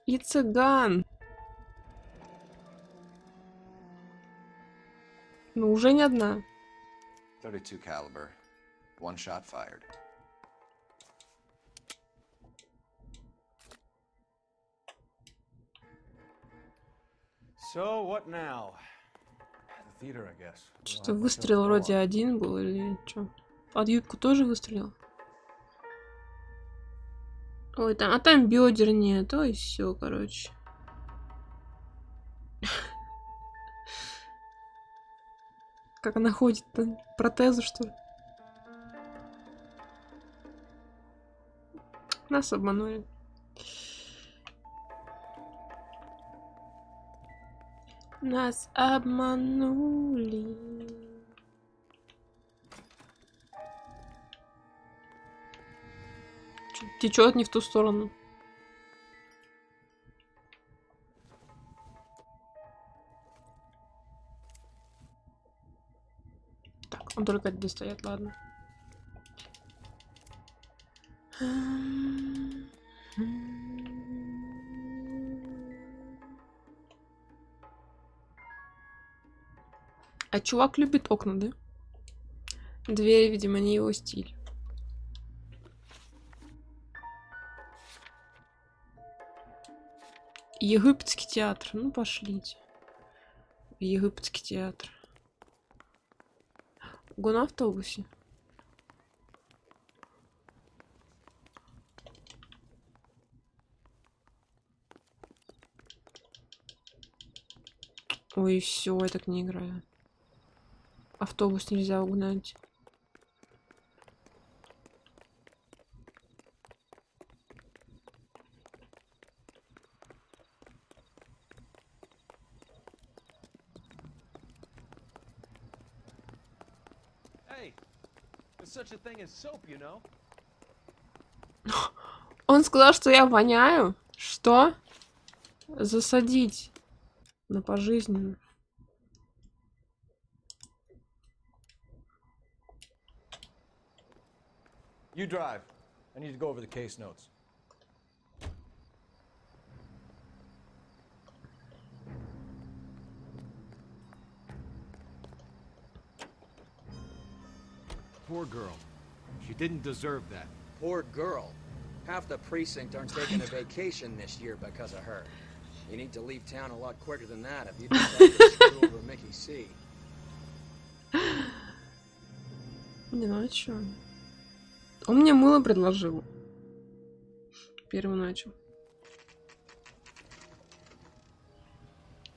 И цыган. Ну, уже не одна.
32 caliber. One shot fired.
So, what now?
The theater, I guess.
Что-то выстрел вроде один был или что? Под юбку тоже выстрелил? Ой, там, а там бедер нет, ой, все, короче. Как она ходит-то? Протезы, что ли? Нас обманули. Нас обманули. Течет не в ту сторону. Так, он только это достает, ладно. А чувак любит окна, да? Двери, видимо, не его стиль. Египетский театр. Ну, пошлите. Египетский театр. Го на автобусе. Ой, все, я так не играю. Автобус нельзя угнать.
Hey, there's such a thing as soap, you know?
Он сказал, что я воняю. Что? Засадить на пожизненно.
You drive. I need to go over the case notes.
Poor girl. She didn't deserve that.
Poor girl. Half the precinct aren't taking a vacation this year because of her. You need to leave town a lot quicker than that if you decide to screw over Mickey C.
Не, ну а чё? Он мне мыло предложил. Первый начал.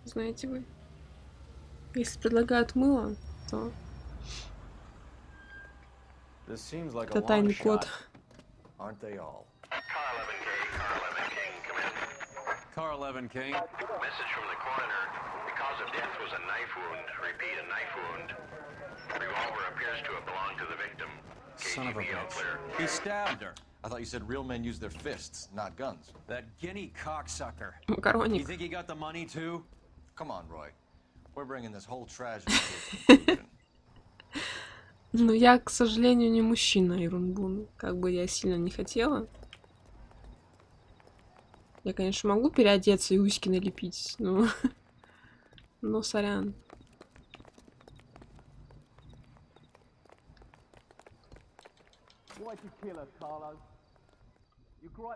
Знаете вы, если предлагают мыло, то это тайный код.
Aren't they all?
Car 11 King.
Message from the coroner. The cause of death was a knife wound. Repeat, a knife wound. Revolver appears to have belonged to the victim.
Son of a
KGB all
bitch.
clear.
He stabbed her.
I thought you said real men use their fists, not guns.
That guinea cocksucker.
Макароник.
You think he got the money too?
Come on, Roy. We're bringing this whole tragedy to a conclusion.
Но я, к сожалению, не мужчина, Ирунбун. Как бы я сильно не хотела. Я, конечно, могу переодеться и усики налепить, но... Но сорян.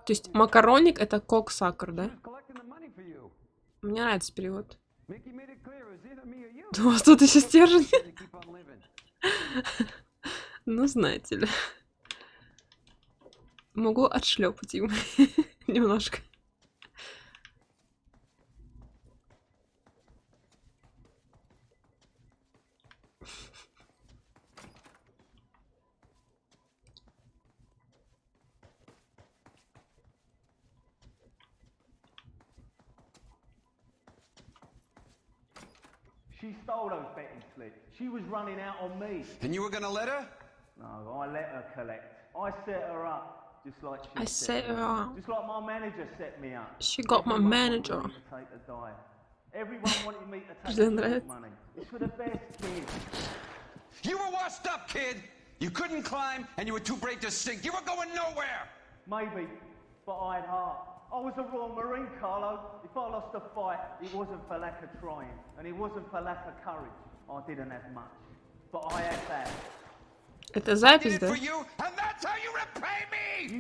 То есть макароник — это коксакр, да? Мне нравится перевод. У вас тут еще стержень? Ну, знаете ли. Могу отшлепать им немножко.
She stole those betting slips. She was running out on me.
And you were gonna let her?
No, I let her collect. I set her up, just like she
I set her up.
Just like my manager set me up.
She got my manager.
Everyone wanted me to take the dive. Everyone wanted me to take
Тебе
the
нравится?
money. It's for the best kid.
You were washed up, kid! You couldn't climb, and you were too brave to sink. You were going nowhere!
Maybe, but I had heart. I was a Royal Marine, Carlo. If I lost a fight, it wasn't for lack of trying, and it wasn't for lack of courage. I didn't have much, but I had that.
Это запись, да?
You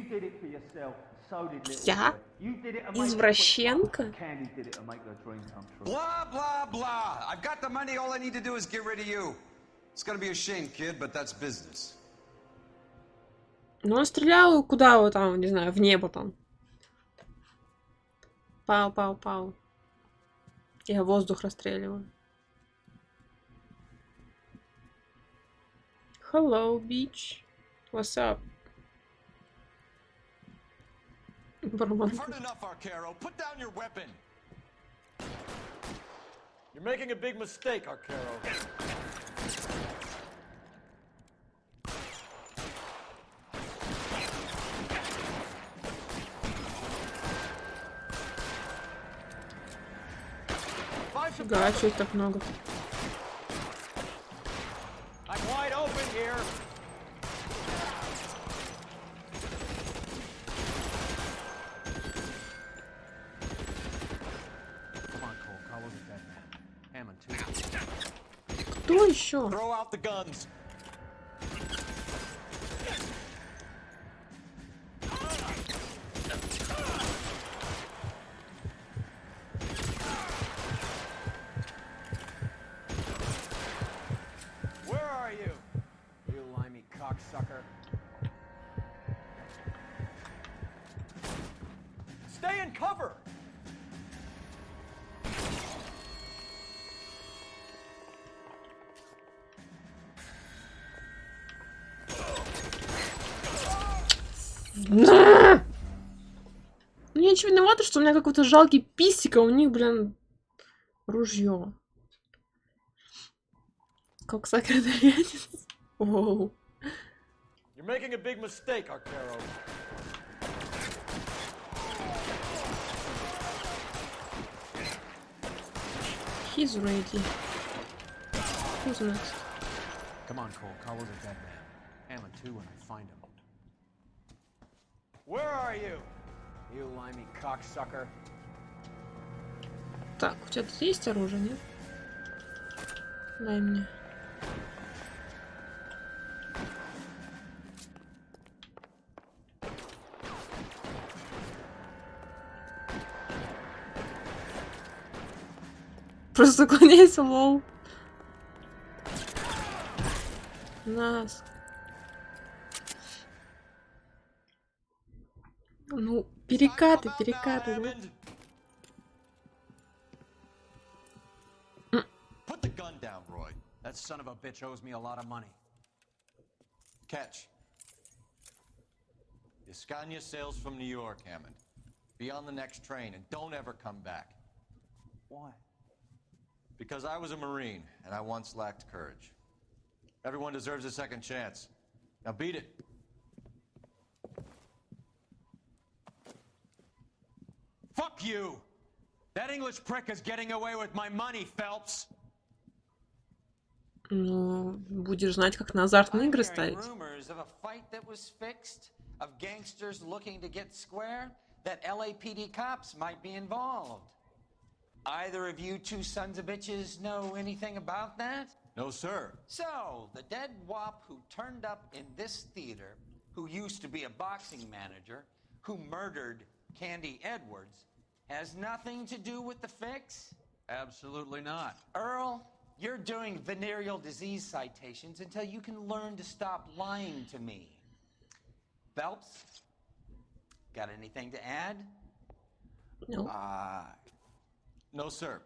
did it for yourself. So did little
Я?
boy. You did it to make
Извращенка?
Candy did it to make her dream come true.
Blah, blah, blah. I've got the money. All I need to do is get rid of you. It's gonna be a shame, kid, but that's business.
Ну, он стрелял куда вот там, не знаю, в небо там. Пау, пау, пау. Я воздух расстреливаю. Hello, bitch. What's up?
You've heard enough, Arcaro. Put down your weapon.
You're making a big mistake, Arcaro.
Да, что их так много?
I'm wide open here.
Come on, Cole. Carlos is dead, man. Hammond, too.
Кто еще?
Throw out the guns.
Where are you? You limey cocksucker.
Stay in cover.
Ну, я ничего не виновата, что у меня какой-то жалкий писик, а у них, блин, ружье. Как сакрадоянец. Оу.
You're making a big mistake, Arcaro.
He's ready. Who's next?
Come on, Cole. Carlos is dead, man. Hammond, too, when I find him.
Where are you?
You limey cocksucker.
Так, у тебя тут есть оружие, нет? Дай мне. Просто уклоняйся, лол. Нас. Ну, перекаты, да?
Put the gun down, Roy. That son of a bitch owes me a lot of money. Catch. Iskanya sails from New York, Hammond. Be on the next train and don't ever come back.
Why?
Because I was a Marine and I once lacked courage. Everyone deserves a second chance. Now beat it. Fuck you! That English prick is getting away with my money, Phelps!
Ну, будешь знать, как на азартные игры ставить.
Rumors of a fight that was fixed, of gangsters looking to get square, that LAPD cops might be involved. Either of you two sons of bitches know anything about that?
No, sir.
So, the dead wop who turned up in this theater, who used to be a boxing manager, who murdered Candy Edwards, has nothing to do with the fix?
Absolutely not.
Earl, you're doing venereal disease citations until you can learn to stop lying to me. Phelps, got anything to add?
No.
No, sir.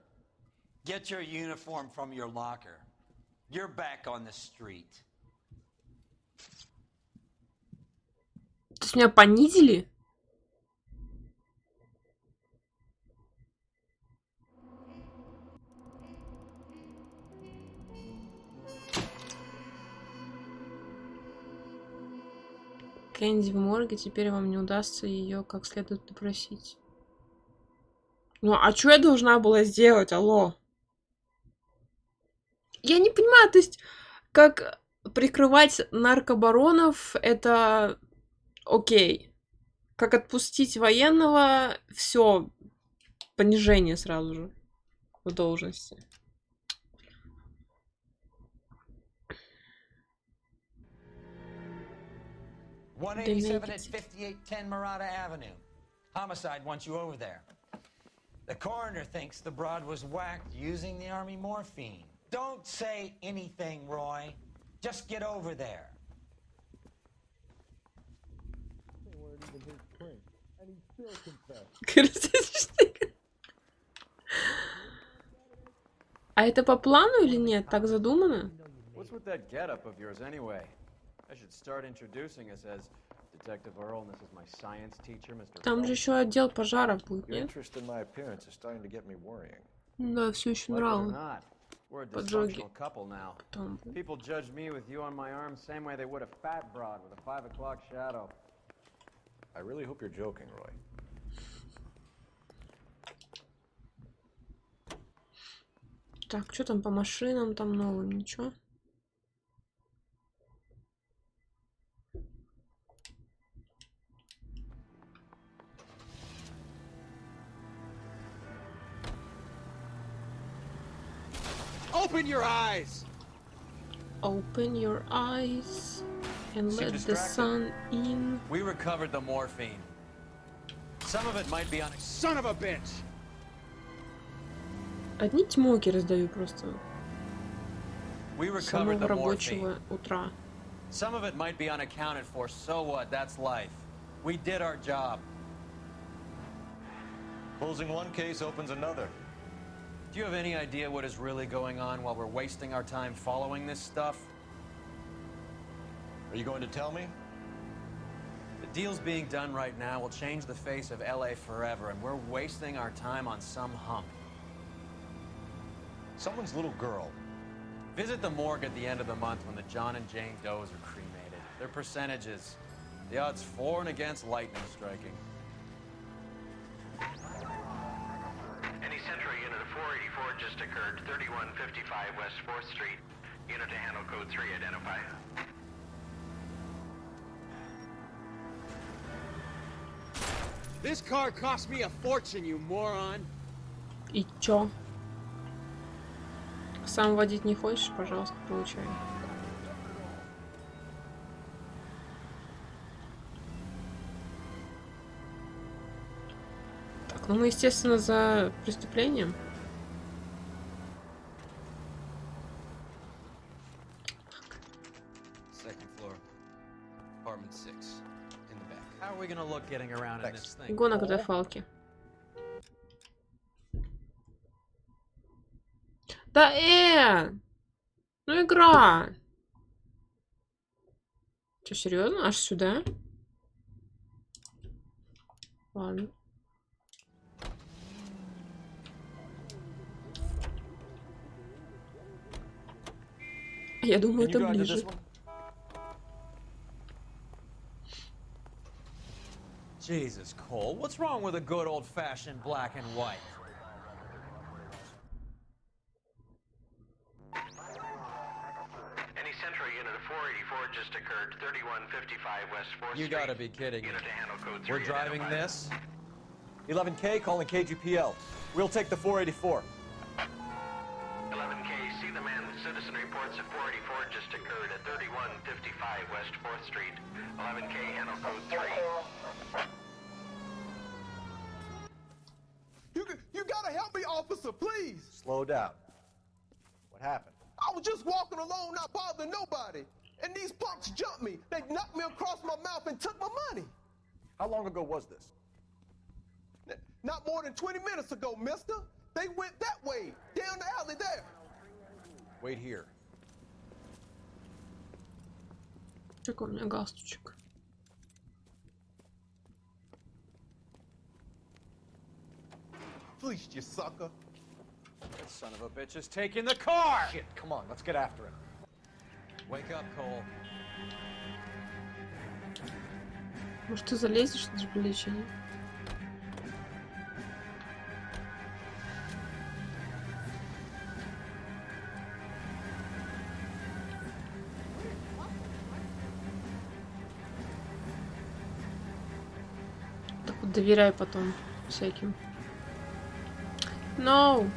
Get your uniform from your locker. You're back on the street.
То есть меня понизили? Кэнди в морге, теперь вам не удастся ее как следует допросить. Ну, а что я должна была сделать, алло? Я не понимаю, то есть, как прикрывать наркобаронов, это окей. Как отпустить военного, все, понижение сразу же в должности.
$187 at 5810 Murata Avenue. Homicide wants you over there. The coroner thinks the broad was whacked using the army morphine. Don't say anything, Roy. Just get over there.
А это по плану или нет? Так задумано?
What's with that getup of yours anyway? I should start introducing us as Detective Earl, and this is my science teacher, Mr.
Там же еще отдел пожаров будет,
Your
нет?
interest in my appearance is starting to get me worrying.
Да, все еще нравилось.
We're a
Поджоги.
dysfunctional couple now.
Потом.
People judge me with you on my arm same way they would a fat broad with a 5 o'clock shadow.
I really hope you're joking, Roy.
Так, что там по машинам там новым? Ничего?
Open your eyes!
Open your eyes and let the sun in.
We recovered the morphine. Some of it might be on...
Son of a bitch!
Одни тьмоки раздаю просто.
We
С
recovered
самого
the
рабочего
morphine.
утра.
Some of it might be unaccounted for. So what? That's life. We did our job.
Closing one case opens another.
Do you have any idea what is really going on while we're wasting our time following this stuff?
Are you going to tell me?
The deals being done right now will change the face of LA forever, and we're wasting our time on some hump.
Someone's little girl.
Visit the morgue at the end of the month when the John and Jane Does are cremated. Their percentages. The odds for and against lightning striking.
Any Central unit of 484 just occurred, 3155 West 4th Street. Unit to handle code 3, identify.
This car cost me a fortune, you moron!
И чё? Сам водить не хочешь? Пожалуйста, получай. Так, ну мы, естественно, за преступлением.
we gonna look getting around in this thing?
Гонок этой фалки. Да, ну игра. Че, серьезно? Аж сюда? Ладно. Я думаю, это ближе.
Jesus, Cole, what's wrong with a good old-fashioned black and white?
Any Central unit of 484 just occurred, 3155 West 4th Street.
You gotta be kidding me.
Unit to handle code 3.
We're driving this?
11K, calling KGPL. We'll take the 484.
11K, see the man. Citizen reports at 484 just occurred at 3155 West 4th Street. 11K, handle code 3.
You gotta help me, officer, please.
Slow down. What happened?
I was just walking along, not bothering nobody. And these punks jumped me. They knocked me across my mouth and took my money.
How long ago was this?
Not more than 20 minutes ago, mister. They went that way, down the alley there.
Wait here.
Какой у меня галстучек.
Fleeced you, sucker.
That son of a bitch is taking the car!
Shit, come on, let's get after him.
Wake up, Cole.
Может, ты залезешь на плечи? Так вот доверяй потом всяким. No!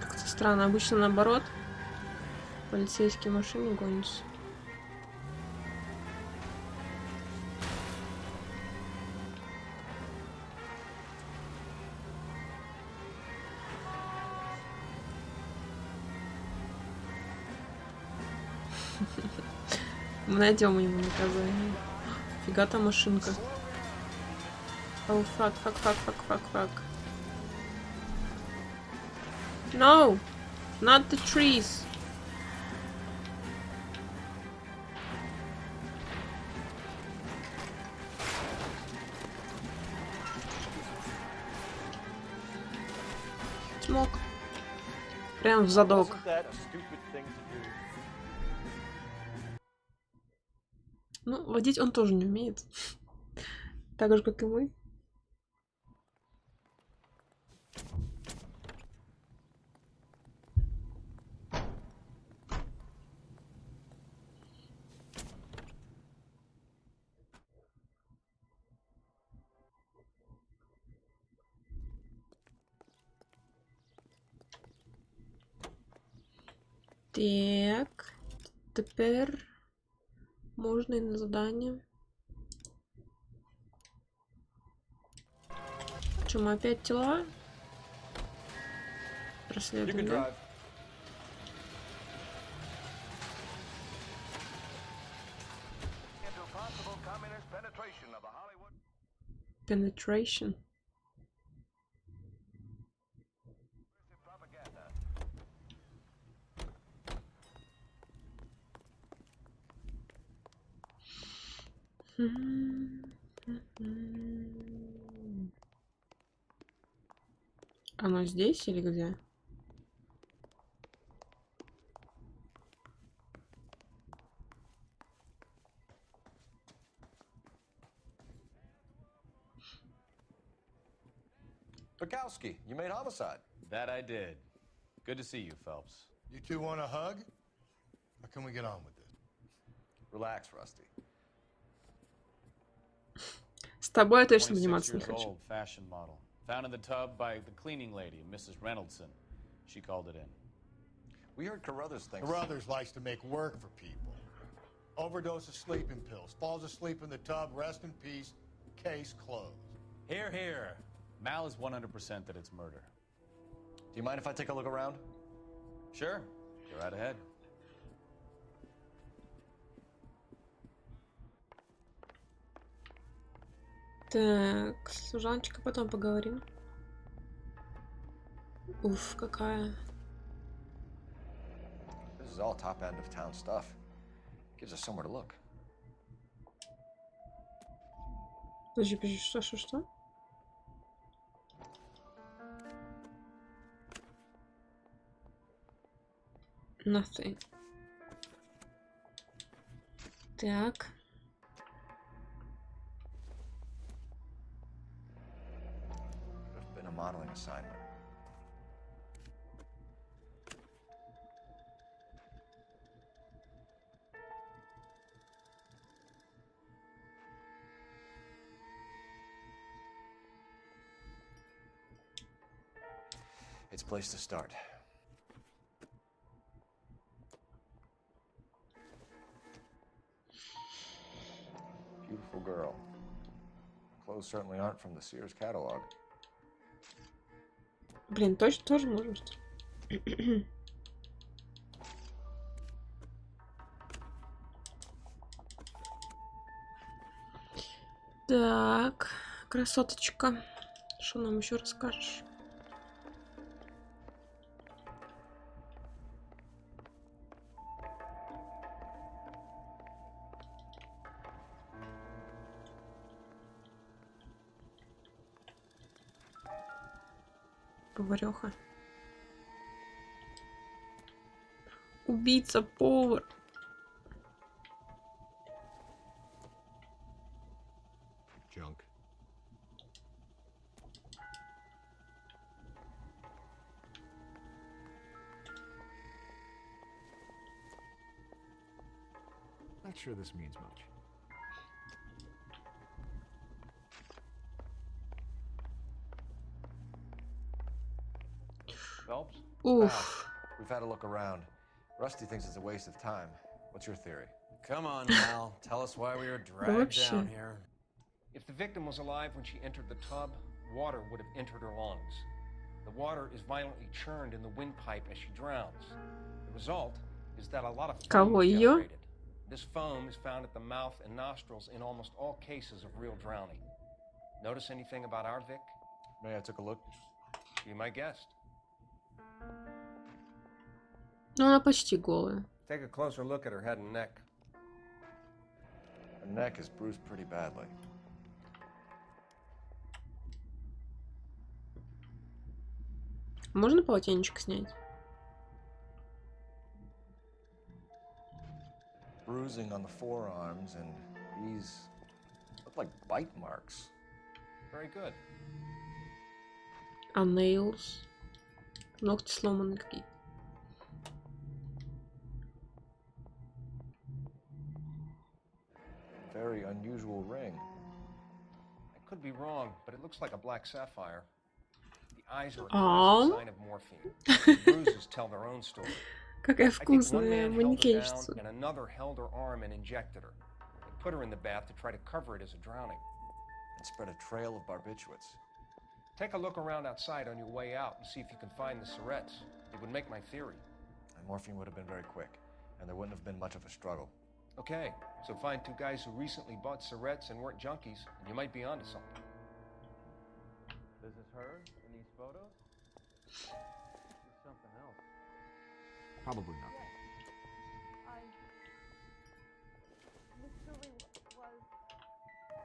Как-то странно. Обычно наоборот. Полицейские машины гонятся. Мы найдем ему наказание. Фига там машинка. Oh, fuck, fuck, fuck, fuck, fuck, fuck. No! Not the trees! Смог. Прям в задок. Ну, водить он тоже не умеет. Так же, как и мы. Так. Теперь можно и на задание. Почему опять тела? Проследуем, да? Penetration. Оно здесь или где?
Bukowski, you made homicide.
That I did. Good to see you, Phelps.
You two want a hug? Or can we get on with this?
Relax, Rusty.
С тобой я точно заниматься не
26 years
хочу.
old, fashion model. Found in the tub by the cleaning lady, Mrs. Reynoldson. She called it in.
We heard Carruthers thinks...
Carruthers likes to make work for people. Overdose of sleeping pills. Falls asleep in the tub. Rest in peace. Case closed.
Here, here. Mal is 100% that it's murder.
Do you mind if I take a look around?
Sure. Go right ahead.
Так, служаночка, потом поговорим. Уф, какая.
This is all top end of town stuff. Gives us somewhere to look.
Подожди, что? Nothing. Так.
Could have been a modeling assignment. It's a place to start. Beautiful girl. Clothes certainly aren't from the Sears catalog.
Блин, точно тоже можно, что ли? Так, красоточка. Что нам еще расскажешь? Повареха. Убийца-повар.
Junk.
Not sure this means much.
Phelps?
Oof.
We've had a look around. Rusty thinks it's a waste of time. What's your theory?
Come on, Mal. Tell us why we were dragged
Вообще.
down here.
If the victim was alive when she entered the tub, water would have entered her lungs. The water is violently churned in the windpipe as she drowns. The result is that a lot of foam
Кого,
is
её?
generated. This foam is found at the mouth and nostrils in almost all cases of real drowning. Notice anything about our Vic? May I took a look? Be my guest.
Ну, она почти голая.
Take a closer look at her head and neck. Her neck is bruised pretty badly.
Можно полотенечко снять?
Bruising on the forearms, and these look like bite marks. Very good.
А nails? Ногти сломаны какие-то.
Very unusual ring. I could be wrong, but it looks like a black sapphire. The eyes are a constant sign of morphine. The bruises tell their own story.
Какая
I think one
вкусная
man held her
манекенщица.
down and another held her arm and injected her. They put her in the bath to try to cover it as a drowning. And spread a trail of barbiturates. Take a look around outside on your way out and see if you can find the syrettes. It would make my theory. And morphine would have been very quick, and there wouldn't have been much of a struggle. Okay, so find two guys who recently bought syrettes and weren't junkies, and you might be onto something.
This is her in these photos? It's something else.
Probably nothing.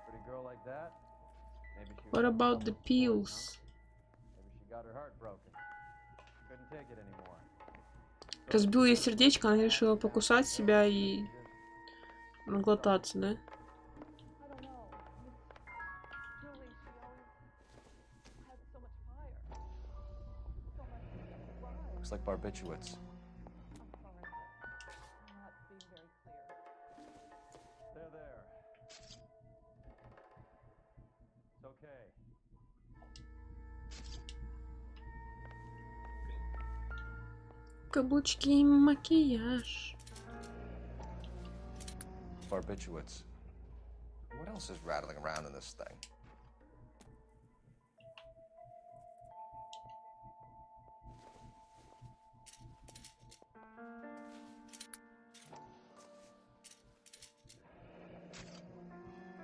Pretty girl like that? Maybe she
What
was
about the pills?
Maybe she got her heart broken. Couldn't take it anymore.
Разбил ей сердечко, она решила покусать себя и наглотаться, да?
Looks like barbiturates.
There, there. It's okay.
Каблучки и макияж.
barbiturates. What else is rattling around in this thing?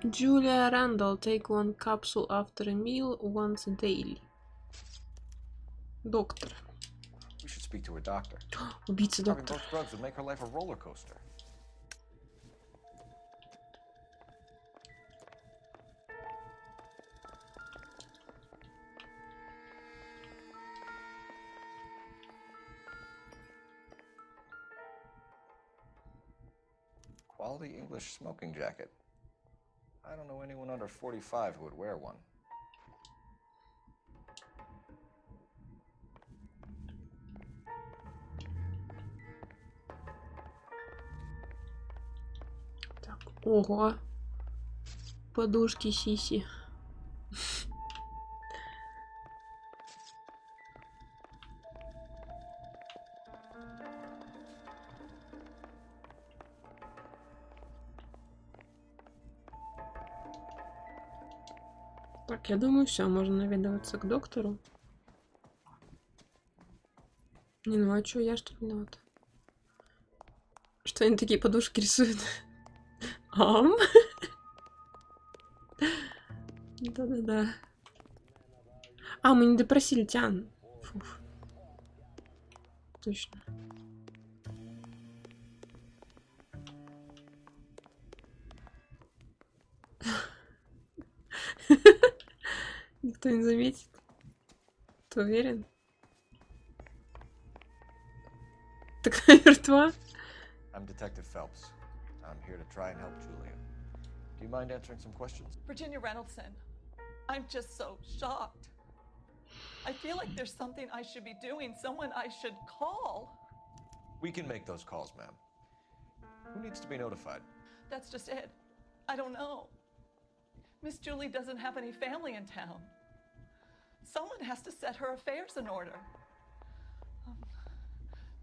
Julia Randall, take one capsule after a meal once daily. Доктор.
We should speak to her doctor.
Убийца
Having
доктор.
both drugs would make her life a roller coaster. Quality English smoking jacket. I don't know anyone under 45 who would wear one.
Так, ого. Подушки сиси. Так, я думаю, все, можно наведываться к доктору. Не, ну а чё, я что виновата? Что они такие подушки рисуют? Ам? Да-да-да. А, мы не допросили Тян. Фуф. Точно. Никто не заметит. Ты уверен? Так она мертва?
I'm Detective Phelps. I'm here to try and help Julia. Do you mind answering some questions?
Virginia Reynoldson, I'm just so shocked. I feel like there's something I should be doing, someone I should call.
We can make those calls, ma'am. Who needs to be notified?
That's just it. I don't know. Miss Julie doesn't have any family in town. Someone has to set her affairs in order.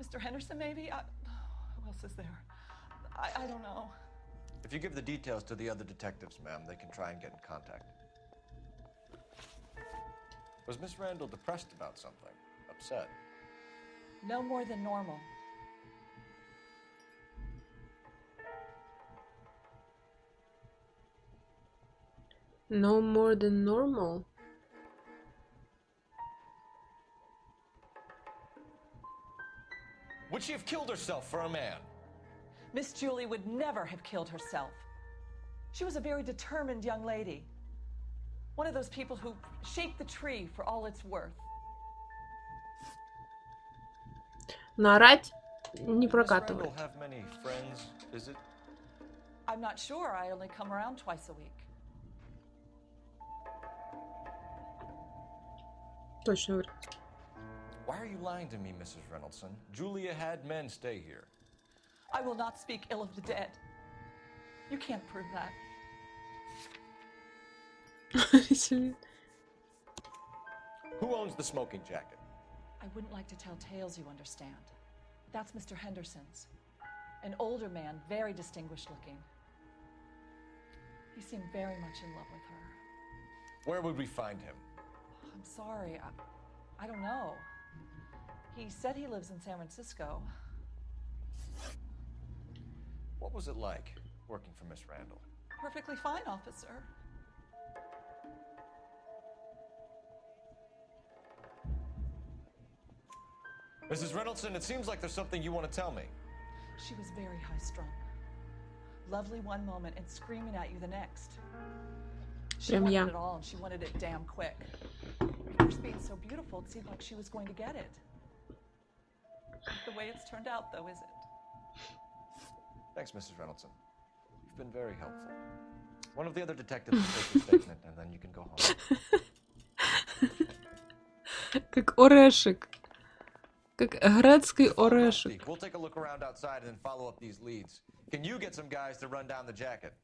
Mr. Henderson, maybe? Who else is there? I don't know.
If you give the details to the other detectives, ma'am, they can try and get in contact. Was Miss Randall depressed about something? Upset?
No more than normal.
No more than normal.
Would she have killed herself for a man?
Miss Julie would never have killed herself. She was a very determined young lady. One of those people who shape the tree for all it's worth.
Наорать не
Miss
прокатывает.
Randall have many friends, is it?
I'm not sure. I only come around twice a week.
Точно врет.
Why are you lying to me, Mrs. Reynoldson? Julia had men stay here.
I will not speak ill of the dead. You can't prove that.
Who owns the smoking jacket?
I wouldn't like to tell tales, you understand. That's Mr. Henderson's. An older man, very distinguished looking. He seemed very much in love with her.
Where would we find him?
I'm sorry, I don't know. He said he lives in San Francisco.
What was it like working for Miss Randall?
Perfectly fine, officer.
Mrs. Reynoldson, it seems like there's something you want to tell me.
She was very high-strung. Lovely one moment and screaming at you the next. She
Прям
wanted
я.
it all and she wanted it damn quick. Of course, being so beautiful, it seemed like she was going to get it. The way it's turned out, though, is it?
Thanks, Mrs. Reynoldson. You've been very helpful. One of the other detectives will take your statement, and then you can go home.
Как орешек. Как грецкий орешек.
We'll take a look around outside and then follow up these leads. Can you get some guys to run down the jacket?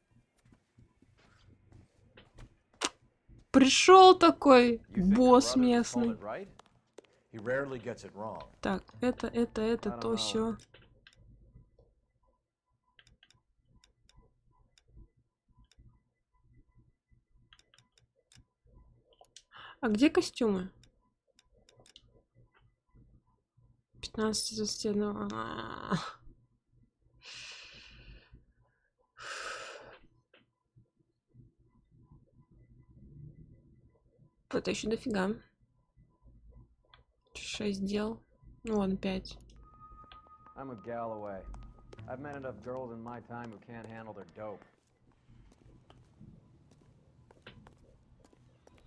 Пришел такой босс местный.
Right? He rarely gets it wrong.
Так, это, то, все. А где костюмы? 15-21. Это еще дофига. 6 дел. Ну ладно, 5.
I'm a Galloway. I've met enough girls in my time who can't handle their dope.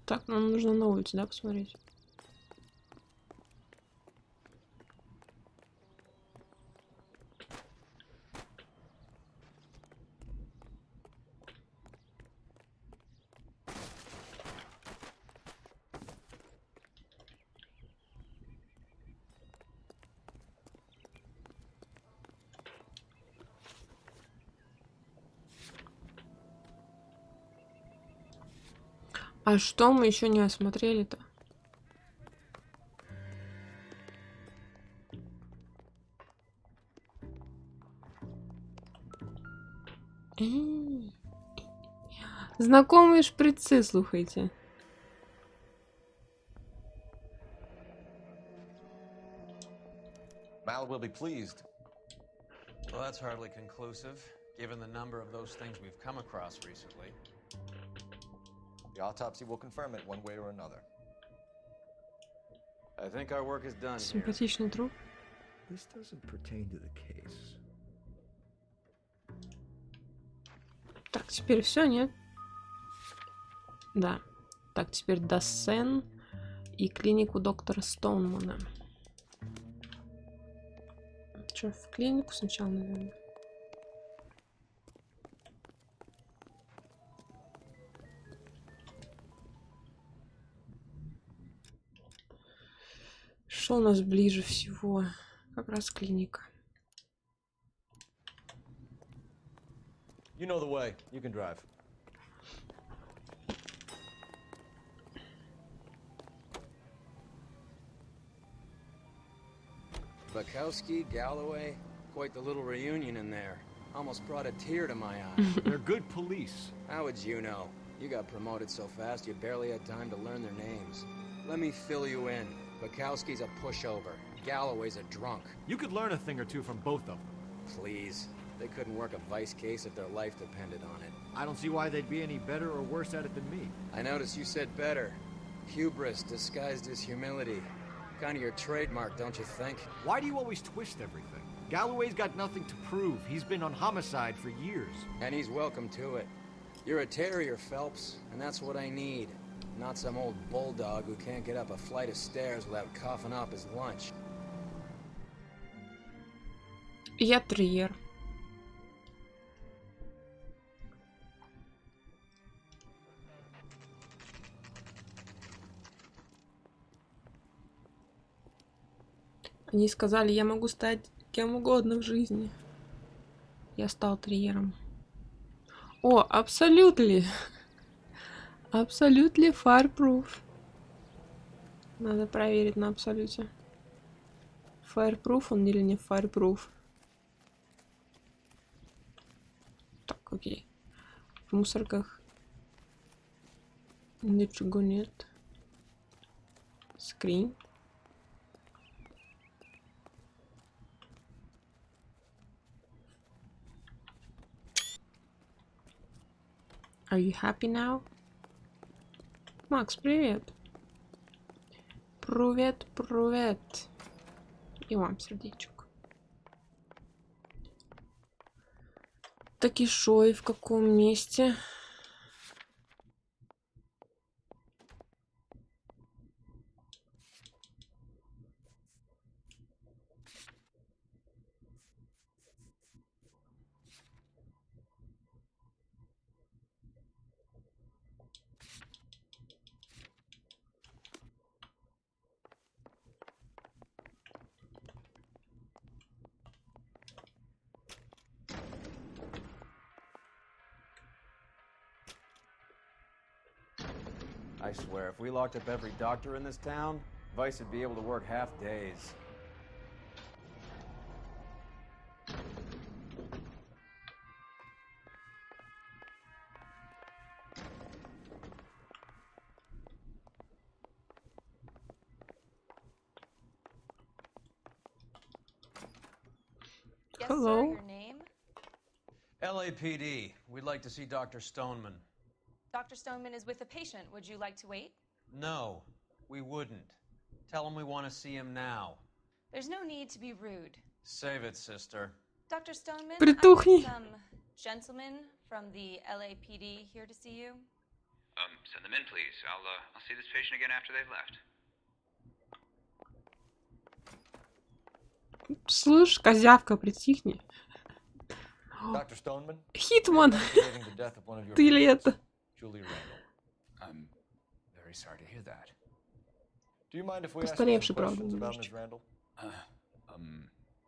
Так, нам нужно на улицу, да, посмотреть? А что мы еще не осмотрели-то? Знакомые шприцы, слухайте.
Mal will be pleased.
Well, that's hardly conclusive, given the number of those things we've come across recently.
The autopsy will confirm it one way or another.
I think our work is done here.
Симпатичный труп.
This doesn't pertain to the case.
Так, теперь все, нет? Да. Так, теперь до Сен и клинику доктора Стоунмана. Что, в клинику сначала, наверное? Что у нас ближе всего? Как раз клиника.
You know the way. You can drive.
Bukowski, Galloway, quite the little reunion in there. Almost brought a tear to my eye.
They're good police.
How would you know? You got promoted so fast you barely had time to learn their names. Let me fill you in. Bukowski's a pushover. Galloway's a drunk.
You could learn a thing or two from both of them.
Please. They couldn't work a vice case if their life depended on it.
I don't see why they'd be any better or worse at it than me.
I noticed you said better. Hubris disguised as humility. Kind of your trademark, don't you think?
Why do you always twist everything? Galloway's got nothing to prove. He's been on homicide for years.
And he's welcome to it. You're a terrier, Phelps, and that's what I need. Not some old bulldog who can't get up a flight of stairs without coughing up his lunch.
Я терьер. Они сказали, я могу стать кем угодно в жизни. Я стал терьером. О, абсолютно. Абсолютно fireproof. Надо проверить на абсолюте. Fireproof он или не fireproof? Так, окей. В мусорках ничего нет. Скрин. Are you happy now? Макс, привет. Привет, привет. И вам сердечек. Так и шо, и в каком месте?
I swear, if we locked up every doctor in this town, Vice would be able to work half days.
Hello.
Your name?
LAPD. We'd like to see Dr. Stoneman.
Dr. Stoneman is with a patient. Would you like to wait?
No, we wouldn't. Tell him we want to see him now.
There's no need to be rude.
Save it, sister.
Dr. Stoneman,
Притухни.
some gentlemen from the LAPD here to see you.
Send them in, please. I'll see this patient again after they've left.
Слышь, козявка, притихни.
Dr. Stoneman?
Хитман.
Investigating the death of one of your
Ты ли это?
Julie Randall.
I'm very sorry to hear that.
Do you mind if we ask you some
Постаревший, правда,
questions about
немножечко.
Ms. Randall?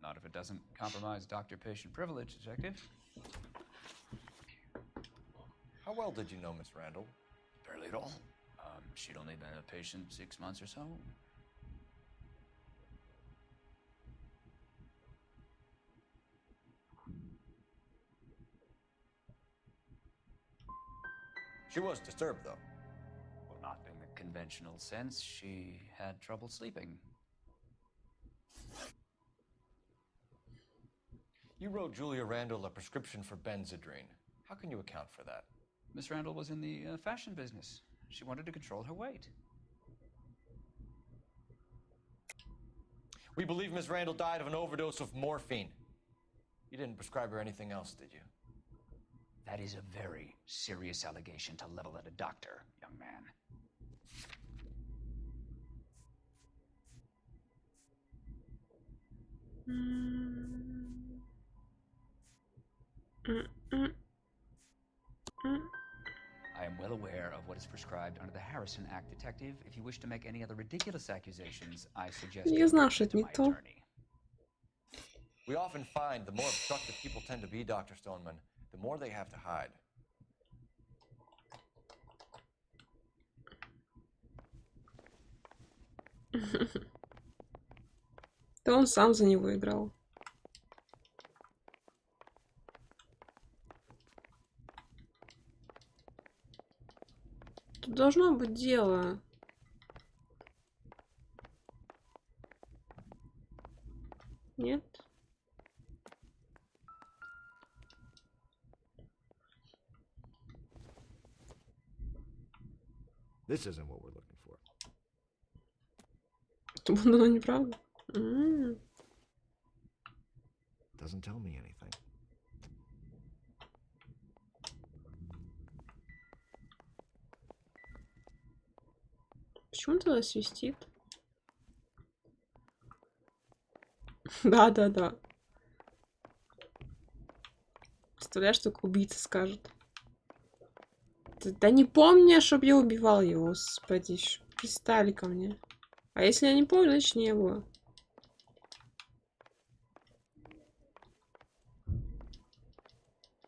Not if it doesn't compromise doctor-patient privilege, Detective.
How well did you know Ms. Randall?
Barely at all. She'd only been a patient 6 months or so.
She was disturbed, though.
Well, not in the conventional sense. She had trouble sleeping.
You wrote Julia Randall a prescription for Benzedrine. How can you account for that?
Miss Randall was in the fashion business. She wanted to control her weight.
We believe Ms. Randall died of an overdose of morphine. You didn't prescribe her anything else, did you?
That is a very serious allegation to level at a doctor, young man. I am well aware of what is prescribed under the Harrison Act, Detective. If you wish to make any other ridiculous accusations, I suggest
Я
you
знаю,
report
что
them
это
to
не
my
то.
attorney.
We often find the more obstructive people tend to be, Dr. Stoneman, the more they have to hide.
Да он сам за него играл. Тут должно быть дело. Нет?
This isn't what we're looking for.
Думаю, оно неправда.
Doesn't tell me anything.
Почему тогда свистит? Да. Представляешь, только убийца скажет. Да не помню, чтоб я убивал его, господи. Пристали ко мне. А если я не помню, значит не было.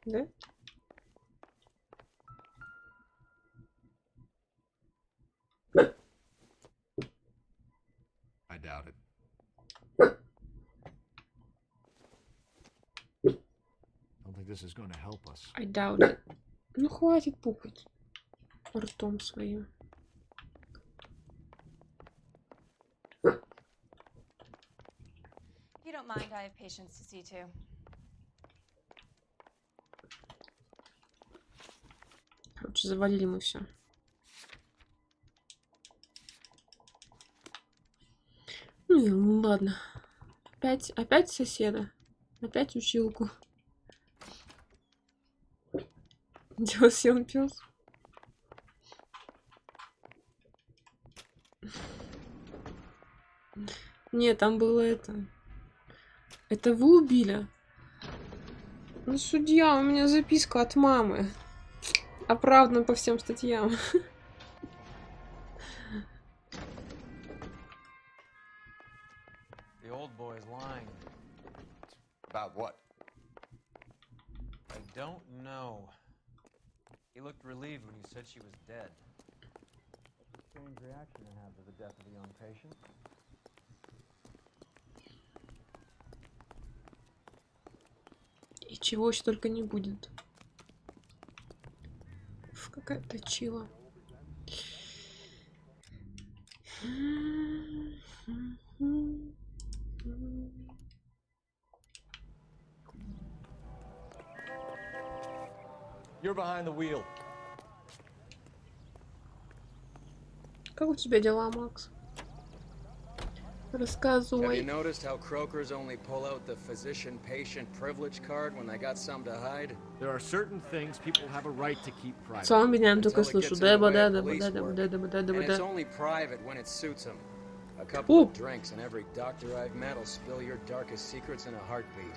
Да?
I doubt it. Don't think this is going to help us.
I doubt it. Ну хватит пукать ртом своим.
If you don't mind, I have patients to see too.
Короче, завалили мы все. Ну ладно. Опять соседа. Опять училку. Дело съел пес. Нет, там было это. Это вы убили? Ну, судья, у меня записка от мамы. Оправдан по всем статьям.
The old boy's lying.
About what?
I don't know. He looked relieved when you said she was dead.
Strange reaction to have to the death of a young patient.
И чего еще только не будет. Какая-то чила.
You're behind the wheel.
Как у тебя дела, Макс?
Have
Рассказывай.
you noticed how croakers only pull out the physician-patient privilege card when they got something to hide?
There are certain things people have a right to keep private.
Сам меня только
Until it
слышу.
gets in the way
Да-да,
of
да-да,
police
да-да,
work.
да-да,
And it's
да-да.
only private when it suits them. A couple of drinks and every doctor I've met will spill your darkest secrets in a heartbeat.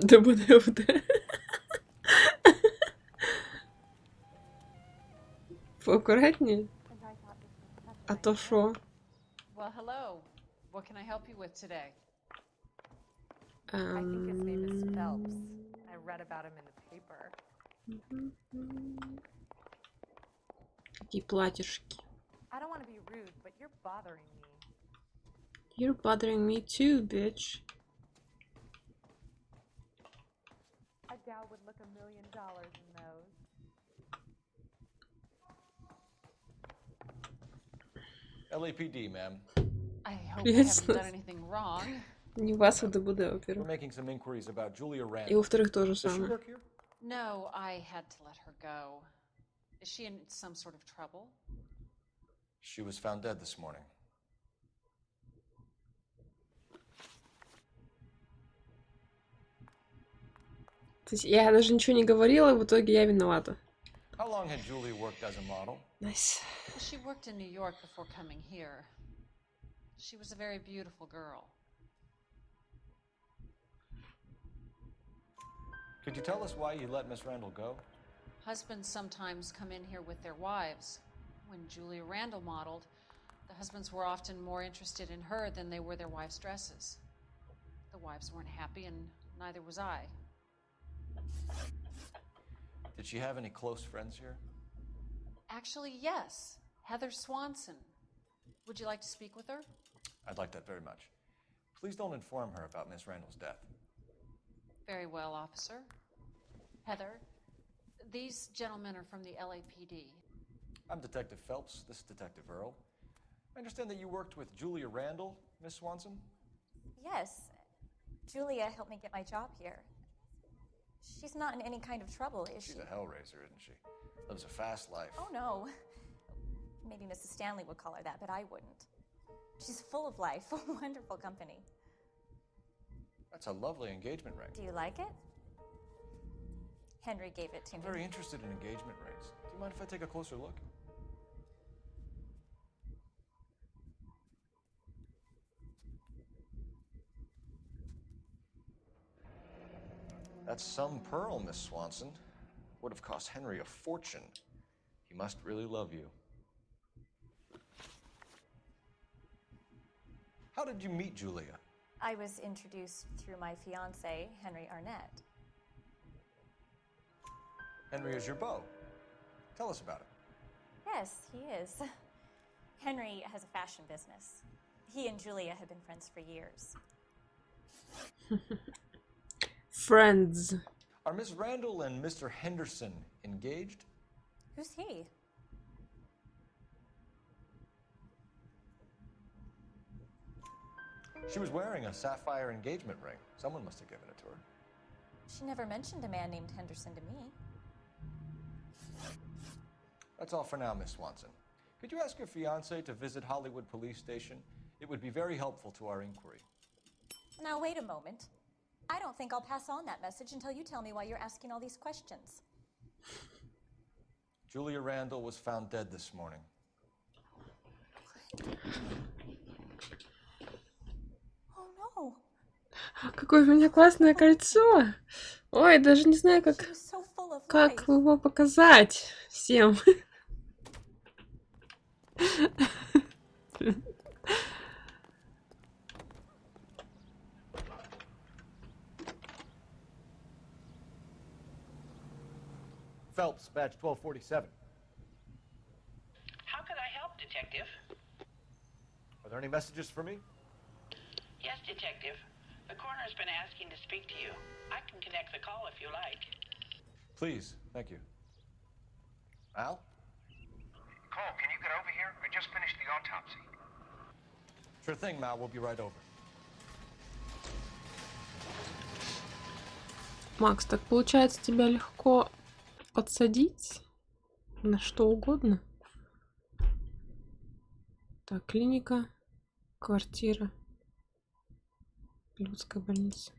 ДБД. Поаккуратнее. А то шо?
Well, hello. What can I help you with today?
I think his name is Phelps. I read about him in the paper.
Какие платьишки.
I don't want to be rude, but you're bothering me.
You're bothering me too, bitch.
A gal would look $1 million in those.
LAPD, ma'am.
I hope I haven't done anything wrong.
Не вас, а ДБД,
We're
во-первых.
making some inquiries about Julia
И
Randall.
во-вторых, то же
Does she
самое.
work here?
No, I had to let her go. Is she in some sort of trouble?
She was found dead this morning.
То есть я даже ничего не говорила, и в итоге я виновата.
How long had Julia worked as a model?
Nice.
Well, she worked in New York before coming here. She was a very beautiful girl.
Could you tell us why you let Miss Randall go?
Husbands sometimes come in here with their wives. When Julia Randall modeled, the husbands were often more interested in her than they were their wives' dresses. The wives weren't happy, and neither was I.
Did she have any close friends here?
Actually, yes. Heather Swanson. Would you like to speak with her?
I'd like that very much. Please don't inform her about Miss Randall's death.
Very well, officer. Heather, these gentlemen are from the LAPD.
I'm Detective Phelps. This is Detective Earl. I understand that you worked with Julia Randall, Miss Swanson?
Yes. Julia helped me get my job here. She's not in any kind of trouble, is she?
She's a hellraiser, isn't she? Lives a fast life.
Oh, no. Maybe Mrs. Stanley would call her that, but I wouldn't. She's full of life, a wonderful company.
That's a lovely engagement ring.
Do you like it? Henry gave it to
I'm
me.
very interested in engagement rings. Do you mind if I take a closer look? That's some pearl, Miss Swanson. Would have cost Henry a fortune. He must really love you. How did you meet Julia?
I was introduced through my fiancé, Henry Arnett.
Henry is your beau. Tell us about it.
Yes, he is. Henry has a fashion business. He and Julia have been friends for years.
Friends.
Are Miss Randall and Mr. Henderson engaged?
Who's he?
She was wearing a sapphire engagement ring. Someone must have given it to her.
She never mentioned a man named Henderson to me.
That's all for now, Miss Swanson. Could you ask your fiancé to visit Hollywood Police Station? It would be very helpful to our inquiry.
Now, wait a moment. I don't think I'll pass on that message until you tell me why you're asking all these questions.
Julia Randall was found dead this morning.
Oh, no.
Какое у меня классное кольцо. Ой, даже не знаю, как его показать всем.
Phelps, badge 1247.
How can I help, Detective?
Are there any messages for me?
Yes, Detective. The coroner's been asking to speak to you. I can connect the call if you like.
Please, thank you. Al?
Cole, can you get over here? I just finished the autopsy.
Sure thing, Mal. We'll be right over.
Макс, так получается, тебя легко подсадить на что угодно? Так, клиника, квартира, людская больница.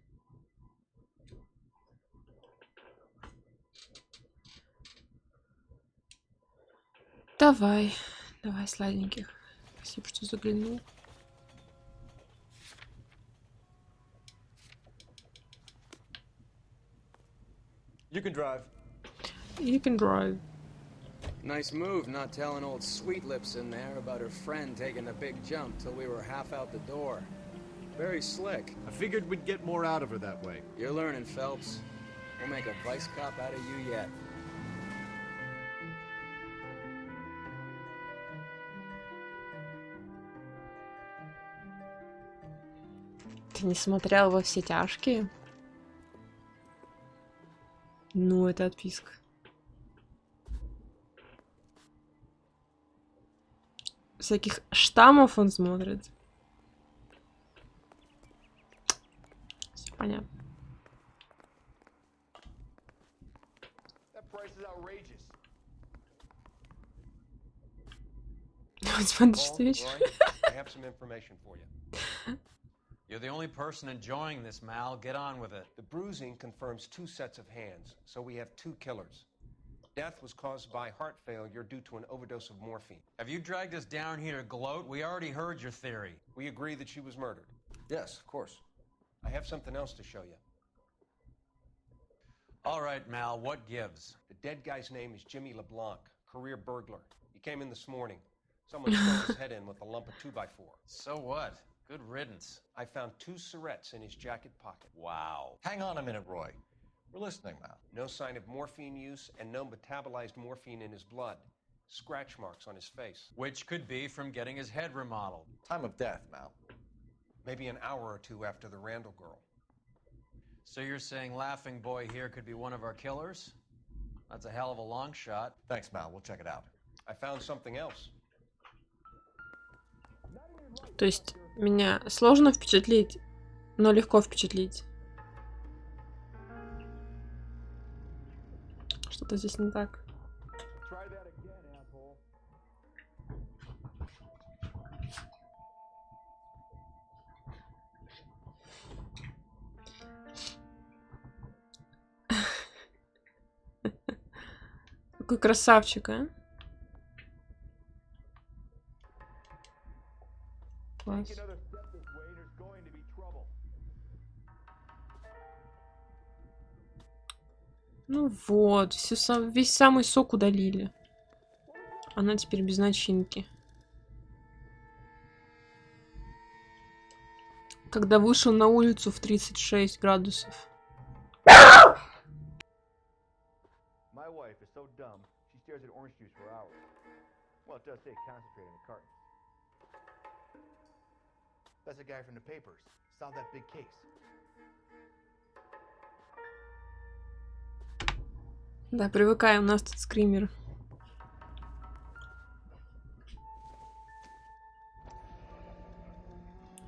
Давай, давай, сладеньких. Спасибо, что заглянул.
You can drive.
You can drive.
Nice move not telling old Sweet Lips in there about her friend taking the big jump till we were half out the door. Very slick.
I figured we'd get more out of her that way.
You're learning, Phelps. We'll make a vice cop out of you yet.
Ты не смотрел «Во все тяжкие»? Ну, это отписка. Всяких штаммов он смотрит. Все понятно.
That price is outrageous.
24 тысячи.
I have some information for you.
You're the only person enjoying this, Mal. Get on with it.
The bruising confirms 2 sets of hands, so we have 2 killers. Death was caused by heart failure due to an overdose of morphine.
Have you dragged us down here to gloat? We already heard your theory.
We agree that she was murdered.
Yes, of course.
I have something else to show you.
All right, Mal, what gives?
The dead guy's name is Jimmy LeBlanc, career burglar. He came in this morning. Someone slammed his head in with a lump of 2x4.
So what? Good riddance.
I found 2 syrettes in his jacket pocket.
Wow.
Hang on a minute, Roy. We're listening, Mal.
No sign of morphine use and no metabolized morphine in his blood. Scratch marks on his face.
Which could be from getting his head remodeled.
Time of death, Mal.
Maybe an hour or 2 after the Randall girl.
So you're saying Laughing Boy here could be one of our killers? That's a hell of a long shot.
Thanks, Mal. We'll check it out.
I found something else.
То есть меня сложно впечатлить, но легко впечатлить. Что-то здесь не так. Какой красавчик, а? Класс. Ну вот, весь самый сок удалили. Она теперь без начинки. Когда вышел на улицу в 36 градусов.
My wife is so dumb, she stares at orange juice for hours. Well, it does say concentrate in the cartons. That's a guy from the papers. Solved that big case.
Да, привыкаем, у нас тут скример.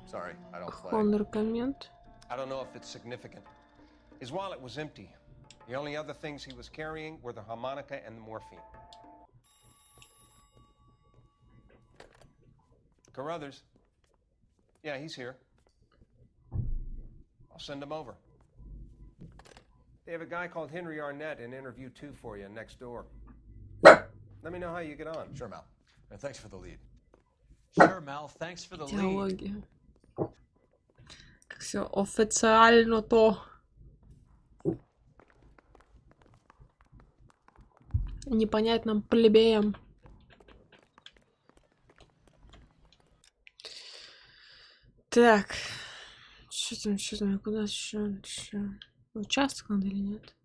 Sorry, I don't play.
Хонор коммент.
I don't know if it's significant. His wallet was empty. The only other things he was carrying were the harmonica and the morphine. Carruthers. Yeah, he's here. I'll send him over. They have a guy called Henry Arnett in interview 2 for you next door. Let me know how you get on.
Sure, Mal. And thanks for the lead.
Sure, Mal. Thanks for the lead.
Диалоги. Как все официально то. Непонятным плебеям. Так. Что там, куда еще? Участок надо или нет?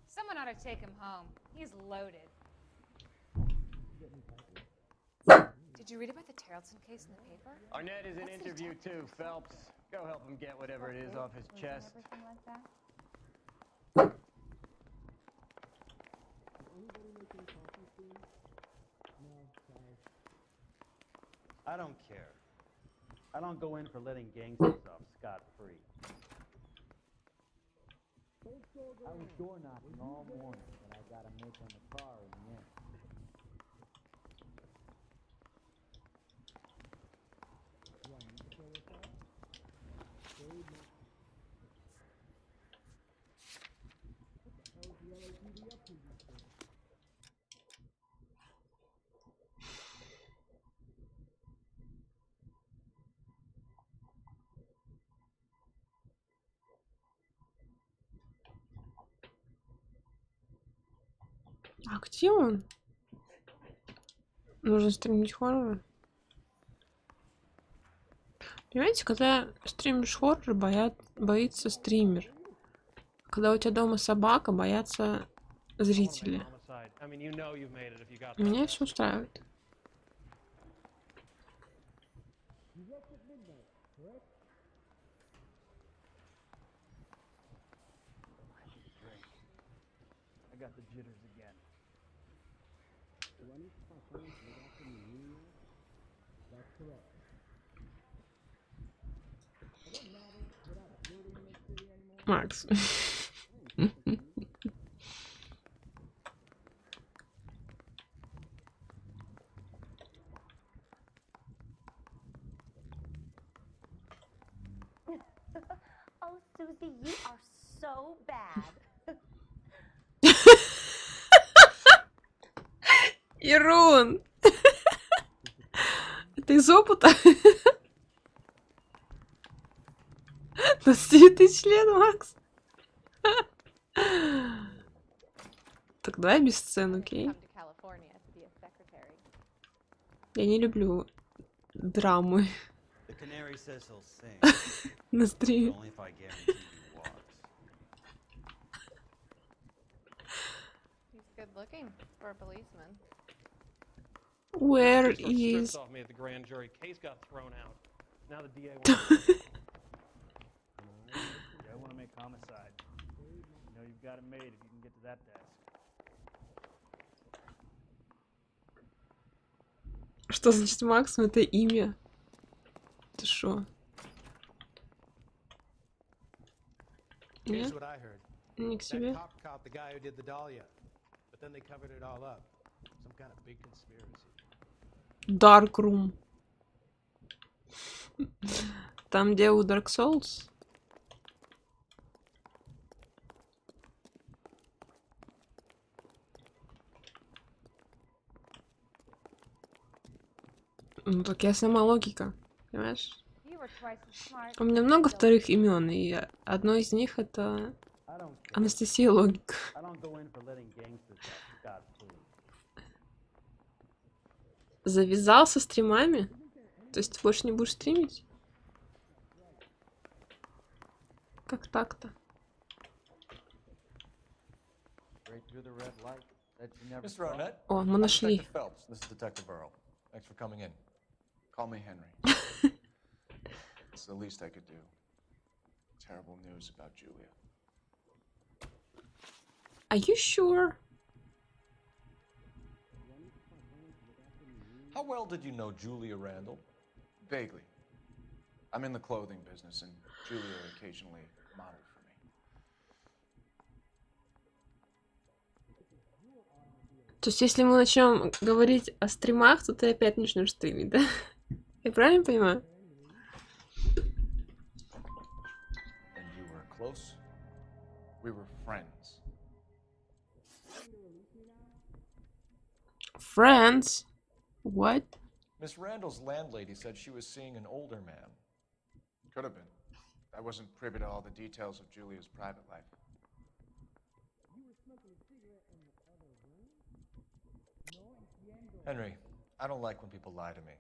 Someone
ought to take him home. He's loaded. Did you read about the Tarleton case in the paper?
Arnett is in interview too, Phelps. Go help him get whatever it is off his chest.
Everything like that?
I don't care. I don't go in for letting gangsters off scot-free. I was door knocking all morning, but I got a make on the car in the end.
А где он? Нужно стримить хоррор. Понимаете, когда стримишь хоррор, боится стример. Когда у тебя дома собака, боятся зрители. Меня все устраивает.
I got the jitters again. That's correct.
Макс.
Oh, Susie, you are so bad.
Ирун! Это из опыта? 29 тысяч лет, Макс. Так давай без сцен, окей? Я не люблю драмы на стриме.
Good looking for a policeman.
Where
Just stripped
is...
off me at the grand jury. Case got thrown out. Now the DA
I want to make homicide. You know you've got it made if you can get to that desk.
Что значит Максим? Это имя. Ты шо?
Here's
Нет?
what I heard.
Не к себе.
That cop caught the guy who did the Dahlia, but then they covered it all up. Some kind of big conspiracy.
Dark Room. Там, где у Dark Souls? Ну, так я сама логика, понимаешь? У меня много вторых имен, и одно из них это Анастасия Логика. Завязал со стримами? То есть ты больше не будешь стримить? Как так-то?
Mr. Arnett.
О, мы нашли.
Detective Phelps. This is Detective Earl. Thanks for coming in. Call me Henry. It's the least I could do. Terrible news about Julia.
Are you sure?
How well did you know Julia Randall? Vaguely. I'm in the clothing business, and Julia occasionally modeled for me.
То есть, если мы начнем говорить о стримах, то ты опять начнешь стримить, да? Я правильно понимаю?
And you were close. We were friends.
Friends? What?
Miss Randall's landlady said she was seeing an older man. Could have been. I wasn't privy to all the details of Julia's private life. Henry, I don't like when people lie to me.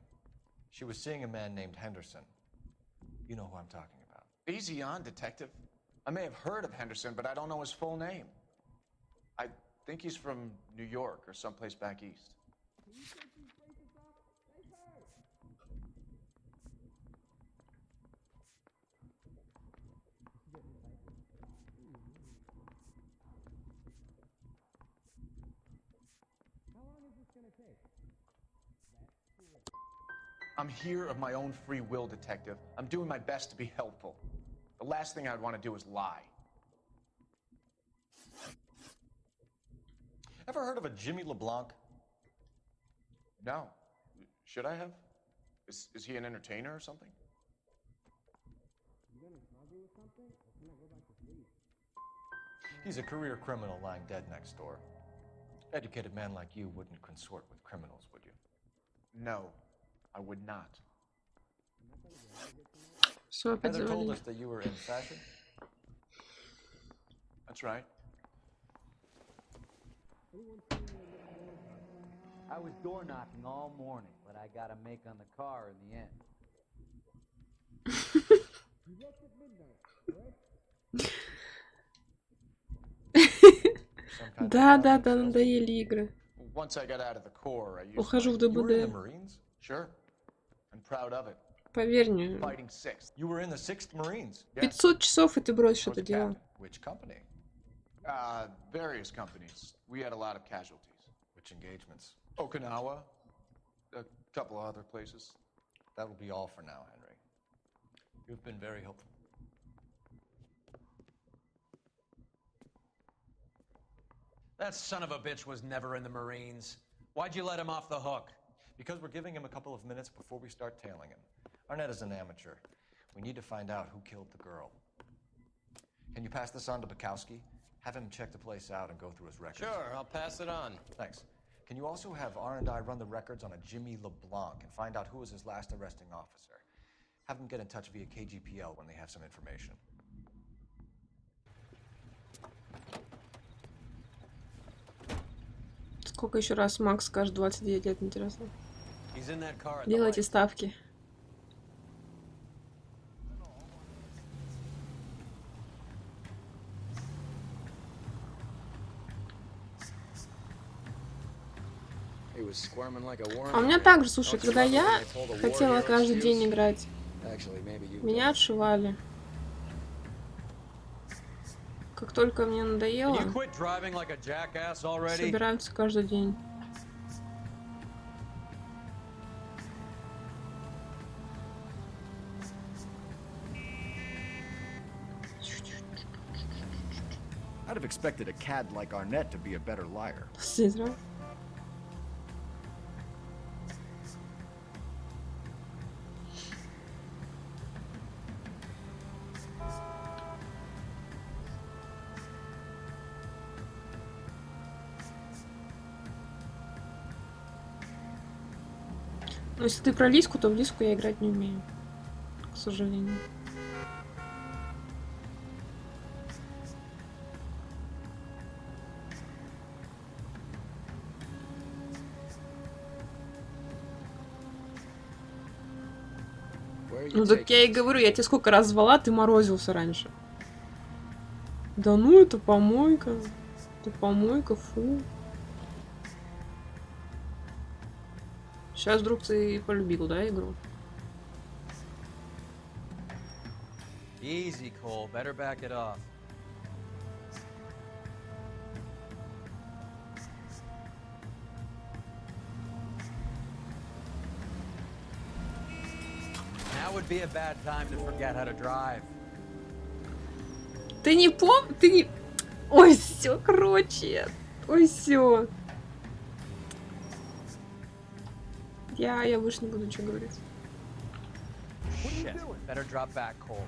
She was seeing a man named Henderson. You know who I'm talking about. Easy on, Detective. I may have heard of Henderson, but I don't know his full name. I think he's from New York or someplace back east. I'm here of my own free will, Detective. I'm doing my best to be helpful. The last thing I'd want to do is lie. Ever heard of a Jimmy LeBlanc? No. Should I have? Is he an entertainer or something?
He's a career criminal lying dead next door. Educated man like you wouldn't consort with criminals, would you?
No, I would not.
Все, опять
Heather told
завалили.
us that you were in fashion.
That's right.
I was door knocking all morning, but I got a make on the car in the end.
Да, надоели игры.
Once I got out of the Corps, I used
Ухожу в
You were in the
ДБД.
Marines? Sure. I'm proud of it.
Поверь мне,
Fighting 6th.
You were in the 6th Marines?
500 часов и ты бросишь это дело.
Which company?
Various companies. We had a lot of casualties.
Which engagements?
Okinawa, a couple of other places.
That will be all for now, Henry. You've been very helpful.
That son of a bitch was never in the Marines. Why'd you let him off the hook?
Because we're giving him a couple of minutes before we start tailing him. Arnett is an amateur. We need to find out who killed the girl. Can you pass this on to Bukowski? Have him check the place out and go through his records.
Sure, I'll pass it on.
Thanks. Can you also have R&I run the records on a Jimmy LeBlanc and find out who was his last arresting officer? Have them get in touch via KGPL when they have some information.
Сколько еще раз Макс скажет 29 лет, интересно.
He's in that car at the
Делайте
light.
ставки.
He was squirming like a worm.
А у меня также, слушай, когда я хотела каждый день играть, меня отшивали. Как только мне надоело,
Can you quit driving like a jackass already?
собираемся каждый день.
I'd have expected a cad like Arnett to be a better liar.
Действительно. Но если ты про Лиску, то в Лиску я играть не умею. К сожалению. Ну так я и говорю, я тебе сколько раз звала, ты морозился раньше. Да ну, это помойка. Это помойка, фу. Сейчас вдруг ты полюбил, да, игру?
Easy, Cole. Better back it off. Now would be a bad time to forget how to drive.
Ты не Ты не... Ой, все, короче. Ой, все. Я больше не буду ничего говорить.
Shit. Better drop back, Cole.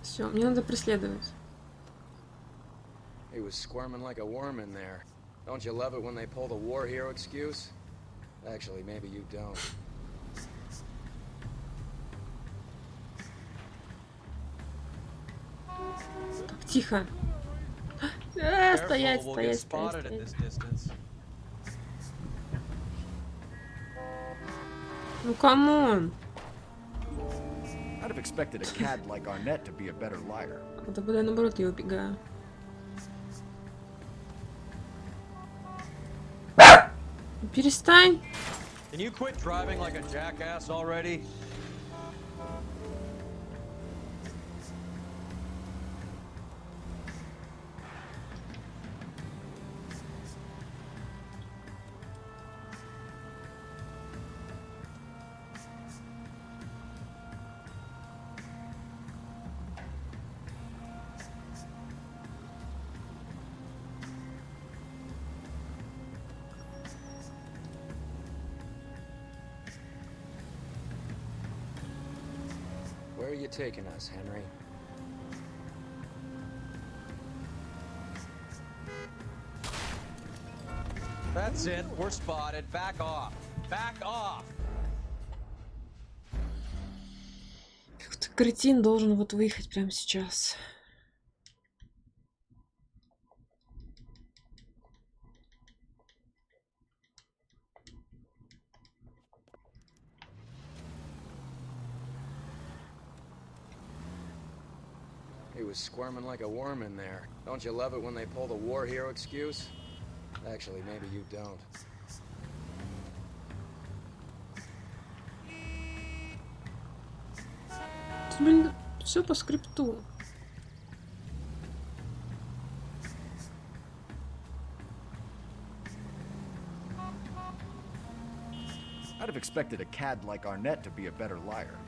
Все, мне надо преследовать.
He was squirming like a worm in there. Don't you love it when they pull the war hero excuse? Actually, maybe you don't.
Так, тихо. Стоять,
We'll get
стоять, стоять,
spotted at
стоять.
this distance.
Ну, камон.
I'd have expected a cad like Arnett to be a better liar.
Это было наоборот, я убегаю. Перестань.
Can you quit driving like a jackass already?
Where are you taking us, Henry?
That's it. We're spotted. Back off. Back off.
Какой-то кретин должен вот выехать прямо сейчас.
He was squirming like a worm in there. Don't you love it when they pull the war hero excuse? Actually, maybe you don't.
Блин, все по скрипту.
I'd have expected a cad like Arnett to be a better liar.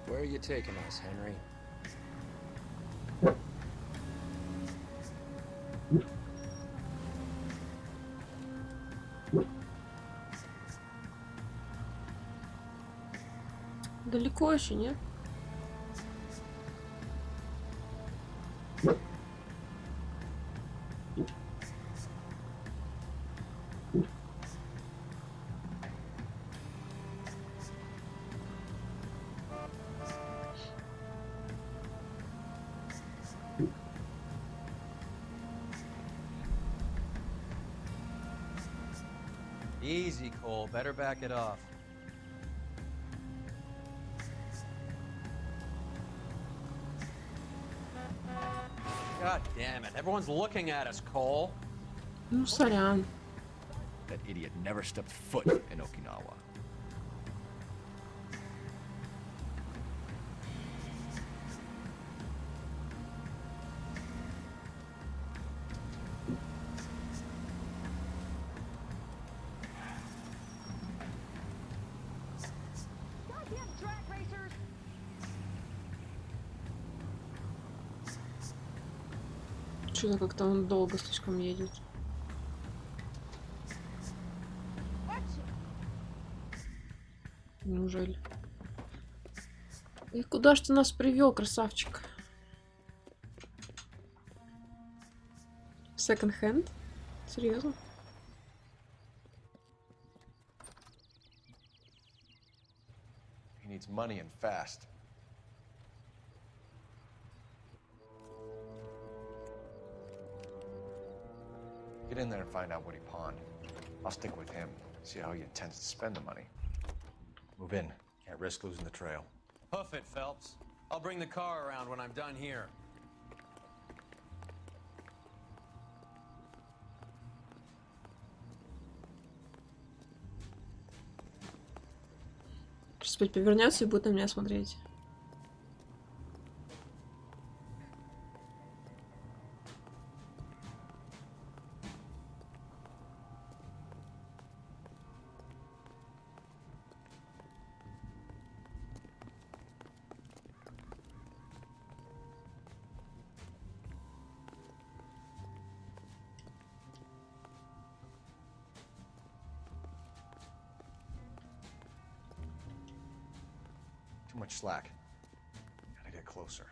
Where are you taking us, Henry?
Далеко еще, нет?
Easy, Cole. Better back it off. God damn it. Everyone's looking at us, Cole.
Ну, сорян.
That idiot never stepped foot in Okinawa.
Что-то как-то он долго слишком едет. Неужели? И куда ж ты нас привел, красавчик? Second hand? Серьезно?
He needs money and fast. Get in there and find out what he pawned. I'll stick with him, see how he intends to spend the money. Move in. Can't risk losing the trail.
Hoof it, Phelps. I'll bring the car around when I'm done here.
Сейчас опять повернется и будет на меня смотреть.
Too much slack. Gotta get closer.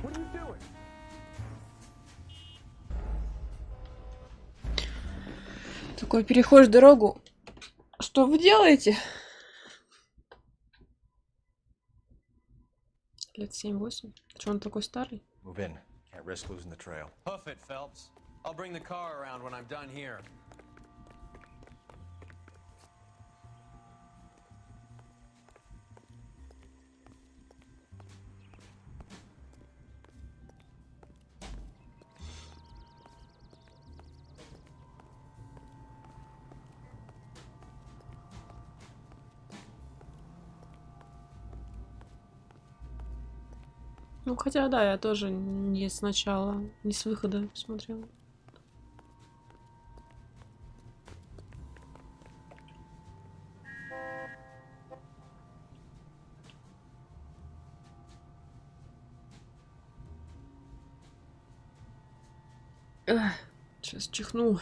What are you doing?
Такой переходишь дорогу. Что вы делаете? Лет 7-8. Что он такой старый?
Move in. Can't risk losing the trail.
Hoof it, Phelps. I'll bring the car around when I'm done here.
Ну, хотя, да, я тоже не сначала, не с выхода смотрела. Сейчас чихну.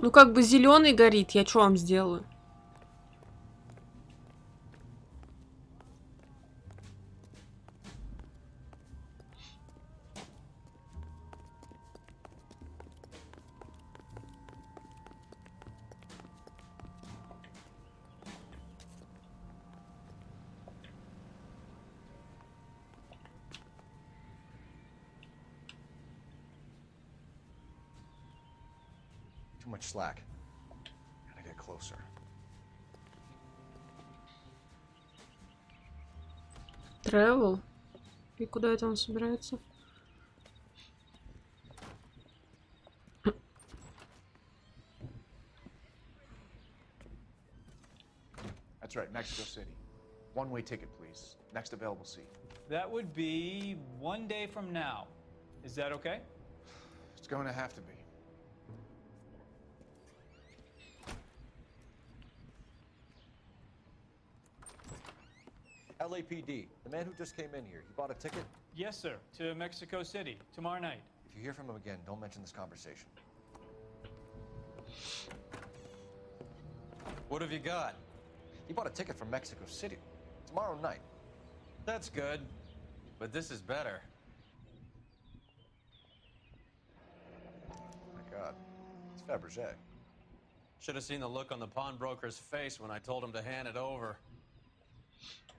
Ну, как бы зеленый горит, я что вам сделаю?
Too much slack. Gotta get closer.
Travel? И куда это он собирается?
That's right, Mexico City. One-way ticket, please. Next available seat.
That would be 1 day from now. Is that okay?
It's going to have to be. LAPD, the man who just came in here, he bought a ticket?
Yes, sir. To Mexico City, tomorrow night.
If you hear from him again, don't mention this conversation.
What have you got?
He bought a ticket from Mexico City. Tomorrow night.
That's good. But this is better.
My God. It's Fabergé.
Should have seen the look on the pawnbroker's face when I told him to hand it over.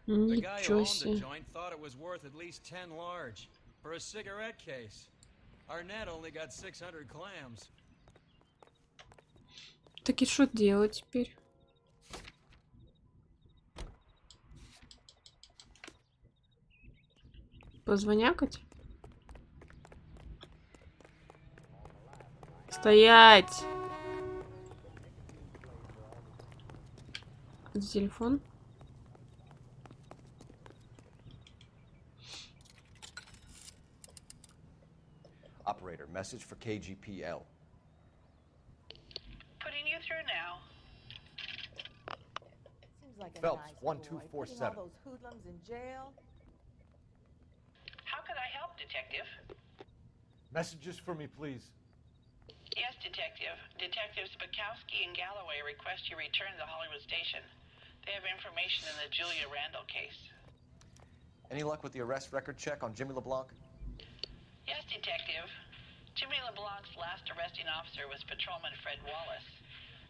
The guy who
Ничего
owned the
себе.
joint thought it was worth at least 10 large for a cigarette case. Arnett only got 600 clams.
Так и что делать теперь? Позвонякать? Стоять! Где телефон?
Operator, message for KGPL.
Putting you through now.
Seems like a
Phelps,
nice boy.
1247.
Putting all those hoodlums in jail.
How could I help, Detective?
Messages for me, please.
Yes, Detective. Detectives Bukowski and Galloway request you return to the Hollywood station. They have information in the Julia Randall case.
Any luck with the arrest record check on Jimmy LeBlanc?
Yes, Detective. Jimmy LeBlanc's last arresting officer was Patrolman Fred Wallace.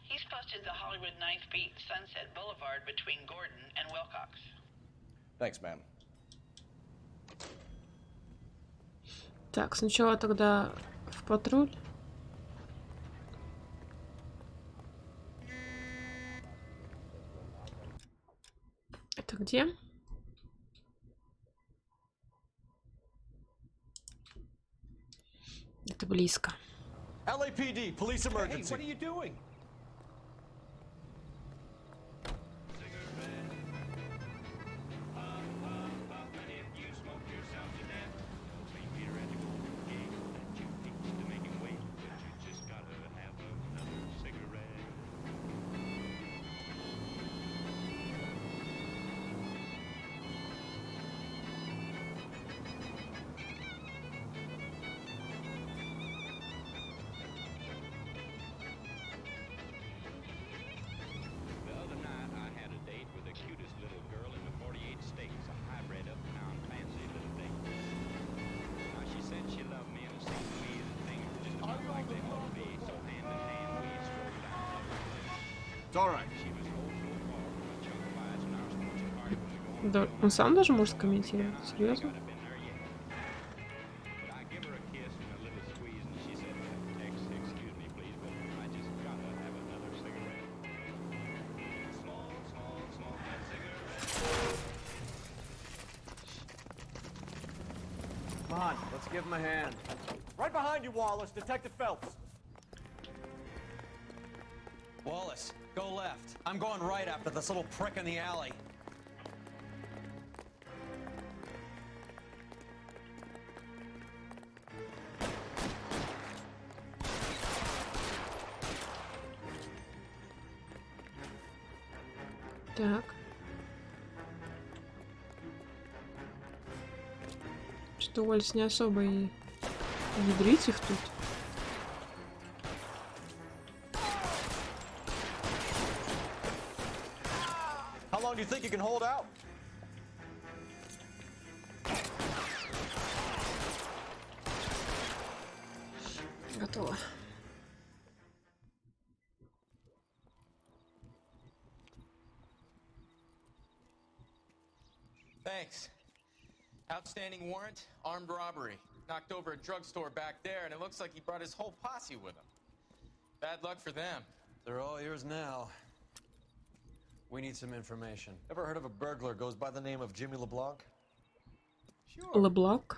He's posted the Hollywood 9th Beat Sunset Boulevard between Gordon and Wilcox.
Thanks, ma'am.
Так, сначала тогда в патруль. Это где? Это близко.
LAPD, police emergency.
Hey, what are you doing?
Да, он сам даже может комментировать? Серьезно?
Come on, let's give him a hand.
Right behind you, Wallace. Detective Phelps. Wallace, go left. I'm going right after this little prick in the alley.
Так. Что Уоллес не особо и ядрить их тут.
How long do you think you can hold out?
Готово.
Thanks. Outstanding warrant, armed robbery. Knocked over a drugstore back there, and it looks like he brought his whole posse with him. Bad luck for them.
They're all yours now. We need some information. Ever heard of a burglar goes by the name of Jimmy LeBlanc?
Sure.
LeBlanc.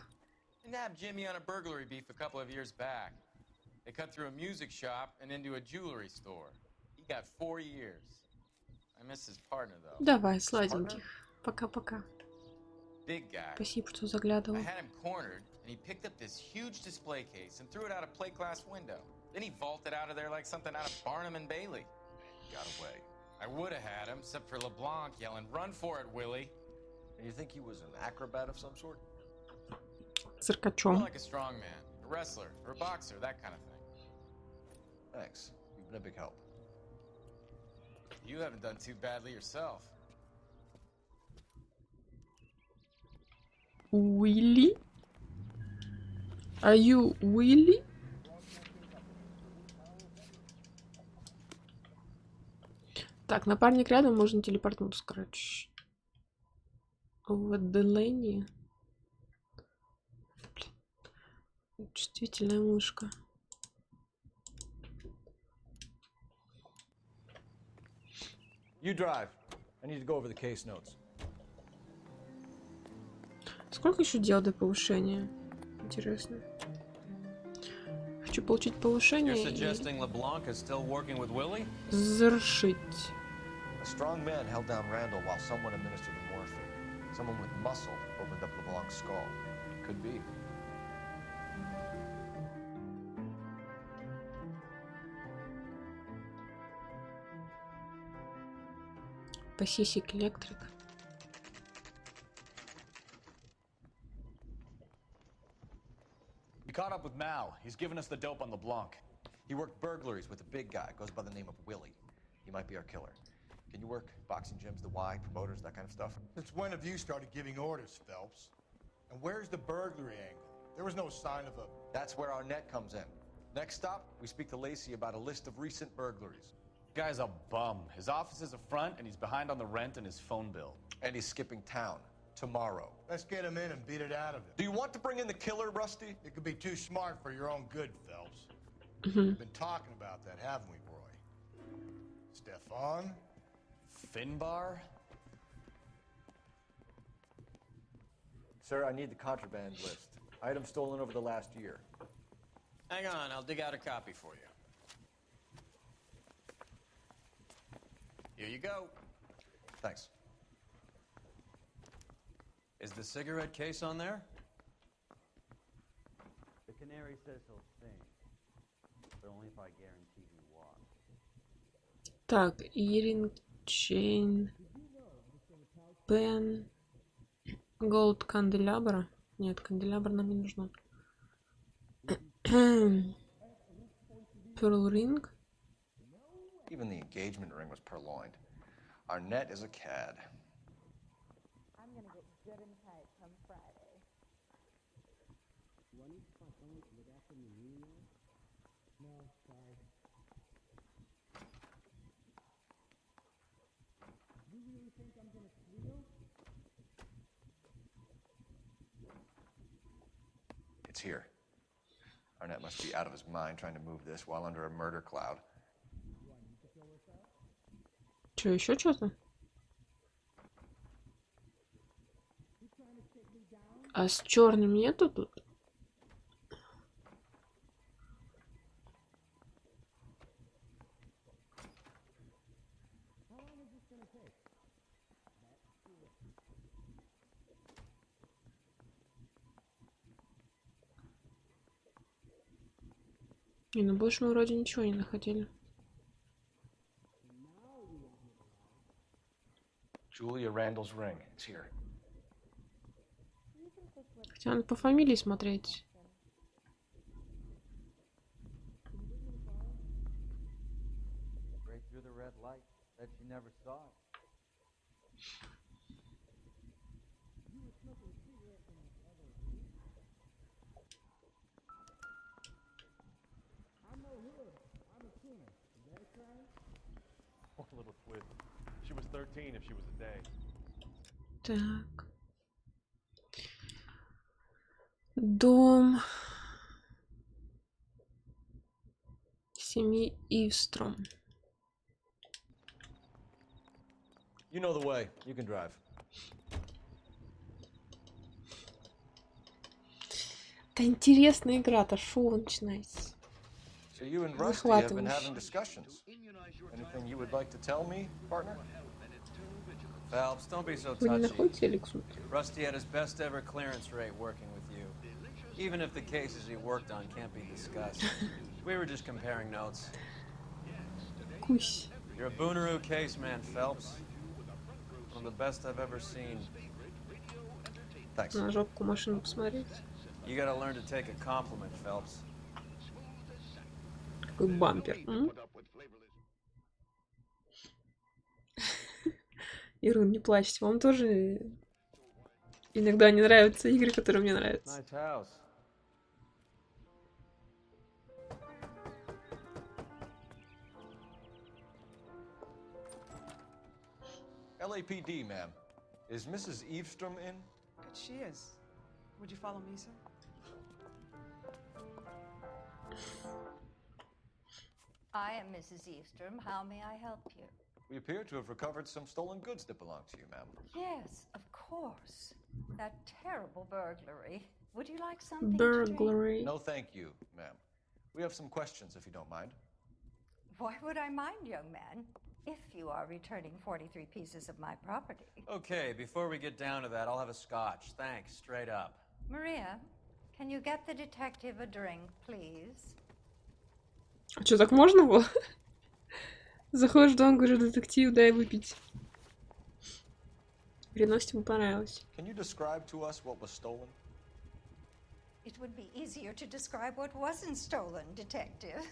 They nabbed Jimmy on a burglary beef a couple of years back. They cut through a music shop and into a jewelry store. He got 4 years. I miss his partner, though.
Давай, сладеньких. Пока-пока.
Big guy.
Спасибо, что заглядывал.
I had him cornered, and he picked up this huge display case and threw it out a plate glass window. Then he vaulted out of there like something out of Barnum and Bailey.
Got away.
I would have had him, except for LeBlanc yelling, "Run for it, Willie!"
And you think he was an acrobat of some sort?
Циркачом.
More like a strongman, a wrestler, or a boxer, that kind of thing.
Thanks. You've been a big help.
You haven't done too badly yourself.
Willy? Are you Willy? Так, напарник рядом, можно телепортнуться, короче. В отдалении. Блин. Чувствительная мышка.
You drive. I need to go over the case notes.
Сколько еще дел до повышения? Интересно. Хочу получить повышение
You're suggesting LeBlanc is still working with Willie?
Завершить.
A strong man held down Randall while someone administered the morphine. Someone with muscle opened up LeBlanc's skull. Could be.
Пасисик электрик.
We caught up with Mao. He's given us the dope on LeBlanc. He worked burglaries with a big guy. Goes by the name of Willie. He might be our killer. Can you work boxing gyms, the Y, promoters, that kind of stuff?
Since when have you started giving orders, Phelps? And where's the burglary angle? There was no sign of a...
That's where our net comes in. Next stop, we speak to Lacey about a list of recent burglaries.
Guy's a bum. His office is a front, and he's behind on the rent and his phone bill.
And he's skipping town. Tomorrow.
Let's get him in and beat it out of him.
Do you want to bring in the killer, Rusty?
It could be too smart for your own good, Phelps.
Mm-hmm.
We've been talking about that, haven't we, Roy? Stefan?
Finbar?
Sir, I need the contraband list. Items stolen over the last year.
Hang on, I'll dig out a copy for you. Here you go.
Thanks.
Is the cigarette case on there?
The canary says he'll sing, but only if I guarantee he walks.
Так, earring, chain, pen, gold candelabra. Нет, канделябр нам не нужно. Pearl ring.
Even the engagement ring was purloined. Arnett is a cad.
I'm gonna get good and tight come Friday.
No, sorry. You really think I'm gonna squeal?
It's here. Arnett must be out of his mind trying to move this while under a murder cloud.
Че, еще что-то? А с черным нету тут? Не, ну больше мы вроде ничего не находили.
Julia Randall's ring. It's here.
Хотя надо по фамилии смотреть.
Break through the red light. Bet she never saw it.
I'm no hood. I'm a king. Is that right?
One little twist. She was 13 if she was a day.
Так. Дом семьи Ивстром.
You know the way. You can drive.
Это интересная игра-то, шо вы начинаете?
So you and Rusty have been having discussions. Anything you would like to tell me, partner?
Phelps, don't be so
Вы не
touchy.
находите, Алексу?
Rusty had his best ever clearance rate working with you. Even if the cases he worked on can't be discussed. We were just comparing notes.
Кусь.
You're a Booneroo case man, Phelps. One of the best I've ever seen.
Thanks.
На жопку машину посмотреть.
You gotta learn to take a compliment, Phelps.
Какой бампер. Ирун, не плачьте. Вам тоже иногда не нравятся игры, которые мне нравятся.
Nice house.
LAPD, ma'am. Is Mrs. Eavestrom in?
She is. Would you follow me, sir?
I am Mrs. Eavestrom. How may I help you?
We appear to have recovered some stolen goods that belong to you, ma'am.
Yes, of course. That terrible burglary. Would you like something to
Burglary.
No, thank you, ma'am. We have some questions, if you don't mind.
Why would I mind, young man, if you are returning 43 pieces of my property?
Okay, before we get down to that, I'll have a scotch. Thanks, straight up.
Maria, can you get the detective a drink, please?
А что, так можно было? Заходишь в дом, говорю, детектив, дай выпить. Приносит, ему понравилось.
Can you describe to us what was stolen?
It would be easier to describe what wasn't stolen, detective.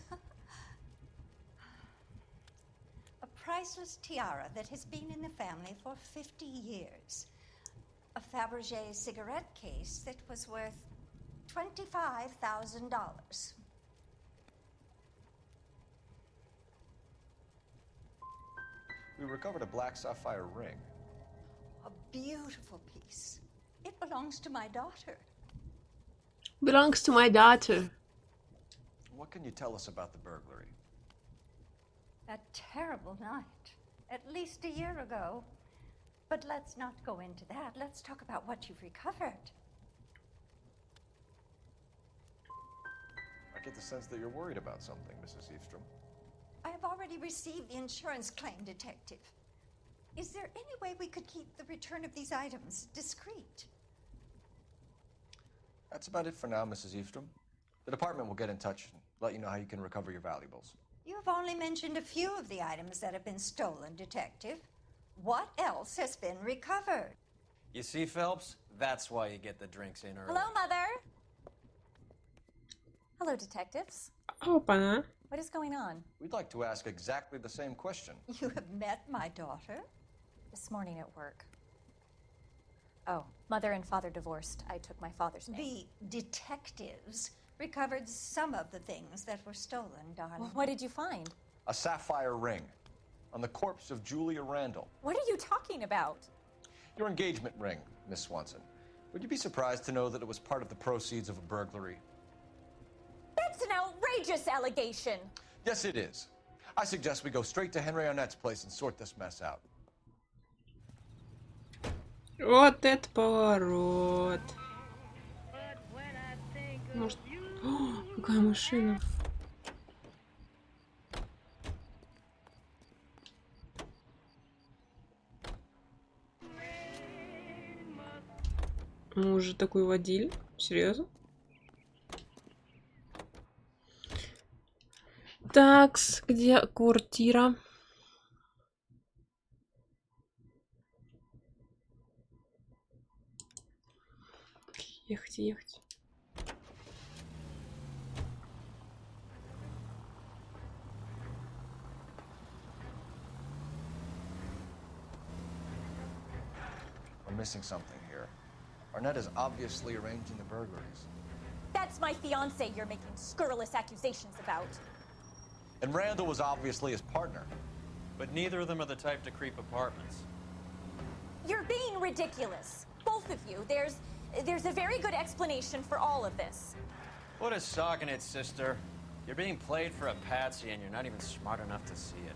A priceless tiara that has been in the family for 50 years. A Fabergé cigarette case that was worth $25,000.
We recovered a black sapphire ring.
A beautiful piece. It belongs to my daughter.
Belongs to my daughter.
What can you tell us about the burglary?
That terrible night, at least a year ago. But let's not go into that. Let's talk about what you've recovered.
I get the sense that you're worried about something, Mrs. Eastrom.
I have already received the insurance claim, Detective. Is there any way we could keep the return of these items discreet?
That's about it for now, Mrs. Eastrom. The department will get in touch and let you know how you can recover your valuables.
You have only mentioned a few of the items that have been stolen, Detective. What else has been recovered?
You see, Phelps? That's why you get the drinks in early.
Hello, Mother. Hello, detectives.
Опа-на.
What is going on?
We'd like to ask exactly the same question.
You have met my daughter?
This morning at work. Oh, mother and father divorced. I took my father's name.
The detectives recovered some of the things that were stolen, darling.
Well, what did you find?
A sapphire ring on the corpse of Julia Randall.
What are you talking about?
Your engagement ring, Miss Swanson. Would you be surprised to know that it was part of the proceeds of a burglary?
That's an outrageous allegation.
Yes, it is. I suggest we go straight to Henry Arnett's place and sort this mess out.
Вот это поворот. Может... О, какая машина. Мы уже такой водили? Серьезно? Такс, где квартира? Ехать, ехать.
We're missing something here. Arnett is obviously arranging the burglaries.
That's my fiance you're making scurrilous accusations about.
And Randall was obviously his partner.
But neither of them are the type to creep apartments.
You're being ridiculous. Both of you. There's a very good explanation for all of this.
What is socking it, sister? You're being played for a patsy and you're not even smart enough to see it.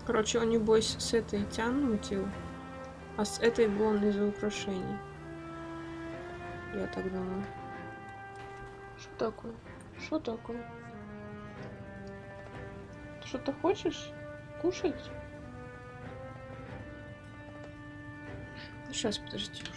Короче, он, небось, с этой Тян мутил, а с этой был он из-за украшений. Я так думаю. Что такое? Что такое? Ты что-то хочешь? Кушать? Сейчас, подожди уже.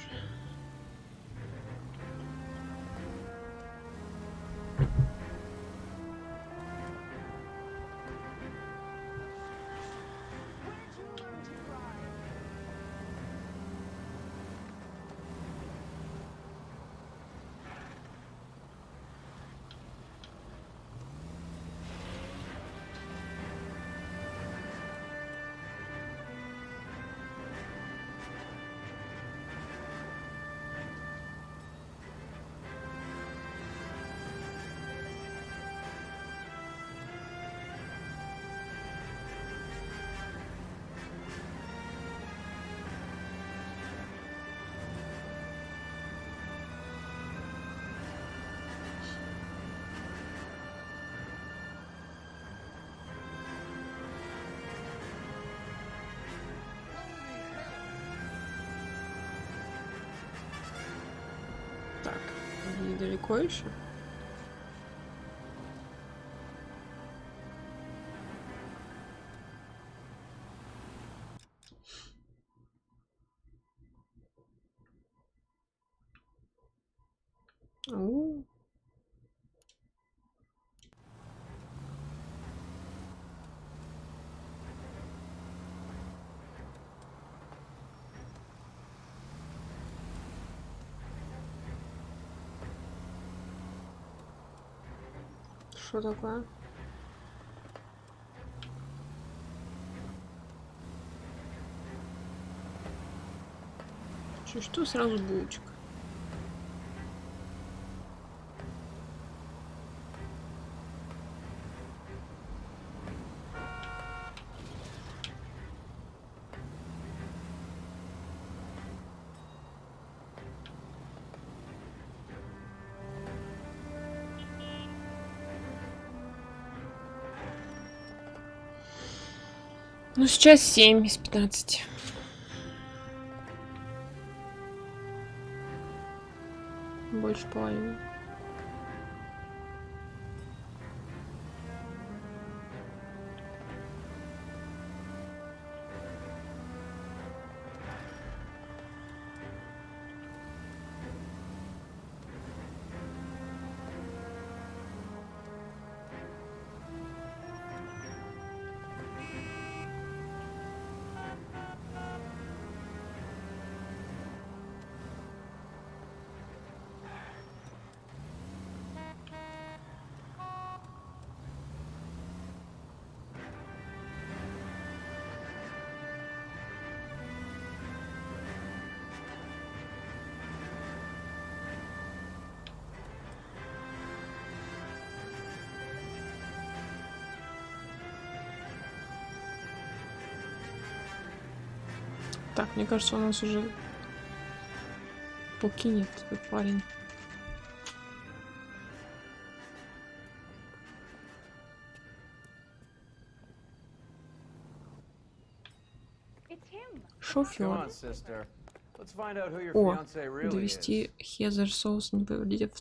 Так, недалеко еще. О. Что такое? Что сразу булочка? Ну, сейчас 7 из 15. Больше половины. Так, мне кажется, у нас уже покинет этот парень. Шофер. О, довести Хезер Соус, не повредив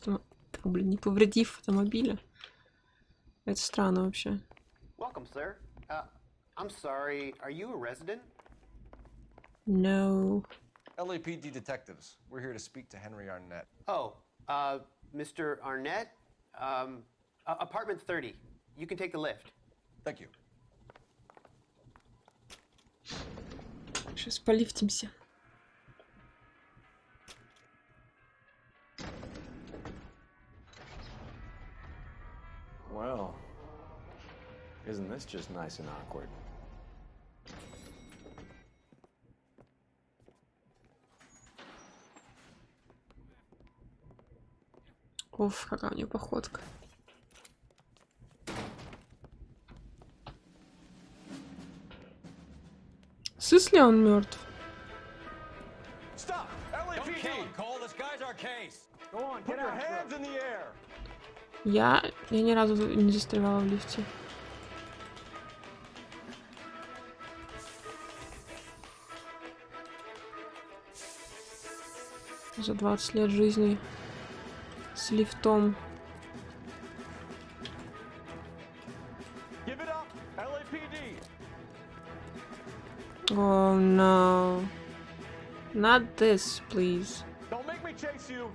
не повредив автомобиля. Это странно вообще.
Welcome, sir. I'm sorry. Are you a resident?
No.
LAPD detectives. We're here to speak to Henry Arnett.
Oh, Mr. Arnett? Apartment 30. You can take the lift.
Thank you.
Сейчас полифтимся.
Well, isn't this just nice and awkward?
Оф, какая у нее походка. Сыс ли он мертв?
Stop! LAPD! Cole, this guy's our case. Go on, put your hands in the air.
Я ни разу не застревала в лифте. За 20 лет жизни с лифтом.
Give it up, LAPD.
Oh no. Not this, please.
Don't make me chase you.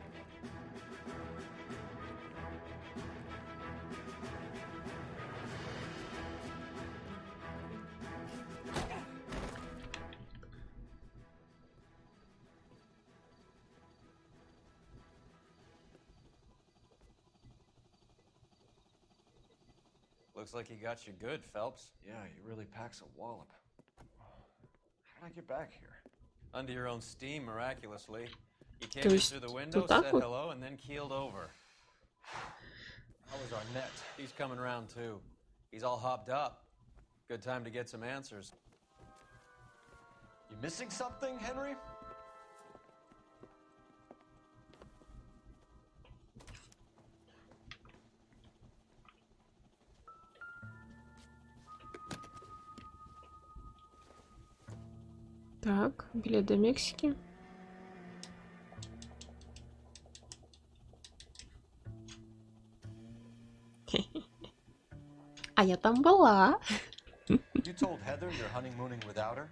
Looks like he got you good, Phelps.
Yeah, he really packs a wallop. How'd I get back here?
Under your own steam, miraculously. You
То
came in
есть
through the window,
вот так
said
вот?
hello, and then keeled over.
How was Arnett?
He's coming around too. He's all hopped up. Good time to get some answers.
You missing something, Henry?
Так, билет до Мексики. А я там была.
You told Heather you're honeymooning without her?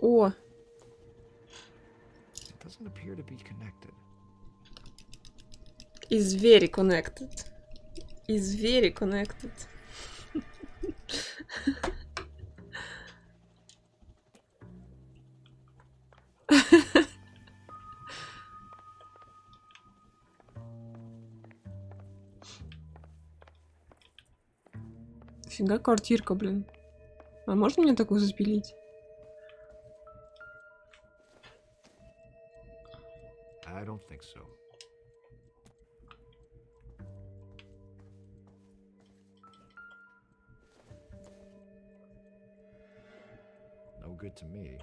О,
It doesn't appear to be connected.
is very connected. Is very connected. Фига квартирка, блин. А можно мне такую запилить?
I don't think so. it to me.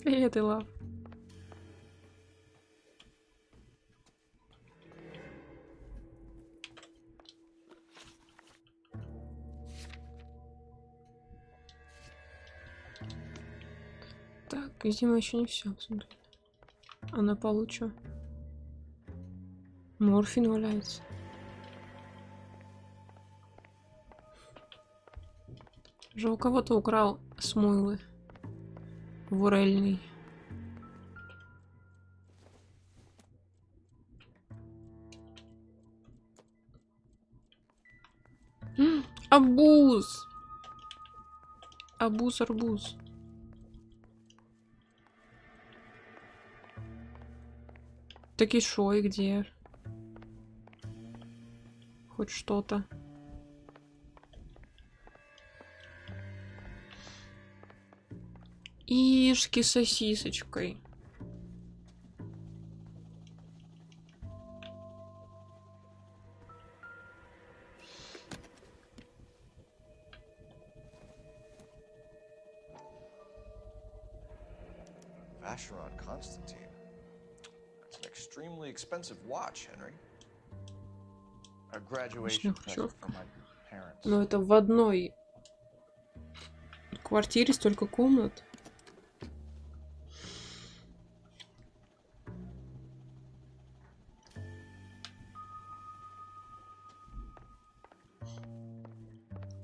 Привет, Илав. Так, видимо, еще не все. А на полу чё? Морфин валяется. Уже у кого-то украл смойлы. Вурельный. Абуз! Абуз-арбуз. Так и шо, и где? Хоть что-то. Ишки с сосисочкой.
Vacheron Constantine. That's an extremely expensive watch, Henry. A graduation present from my parents.
Но это в одной квартире столько комнат.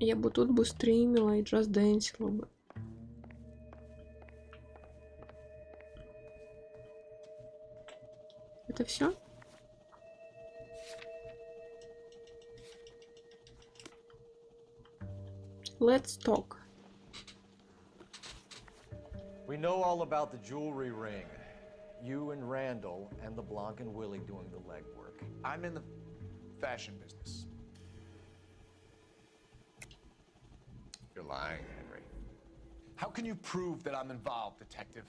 Я бы тут бы стримила и джаз-дэнсила бы. Это все? Let's talk.
We know all about the jewelry ring. You and Randall and LeBlanc and Willie doing the legwork.
I'm in the fashion business.
You're lying, Henry.
How can you prove that I'm involved, detective?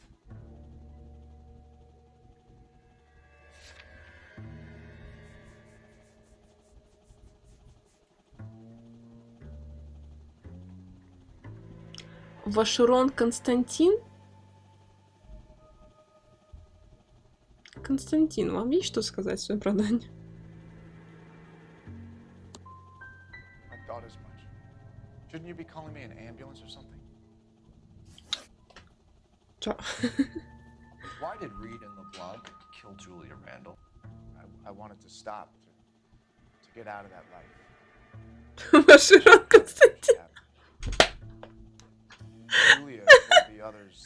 Вашерон Константин? Константин, вам есть что сказать в своем оправдании?
I thought as much. Shouldn't you be calling me an ambulance or something?
Чё?
Why did Reed and LeBlanc kill Julia Randall?
I wanted to stop, to get out of that life.
Вашерон Константин.
Julia told the others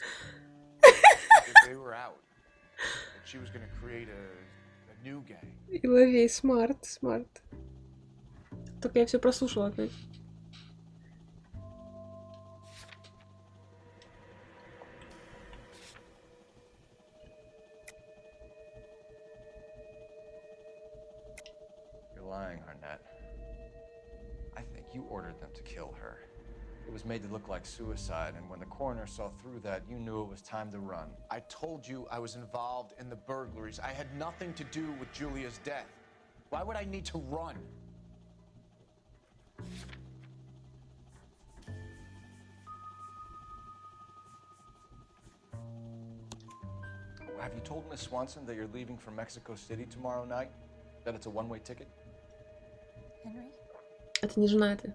that they were out. That she was going to create a new gang.
Иловей, смарт. Только я все прослушала опять.
You're lying, Arnett. I think you ordered them to kill her. It was made to look like suicide, and when the coroner saw through that, you knew it was time to run.
I told you I was involved in the burglaries. I had nothing to do with Julia's death. Why would I need to run?
Have you told Miss Swanson that you're leaving for Mexico City tomorrow night? That it's a one-way ticket?
Henry,
Это не жена, это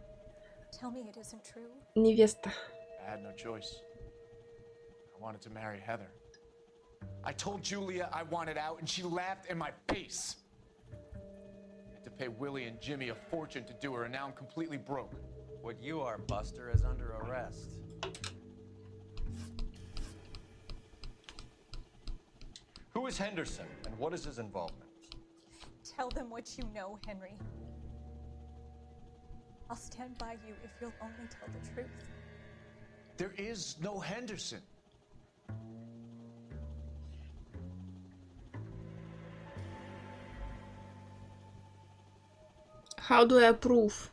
tell me it isn't true.
невеста.
I had no choice. I wanted to marry Heather. I told Julia I wanted out, and she laughed in my face. I had to pay Willie and Jimmy a fortune to do her, and now I'm completely broke.
What you are, Buster, is under arrest.
Who is Henderson, and what is his involvement?
Tell them what you know, Henry. I'll stand by you if you'll only tell the truth.
There is no Henderson.
How do I prove?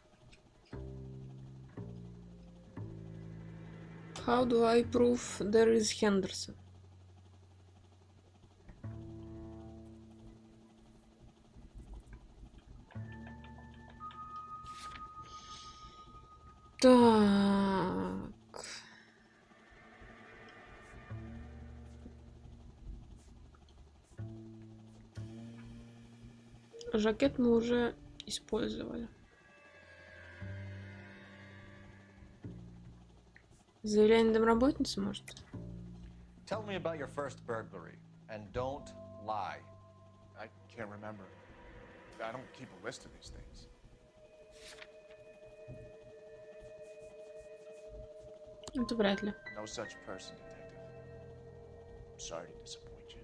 How do I prove there is Henderson? Так. Жакет мы уже использовали. Заявление домработницы, может?
Tell me about your first burglary, and don't lie.
I can't remember. I don't keep a list of these things.
Это вряд ли.
No such person, detective. I'm sorry to disappoint you.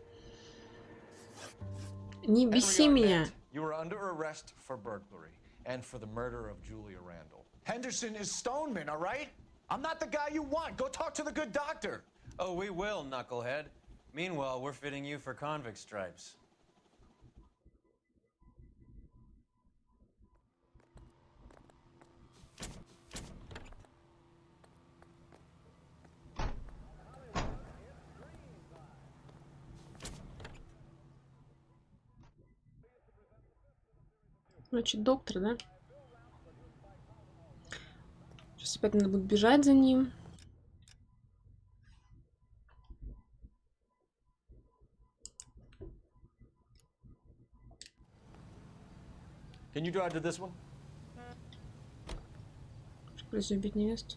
Не беси меня.
You are under arrest for burglary and for the murder of Julia Randall.
Henderson is Stoneman, all right? I'm not the guy you want. Go talk to the good doctor.
Oh, we will, knucklehead. Meanwhile, we're fitting you for convict stripes.
Значит, доктор, да? Сейчас опять надо будет бежать за ним.
Can you drive to this one?
Разъебить невесту.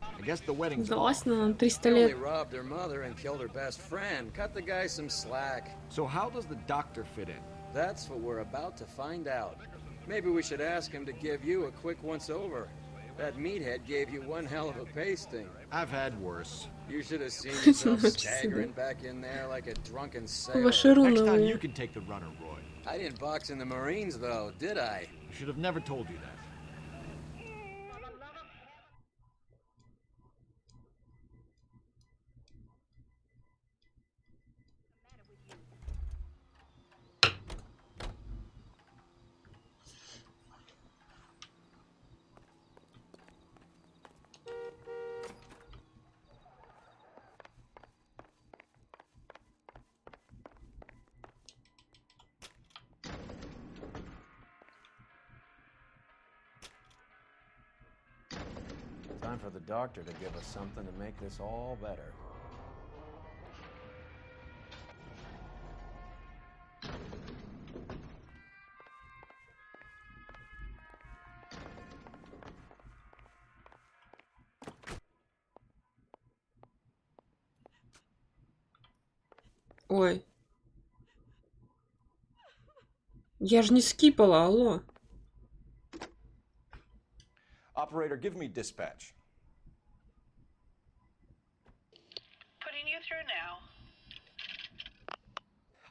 I guess the wedding's
Сдалась на 300
He only
лет.
robbed her mother and killed her best friend. Cut the guy some slack.
So how does the doctor fit in?
That's what we're about to find out. Maybe we should ask him to give you a quick once-over. That meathead gave you one hell of a pasting.
I've had worse.
You should have seen yourself staggering back in there like a drunken sailor.
Next time you can take the runner, Roy.
I didn't box in the Marines, though, did I?
I should have never told you that.
Time for the doctor to give us something to make this all better.
Ой. Я же не скипала, алло.
Operator, give me dispatch.
Putting you through now.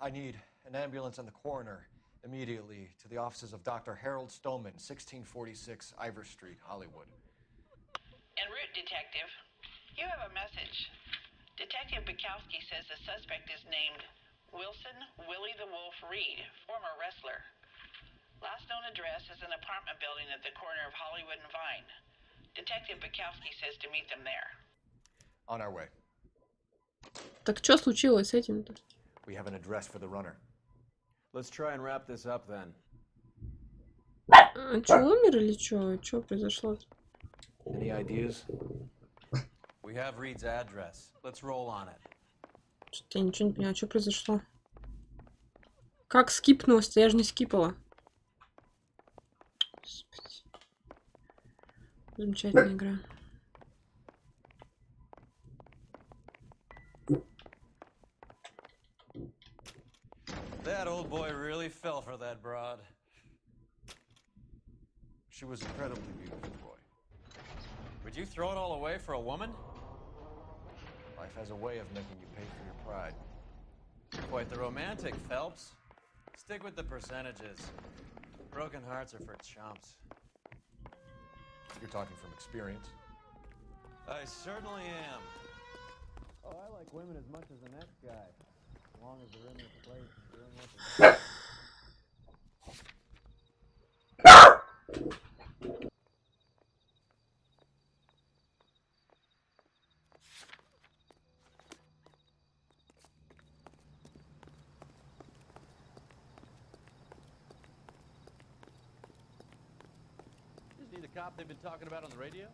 I need an ambulance and the coroner immediately to the offices of Dr. Harold Stoneman, 1646 Ivor Street, Hollywood.
En route, Detective. You have a message. Detective Bukowski says the suspect is named Wilson Willie the Wolf Reed, former wrestler. Last known address is an apartment building at the corner of Hollywood and Vine. Detective Bukowski says to meet them there.
On our way.
Так что случилось с этим-то?
We have an address for the runner.
Let's try and wrap this up then.
Чё, умер или чё? Чё произошло?
Any ideas?
We have Reed's address. Let's roll on it.
Что-то я ничего не понимаю, что произошло. Как скипнулось-то? Я же не скипала. Господи. Замечательная игра.
That old boy really fell for that broad.
She was incredibly beautiful, Roy.
Would you throw it all away for a woman?
Life has a way of making you pay for your pride.
Quite the romantic, Phelps. Stick with the percentages. Broken hearts are for chumps.
You're talking from experience.
I certainly am.
Oh, I like women as much as the next guy. As long as they're in this place and doing what they're
Isn't he the cop they've been talking about on the radio?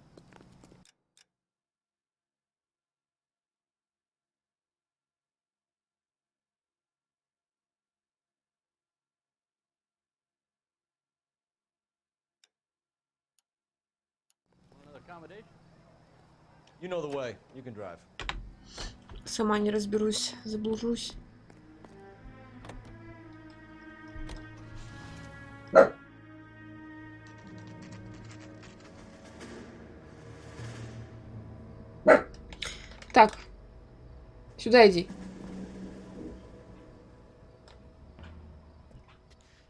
accommodation.
You know the way. You can drive.
Сама не разберусь, заблужусь. Так, сюда иди.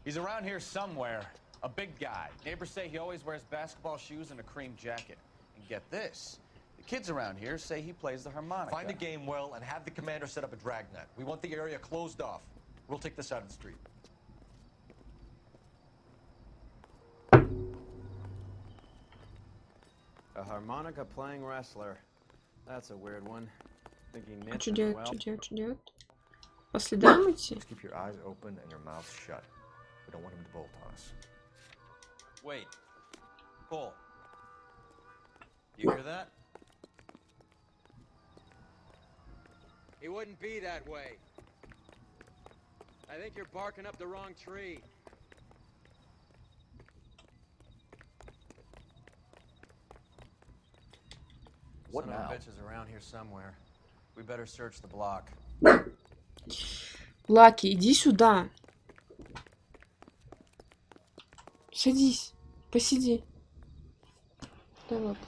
He's around here somewhere. A big guy. Neighbors say he always wears basketball shoes and a cream jacket. And get this. The kids around here say he plays the harmonica.
Find a game well and have the commander set up a dragnet. We want the area closed off. We'll take this side of the street.
A harmonica playing wrestler. That's a weird one. Think he knits
Что
as
делать,
well.
что делать, что делать? По следам идти?
Just keep your eyes open and your mouth shut. We don't want him to bolt on us.
Wait. Cole. You hear that?
He wouldn't be that way. I think you're barking up the wrong tree.
What
Son
now?
of a bitch is around here somewhere. We better search the block.
Лаки, иди сюда. Садись, посиди. Дай лапу.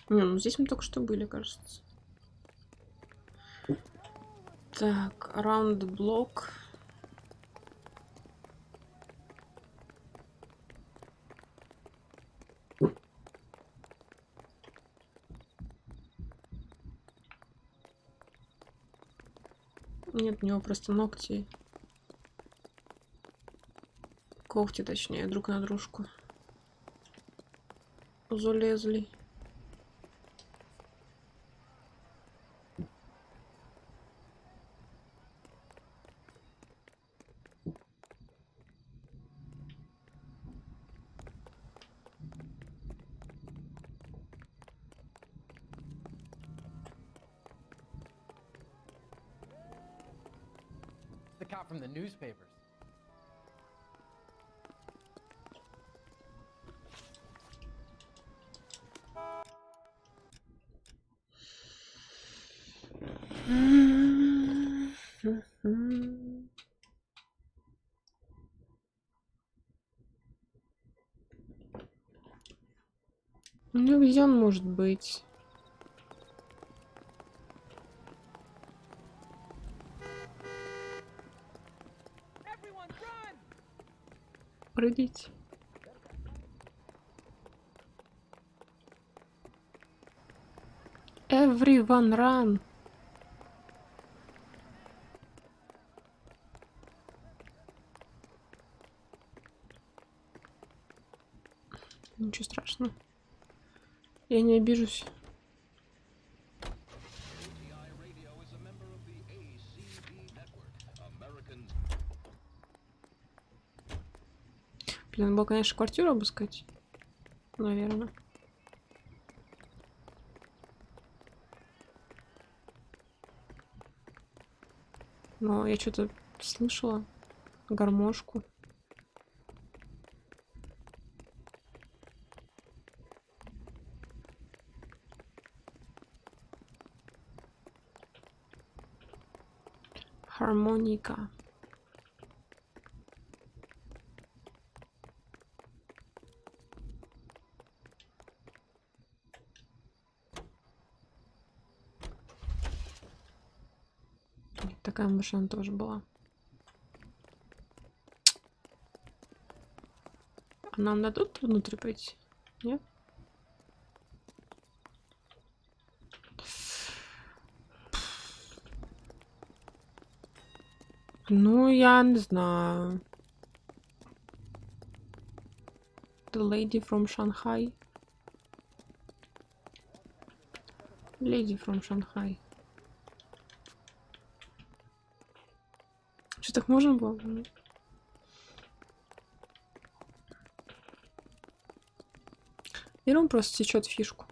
Не, ну здесь мы только что были, кажется. Так, around the block. Нет, у него просто ногти. Когти, точнее, друг на дружку. Залезли.
The cop from the newspapers.
Ну, где он может быть? Прыгайте. Everyone run. Ничего страшного. Я не обижусь. Блин, надо было, конечно, квартиру обыскать. Наверное. Но я что-то слышала. Гармошку. Гармоника. Такая машина тоже была. А нам дадут внутрь пойти? Нет? Ну, я не знаю. The lady from Shanghai. Lady from Shanghai. Что, так можно было? Или он просто течет фишку?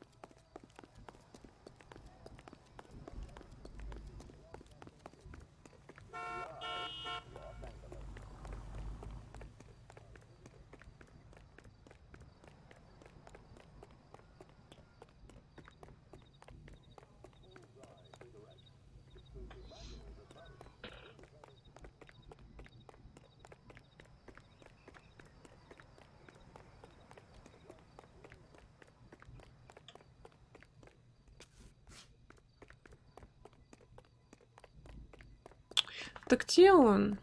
Так где он?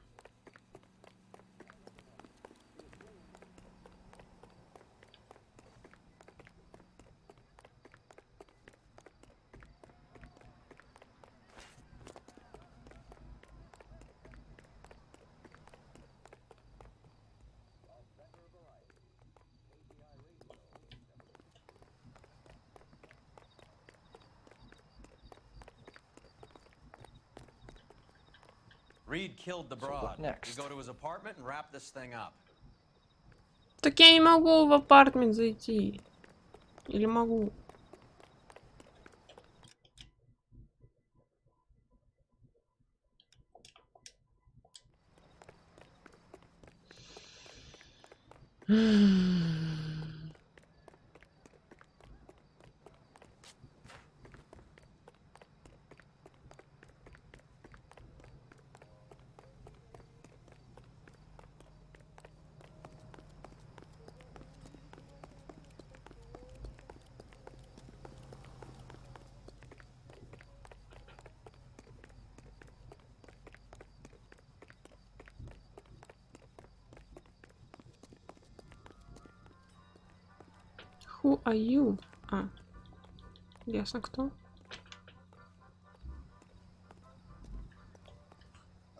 Reed killed the
So what
broad.
next?
We go to his apartment and wrap this thing up.
Так я не могу в апартмент зайти. Или могу? Who are you? А, ясно кто.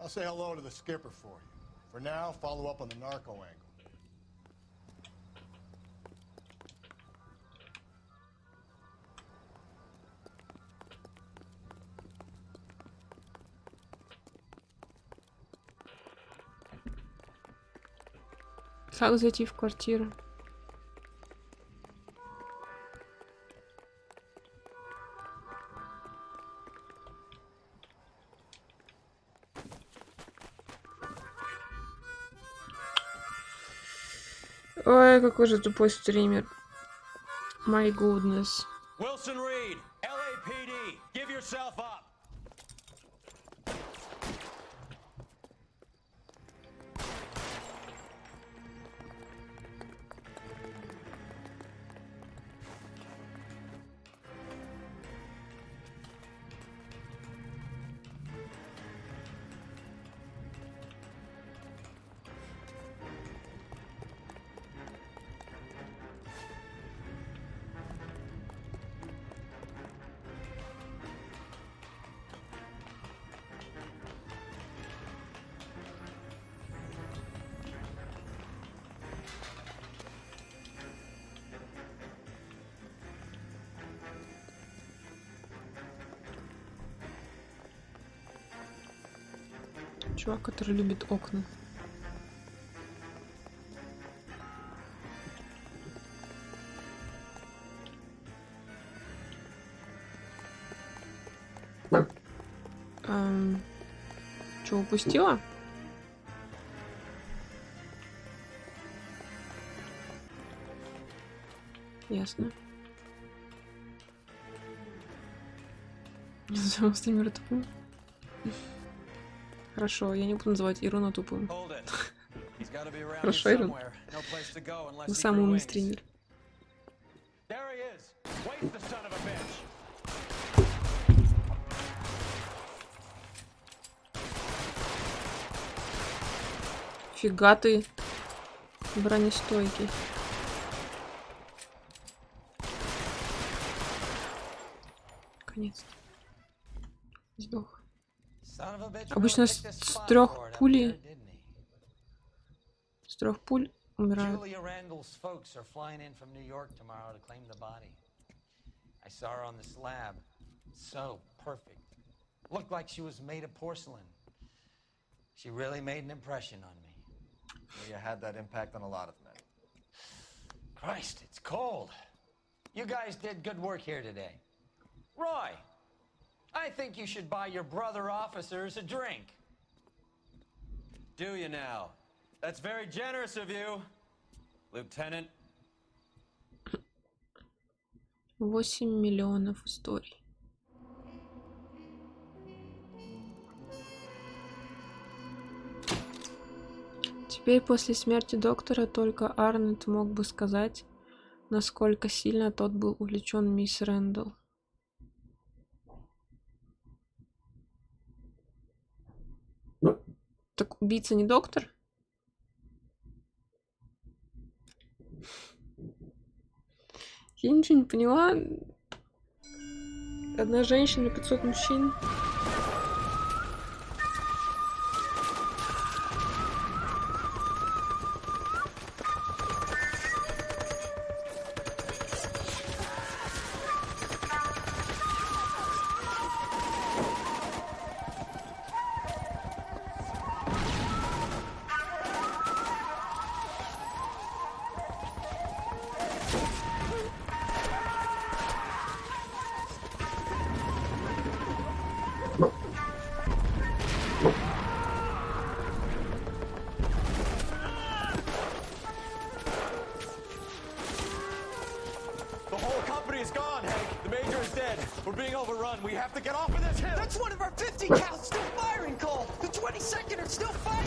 I'll say hello to the skipper for you. For now, follow up on the narco angle.
Как зайти в квартиру? Ой, какой же тупой стример. My goodness.
Wilson Reed, LAPD, give yourself up.
Чувак, который любит окна. Что, упустила? Ясно. Не назовем стримера тупым. Хорошо, я не буду называть Ируна тупым. Хорошо, Ирун. Вы самый умный стример. Фига ты бронестойкий. Наконец-то. Сдох. Обычно с 3 пулей. С 3 пуль умирают.
Julia Randall's folks are flying in from New York tomorrow to claim the body. I saw her on the slab. So perfect. Looked like she was made of porcelain.
She really made an impression on me.
You had that impact on a lot of men.
Christ, it's cold. You guys did good work here today. Roy, I think you should buy your brother officers a drink.
Do you now? That's very generous of you, Lieutenant.
8 миллионов историй. Теперь после смерти доктора только Арнольд мог бы сказать, насколько сильно тот был увлечен мисс Рэндалл. Так убийца не доктор? Я ничего не поняла. Одна женщина, 500 мужчин.
The whole company is gone, Hank. The major is dead. We're being overrun. We have to get off of this hill.
That's one of our 50 cals still firing, Cole. The 22nd are still fighting.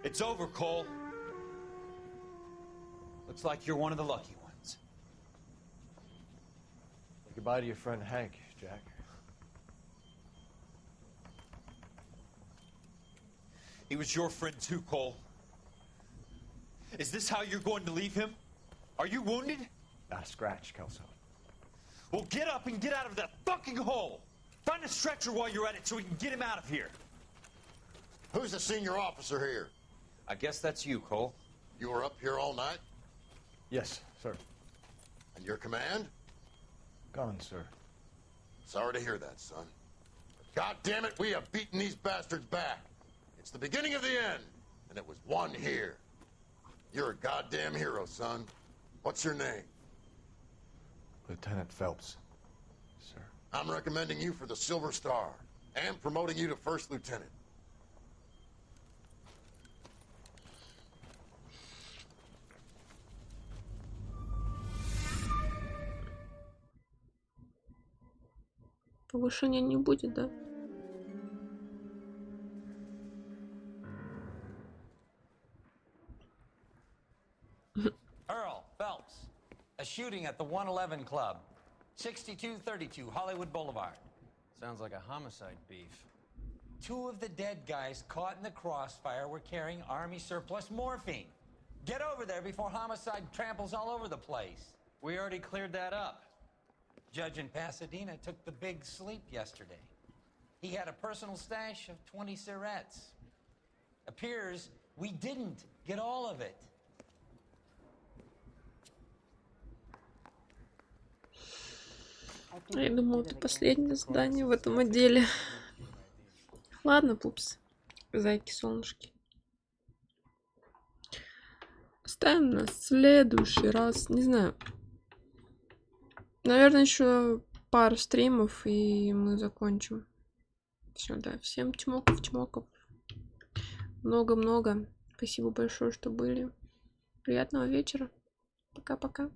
It's over, Cole. Looks like you're one of the lucky ones.
Say goodbye to your friend Hank, Jack.
He was your friend too, Cole. Is this how you're going to leave him? Are you wounded?
Scratch, Kelso.
Well, get up and get out of that fucking hole. Find a stretcher while you're at it so we can get him out of here.
Who's the senior officer here?
I guess that's you, Cole.
You were up here all night?
Yes, sir.
And your command?
Gone, sir.
Sorry to hear that, son. God damn it, we have beaten these bastards back. It's the beginning of the end, and it was one here. You're a goddamn hero, son. What's your name?
Lieutenant Phelps, sir.
I'm recommending you for the Silver Star and promoting you to First Lieutenant.
Повышения не будет, да?
Earl Phelps, a shooting at the 111 Club, 6232 Hollywood Boulevard.
Sounds like a homicide beef.
2 of the dead guys caught in the crossfire were carrying Army surplus morphine. Get over there before homicide tramples all over the place.
We already cleared that up.
Judge in Pasadena took the big sleep yesterday. He had a personal stash of 20 cigarettes. Appears we didn't get all of it.
Я думала, это последнее задание в этом отделе. Ладно, пупс. Зайки, солнышки. Оставим на следующий раз. Не знаю. Наверное, еще пару стримов, и мы закончим. Все, да. Всем чмоков. Много-много. Спасибо большое, что были. Приятного вечера. Пока-пока.